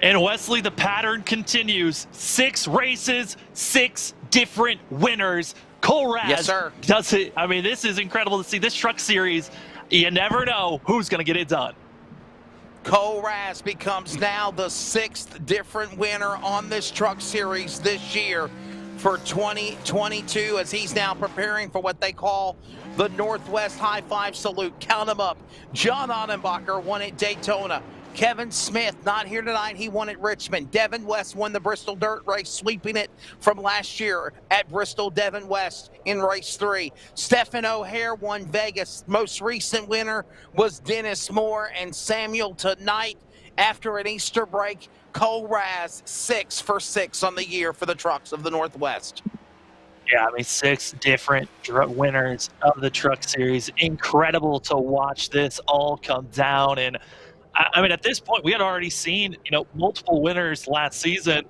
And Wesley, the pattern continues. 6 races, 6 different winners. Cole Raz, yes, sir, does it. I mean, this is incredible to see. This truck series, you never know who's going to get it done. Cole Raz becomes now the 6th different winner on this truck series this year for 2022 as he's now preparing for what they call the Northwest High Five Salute. Count them up. John Annenbacher won at Daytona. Kevin Smith, not here tonight. He won at Richmond. Devin West won the Bristol Dirt Race, sweeping it from last year at Bristol. Devin West in race 3. Stephen O'Hare won Vegas. Most recent winner was Dennis Moore. And Samuel tonight, after an Easter break, Cole Raz, 6 for 6 on the year for the trucks of the Northwest. Yeah, I mean, 6 different winners of the truck series. Incredible to watch this all come down. And I mean, at this point, we had already seen, multiple winners last season.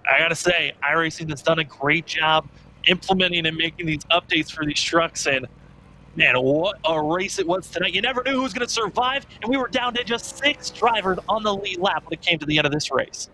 I got to say, iRacing has done a great job implementing and making these updates for these trucks. And, man, what a race it was tonight. You never knew who was going to survive, and we were down to just 6 drivers on the lead lap when it came to the end of this race.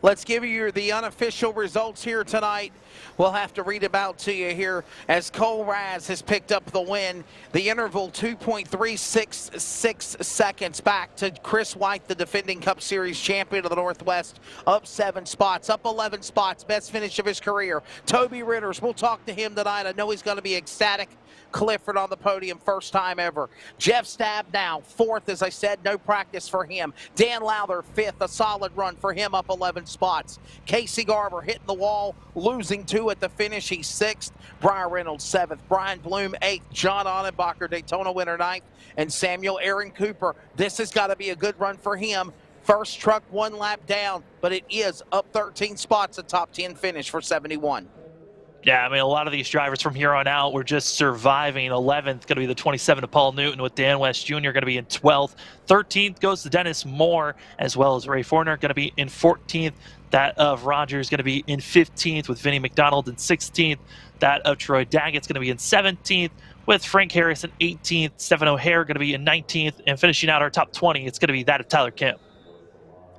Let's give you the unofficial results here tonight. We'll have to read about to you here as Cole Raz has picked up the win. The interval 2.366 seconds back to Chris White, the defending Cup Series champion of the Northwest, up 7 spots, up 11 spots, best finish of his career. Toby Ritters, we'll talk to him tonight. I know he's going to be ecstatic. Clifford on the podium, first time ever. Jeff Stabnow, 4th, as I said, no practice for him. Dan Lowther, 5th, a solid run for him, up 11 spots. Casey Garber hitting the wall, losing 2 at the finish. He's 6th. Brian Reynolds, 7th. Brian Bloom, 8th. John Annenbacher, Daytona winner, 9th. And Samuel Aaron Cooper. This has got to be a good run for him. First truck 1 lap down, but it is up 13 spots, a top 10 finish for 71. Yeah, I mean, a lot of these drivers from here on out were just surviving. 11th going to be the 27 of Paul Newton, with Dan West Jr. going to be in 12th. 13th goes to Dennis Moore, as well as Ray Fortner going to be in 14th. That of Rogers going to be in 15th, with Vinnie McDonald in 16th. That of Troy Daggett's going to be in 17th, with Frank Harris in 18th. Stephen O'Hare going to be in 19th. And finishing out our top 20, it's going to be that of Tyler Kemp.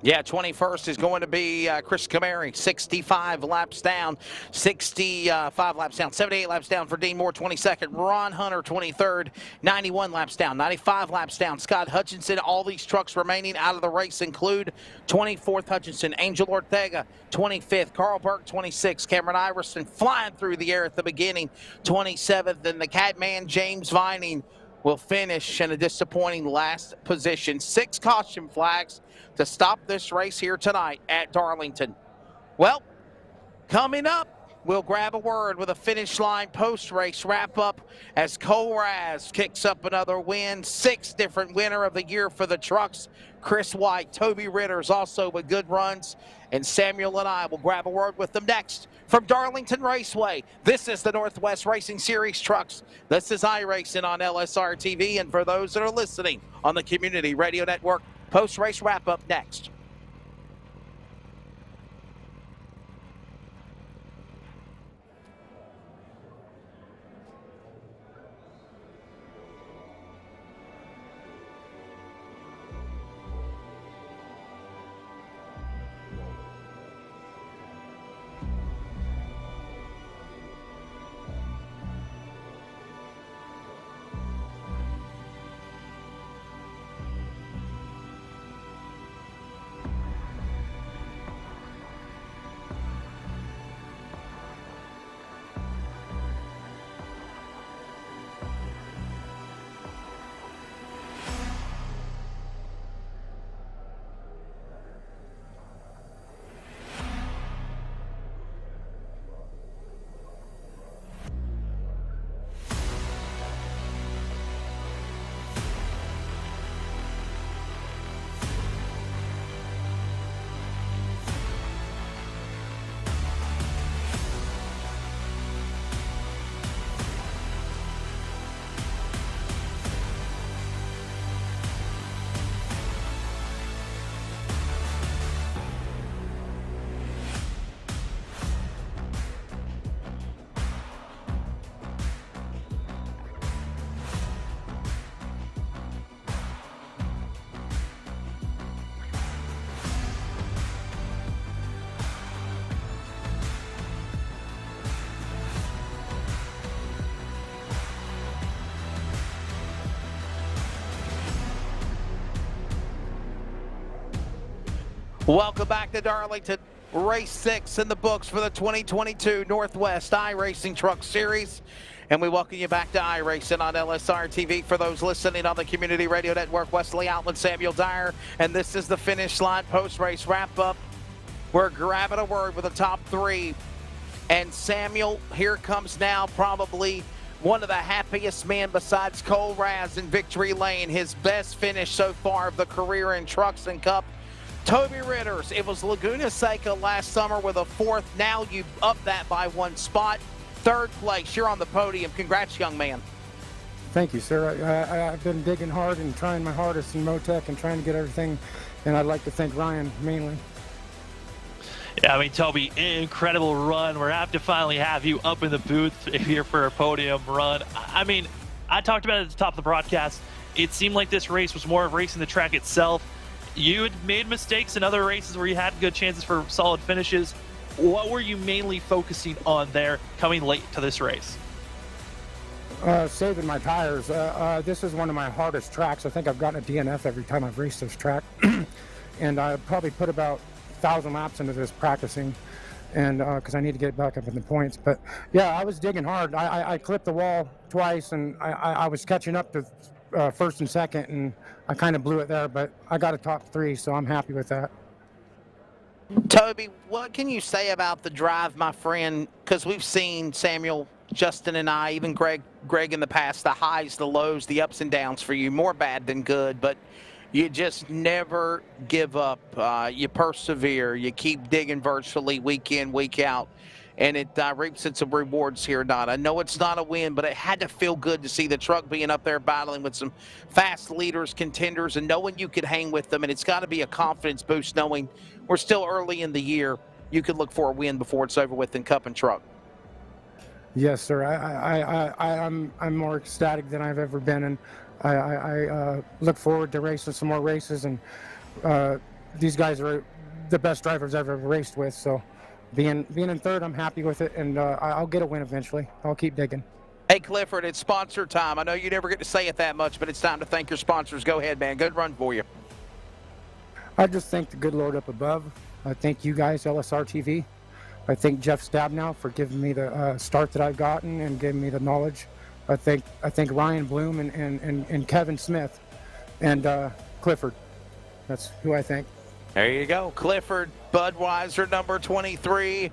Yeah, 21st is going to be Chris Camary, 65 laps down, 65 laps down, 78 laps down for Dean Moore, 22nd. Ron Hunter, 23rd, 91 laps down, 95 laps down. Scott Hutchinson, all these trucks remaining out of the race include 24th Hutchinson, Angel Ortega, 25th, Carl Burke, 26th, Cameron Iverson flying through the air at the beginning, 27th, and the Catman James Vining will finish in a disappointing last position. 6 caution flags to stop this race here tonight at Darlington. Well, coming up, we'll grab a word with a finish line post-race wrap-up as Cole Raz kicks up another win. 6th different winner of the year for the trucks. Chris White, Toby Ritter's also with good runs, and Samuel and I will grab a word with them next from Darlington Raceway. This is the Northwest Racing Series Trucks. This is iRacing on LSRTV, and for those that are listening on the Community Radio Network, post-race wrap-up next. Welcome back to Darlington. Race 6 in the books for the 2022 Northwest iRacing Truck Series. And we welcome you back to iRacing on LSRTV. For those listening on the Community Radio Network, Wesley Outland, Samuel Dyer. And this is the finish line post-race wrap-up. We're grabbing a word with the top 3. And Samuel, here comes now probably one of the happiest men besides Cole Raz in Victory Lane. His best finish so far of the career in Trucks and Cup. Toby Ritter's. It was Laguna Seca last summer with a 4th. Now you up that by 1 spot. 3rd place. You're on the podium. Congrats, young man. Thank you, sir. I've been digging hard and trying my hardest in Motec and trying to get everything, and I'd like to thank Ryan mainly. Yeah, I mean, Toby, incredible run. We're happy to finally have you up in the booth here for a podium run. I mean, I talked about it at the top of the broadcast. It seemed like this race was more of racing the track itself. You had made mistakes in other races where you had good chances for solid finishes. What were you mainly focusing on there coming late to this race? Saving my tires. This is one of my hardest tracks. I think I've gotten a DNF every time I've raced this track. And I probably put about 1,000 laps into this practicing, and because I need to get back up in the points. But yeah, I was digging hard. I clipped the wall twice, and I was catching up to 1st and 2nd, and I kind of blew it there, but I got a top 3, so I'm happy with that. Toby, what can you say about the drive, my friend? Because we've seen Samuel, Justin, and I, even Greg in the past, the highs, the lows, the ups and downs for you, more bad than good, but you just never give up. You persevere. You keep digging virtually week in, week out. And it reaps its rewards here, Don. I know it's not a win, but it had to feel good to see the truck being up there battling with some fast leaders, contenders, and knowing you could hang with them. And it's got to be a confidence boost knowing we're still early in the year. You could look for a win before it's over with in Cup and Truck. Yes, sir. I'm more ecstatic than I've ever been, and I look forward to racing some more races and these guys are the best drivers I've ever raced with. So being in third, I'm happy with it, and I'll get a win eventually. I'll keep digging. Hey, Clifford, it's sponsor time. I know you never get to say it that much, but it's time to thank your sponsors. Go ahead, man. Good run for you. I just thank the good Lord up above. I thank you guys, LSRTV. I thank Jeff Stabnow for giving me the start that I've gotten and giving me the knowledge. I thank Ryan Bloom and Kevin Smith and Clifford. That's who I thank. There you go. Clifford, Budweiser, number 23.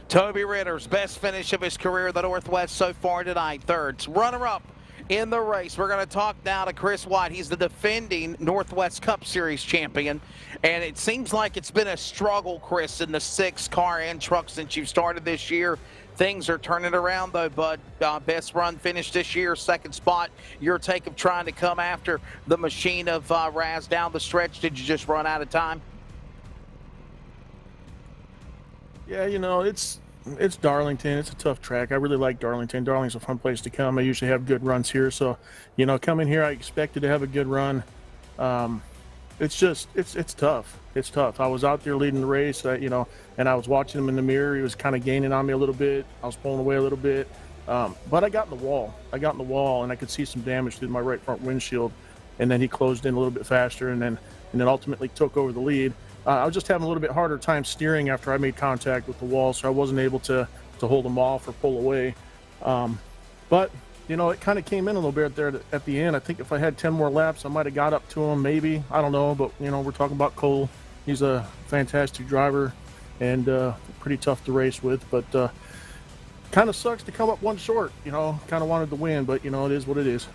Toby Ritter's best finish of his career in the Northwest so far tonight. Third. Runner-up in the race. We're going to talk now to Chris White. He's the defending Northwest Cup Series champion. And it seems like it's been a struggle, Chris, in the 6 car and truck since you've started this year. Things are turning around, though, Bud. Best run finish this year, second spot. Your take of trying to come after the machine of Raz down the stretch. Did you just run out of time? Yeah, you know, it's Darlington. It's a tough track. I really like Darlington. Darlington's a fun place to come. I usually have good runs here. So, you know, coming here, I expected to have a good run. It's tough. It's tough. I was out there leading the race, you know, and I was watching him in the mirror. He was kind of gaining on me a little bit. I was pulling away a little bit. But I got in the wall. And I could see some damage to my right front windshield. And then he closed in a little bit faster and then ultimately took over the lead. I was just having a little bit harder time steering after I made contact with the wall, so I wasn't able to hold him off or pull away. But, you know, it kind of came in a little bit there at the end. I think if I had 10 more laps, I might have got up to him, maybe. I don't know, but, you know, we're talking about Cole. He's a fantastic driver and pretty tough to race with, but kind of sucks to come up one short. You know, kind of wanted to win, but, you know, it is what it is.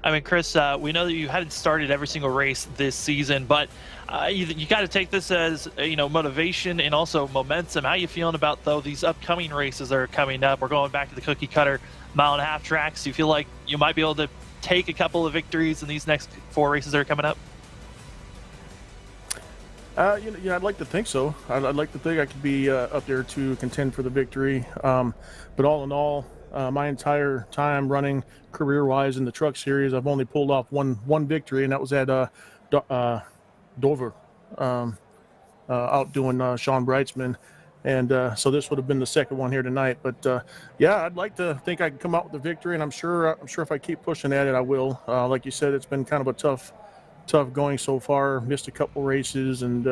I mean, Chris, we know that you hadn't started every single race this season, but you got to take this as, you know, motivation and also momentum. How you feeling about, though, these upcoming races that are coming up? We're going back to the cookie cutter mile-and-a-half tracks. Do you feel like you might be able to take a couple of victories in these next 4 races that are coming up? Yeah, I'd like to think so. I'd like to think I could be up there to contend for the victory. But all in all, my entire time running career-wise in the truck series, I've only pulled off one victory, and that was at Dover, outdoing Sean Brightsman. And so this would have been the second one here tonight. But yeah, I'd like to think I can come out with a victory, and I'm sure if I keep pushing at it, I will. Like you said, it's been kind of a tough going so far. Missed a couple races and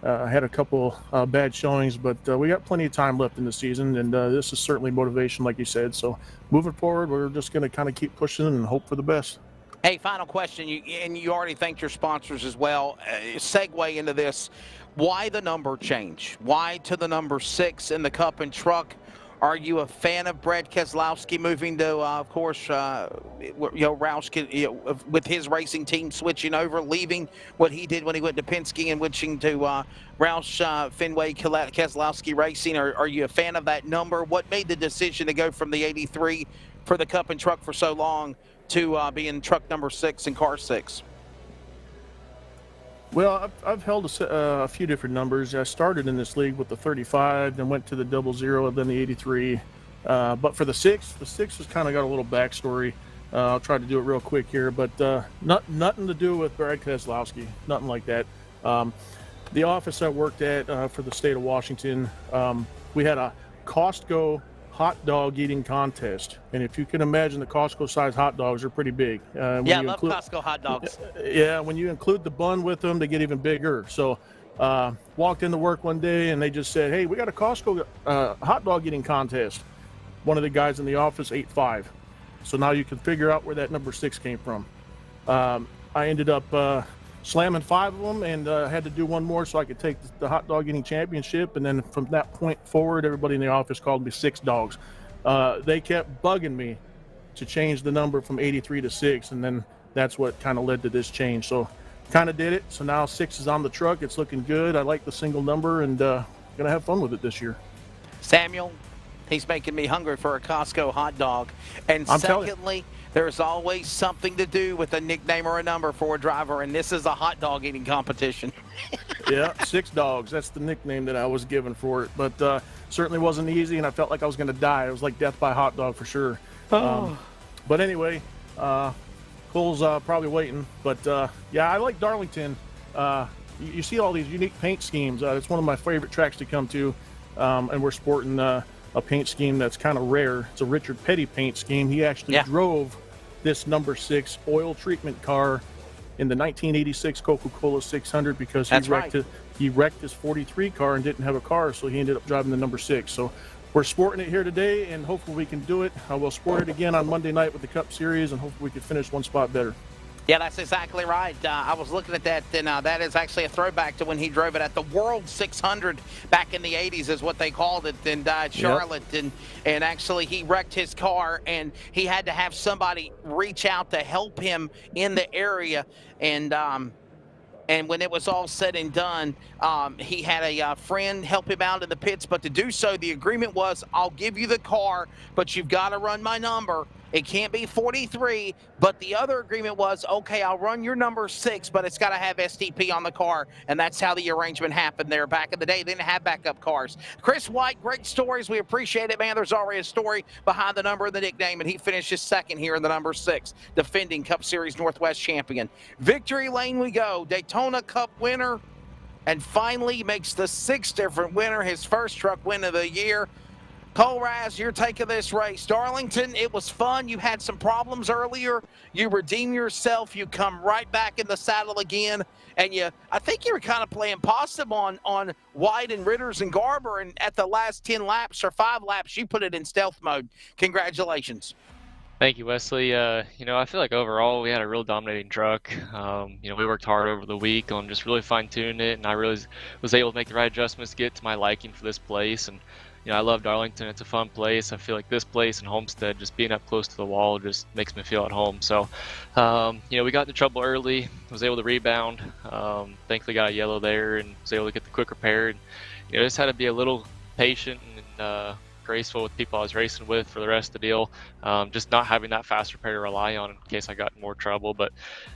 had a couple bad showings, but we got plenty of time left in the season, and this is certainly motivation, like you said. So moving forward, we're just going to kind of keep pushing and hope for the best. Hey, final question, you already thanked your sponsors as well. Segue into this, why the number change? Why to the number 6 in the Cup and Truck? Are you a fan of Brad Keselowski moving to, of course, Roush, with his racing team switching over, leaving what he did when he went to Penske and switching to Roush Fenway Keselowski Racing? Are you a fan of that number? What made the decision to go from the 83 for the Cup and Truck for so long to being truck number 6 and car 6? Well, I've held a few different numbers. I started in this league with the 35, then went to the 00, then the 83. But for the 6 has kind of got a little backstory. I'll try to do it real quick here, but nothing to do with Brad Keselowski, nothing like that. The office I worked at for the state of Washington, we had a Costco hot dog eating contest, and if you can imagine, the Costco size hot dogs are pretty big. Yeah, I love Costco hot dogs. Yeah, when you include the bun with them, they get even bigger. So walked into work one day and they just said, hey, we got a Costco hot dog eating contest. One of the guys in the office ate 5. So now you can figure out where that number 6 came from. I ended up slamming 5 of them and had to do one more so I could take the hot dog eating championship. And then from that point forward, everybody in the office called me 6 Dogs. They kept bugging me to change the number from 83 to 6, and then that's what kind of led to this change. So kind of did it. So now 6 is on the truck. It's looking good. I like the single number, and gonna have fun with it this year. Samuel, he's making me hungry for a Costco hot dog. And secondly, there's always something to do with a nickname or a number for a driver, and this is a hot dog eating competition. Yeah, 6 Dogs. That's the nickname that I was given for it. But certainly wasn't easy, and I felt like I was going to die. It was like death by hot dog for sure. But anyway, Cole's probably waiting. But yeah, I like Darlington. You see all these unique paint schemes. It's one of my favorite tracks to come to, and we're sporting a paint scheme that's kind of rare. It's a Richard Petty paint scheme. He actually drove this number 6 oil treatment car in the 1986 Coca-Cola 600 because he wrecked his 43 car and didn't have a car, so he ended up driving the number 6. So we're sporting it here today, and hopefully we can do it. We'll sport it again on Monday night with the Cup Series, and hopefully we can finish one spot better. Yeah, that's exactly right. I was looking at that, and that is actually a throwback to when he drove it at the World 600 back in the 80s is what they called it in Charlotte. And actually he wrecked his car, and he had to have somebody reach out to help him in the area. And when it was all said and done, he had a friend help him out in the pits. But to do so, the agreement was, I'll give you the car, but you've got to run my number. It can't be 43. But the other agreement was, okay, I'll run your number 6, but it's got to have STP on the car. And that's how the arrangement happened there. Back in the day, they didn't have backup cars. Chris White, great stories. We appreciate it, man. There's already a story behind the number and the nickname, and he finishes second here in the number 6, defending Cup Series Northwest champion. Victory lane we go. Daytona Cup winner, and finally makes the 6th different winner, his first truck win of the year. Cole Raz, your take of this race. Darlington, it was fun. You had some problems earlier. You redeem yourself. You come right back in the saddle again. And I think you were kind of playing possum on White and Ritters and Garber. And at the last 10 laps or 5 laps, you put it in stealth mode. Congratulations. Thank you, Wesley. I feel like overall we had a real dominating truck. We worked hard over the week on just really fine-tuning it, and I really was able to make the right adjustments to get to my liking for this place. And I love Darlington. It's a fun place. I feel like this place and Homestead, just being up close to the wall, just makes me feel at home. So, we got into trouble early. Was able to rebound. Thankfully got a yellow there and was able to get the quick repair. And, just had to be a little patient and graceful with people I was racing with for the rest of the deal. Just not having that fast repair to rely on in case I got in more trouble. But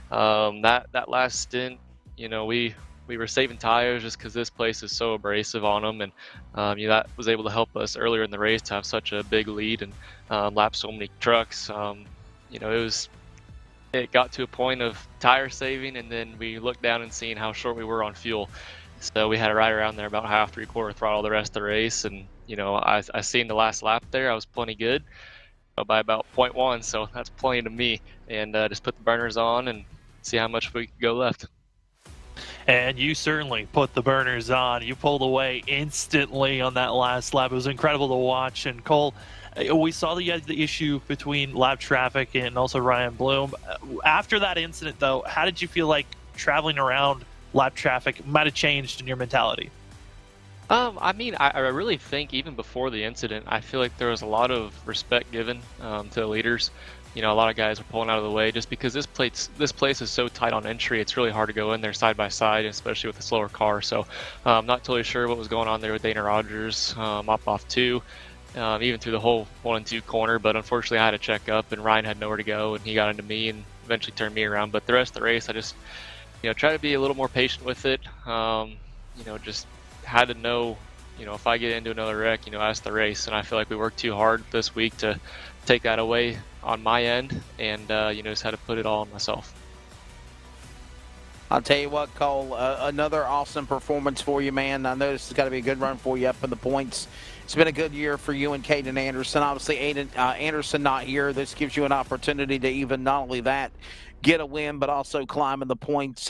that last stint, we were saving tires just because this place is so abrasive on them, and that was able to help us earlier in the race to have such a big lead and lap so many trucks. It got to a point of tire saving, and then we looked down and seeing how short we were on fuel. So we had to ride around there about half, 3/4 throttle the rest of the race, and I seen the last lap there. I was plenty good by about 0.1, so that's plenty to me. And just put the burners on and see how much we could go left. And you certainly put the burners on. You pulled away instantly on that last lap. It was incredible to watch. And Cole, we saw that you had the issue between lap traffic and also Ryan Bloom. After that incident, though, how did you feel like traveling around lap traffic might have changed in your mentality? I really think even before the incident, I feel like there was a lot of respect given to the leaders. A lot of guys are pulling out of the way just because this place is so tight on entry. It's really hard to go in there side by side, especially with a slower car. So I'm not totally sure what was going on there with Dana Rogers, up off 2, even through the whole 1 and 2 corner. But unfortunately, I had to check up, and Ryan had nowhere to go, and he got into me and eventually turned me around. But the rest of the race, I just try to be a little more patient with it. Just had to know, if I get into another wreck, that's the race. And I feel like we worked too hard this week to take that away on my end, and just had to put it all on myself. I'll tell you what, Cole, another awesome performance for you, man. I know this has got to be a good run for you up in the points. It's been a good year for you and Caden Anderson. Obviously, Anderson not here. This gives you an opportunity to even not only that, get a win, but also climb in the points.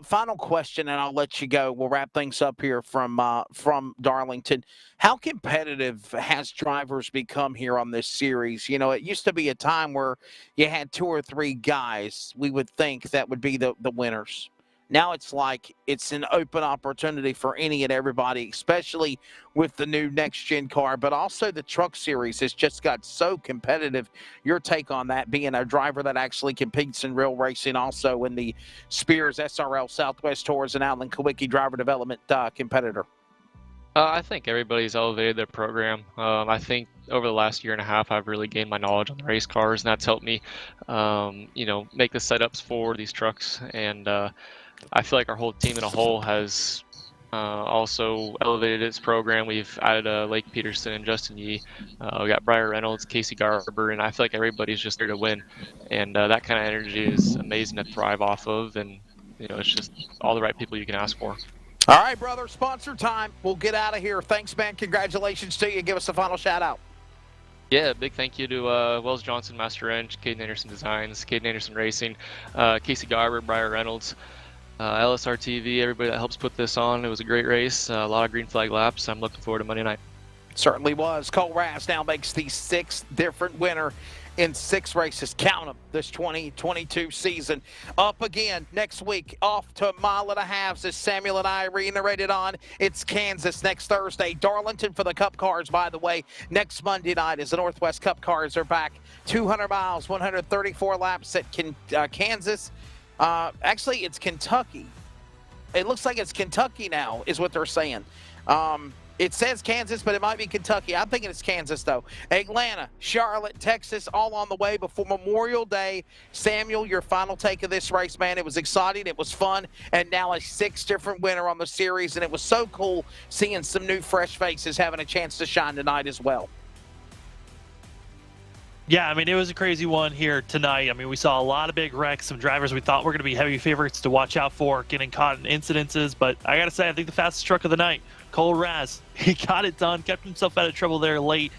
Final question, and I'll let you go. We'll wrap things up here from Darlington. How competitive has drivers become here on this series? It used to be a time where you had 2 or 3 guys we would think that would be the winners. Now it's like it's an open opportunity for any and everybody, especially with the new next-gen car, but also the truck series has just got so competitive. Your take on that, being a driver that actually competes in real racing, also in the Spears SRL Southwest Tours and Outland Kawicki driver development competitor? I think everybody's elevated their program. I think over the last year and a half, I've really gained my knowledge on the race cars, and that's helped me, make the setups for these trucks. And I feel like our whole team in a whole has Also elevated its program. We've added Lake Peterson and Justin Yee. We got Briar Reynolds, Casey Garber, and I feel like everybody's just there to win. And that kind of energy is amazing to thrive off of. And, it's just all the right people you can ask for. All right, brother, sponsor time. We'll get out of here. Thanks, man. Congratulations to you. Give us a final shout out. Yeah, big thank you to Wells Johnson, Master Wrench, Caden Anderson Designs, Caden Anderson Racing, Casey Garber, Briar Reynolds, LSRTV, everybody that helps put this on. It was a great race, a lot of green flag laps. I'm looking forward to Monday night. Certainly was. Cole Raz now makes the 6th different winner in 6 races. Count them this 2022 season. Up again next week, off to 1.5 miles as Samuel and I reiterated on. It's Kansas next Thursday. Darlington for the Cup cars, by the way, next Monday night as the Northwest Cup cars are back. 200 miles, 134 laps at Kansas. Actually, it's Kentucky. It looks like it's Kentucky now is what they're saying. It says Kansas, but it might be Kentucky. I'm thinking it's Kansas, though. Atlanta, Charlotte, Texas, all on the way before Memorial Day. Samuel, your final take of this race, man. It was exciting. It was fun. And now a 6 different winner on the series. And it was so cool seeing some new, fresh faces having a chance to shine tonight as well. Yeah, I mean, it was a crazy one here tonight. I mean, we saw a lot of big wrecks, some drivers we thought were going to be heavy favorites to watch out for, getting caught in incidences. But I got to say, I think the fastest truck of the night, Cole Raz, he got it done, kept himself out of trouble there late.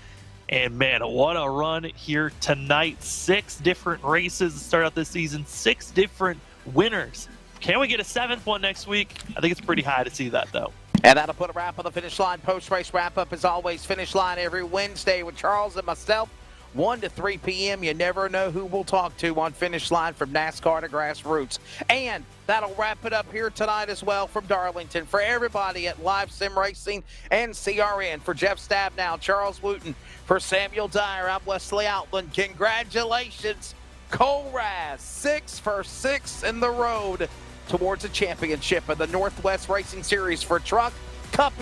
And, man, what a run here tonight. 6 different races to start out this season, 6 different winners. Can we get a 7th one next week? I think it's pretty high to see that, though. And that'll put a wrap on the Finish Line. Post-race wrap-up, as always, Finish Line every Wednesday with Charles and myself. 1 to 3 p.m. You never know who we'll talk to on Finish Line from NASCAR to grassroots. And that'll wrap it up here tonight as well from Darlington. For everybody at Live Sim Racing and CRN, for Jeff Stabnow, Charles Wooten, for Samuel Dyer, I'm Wesley Outland. Congratulations, Cole Raz, 6 for 6 in the road towards a championship of the Northwest Racing Series for Truck, Cup,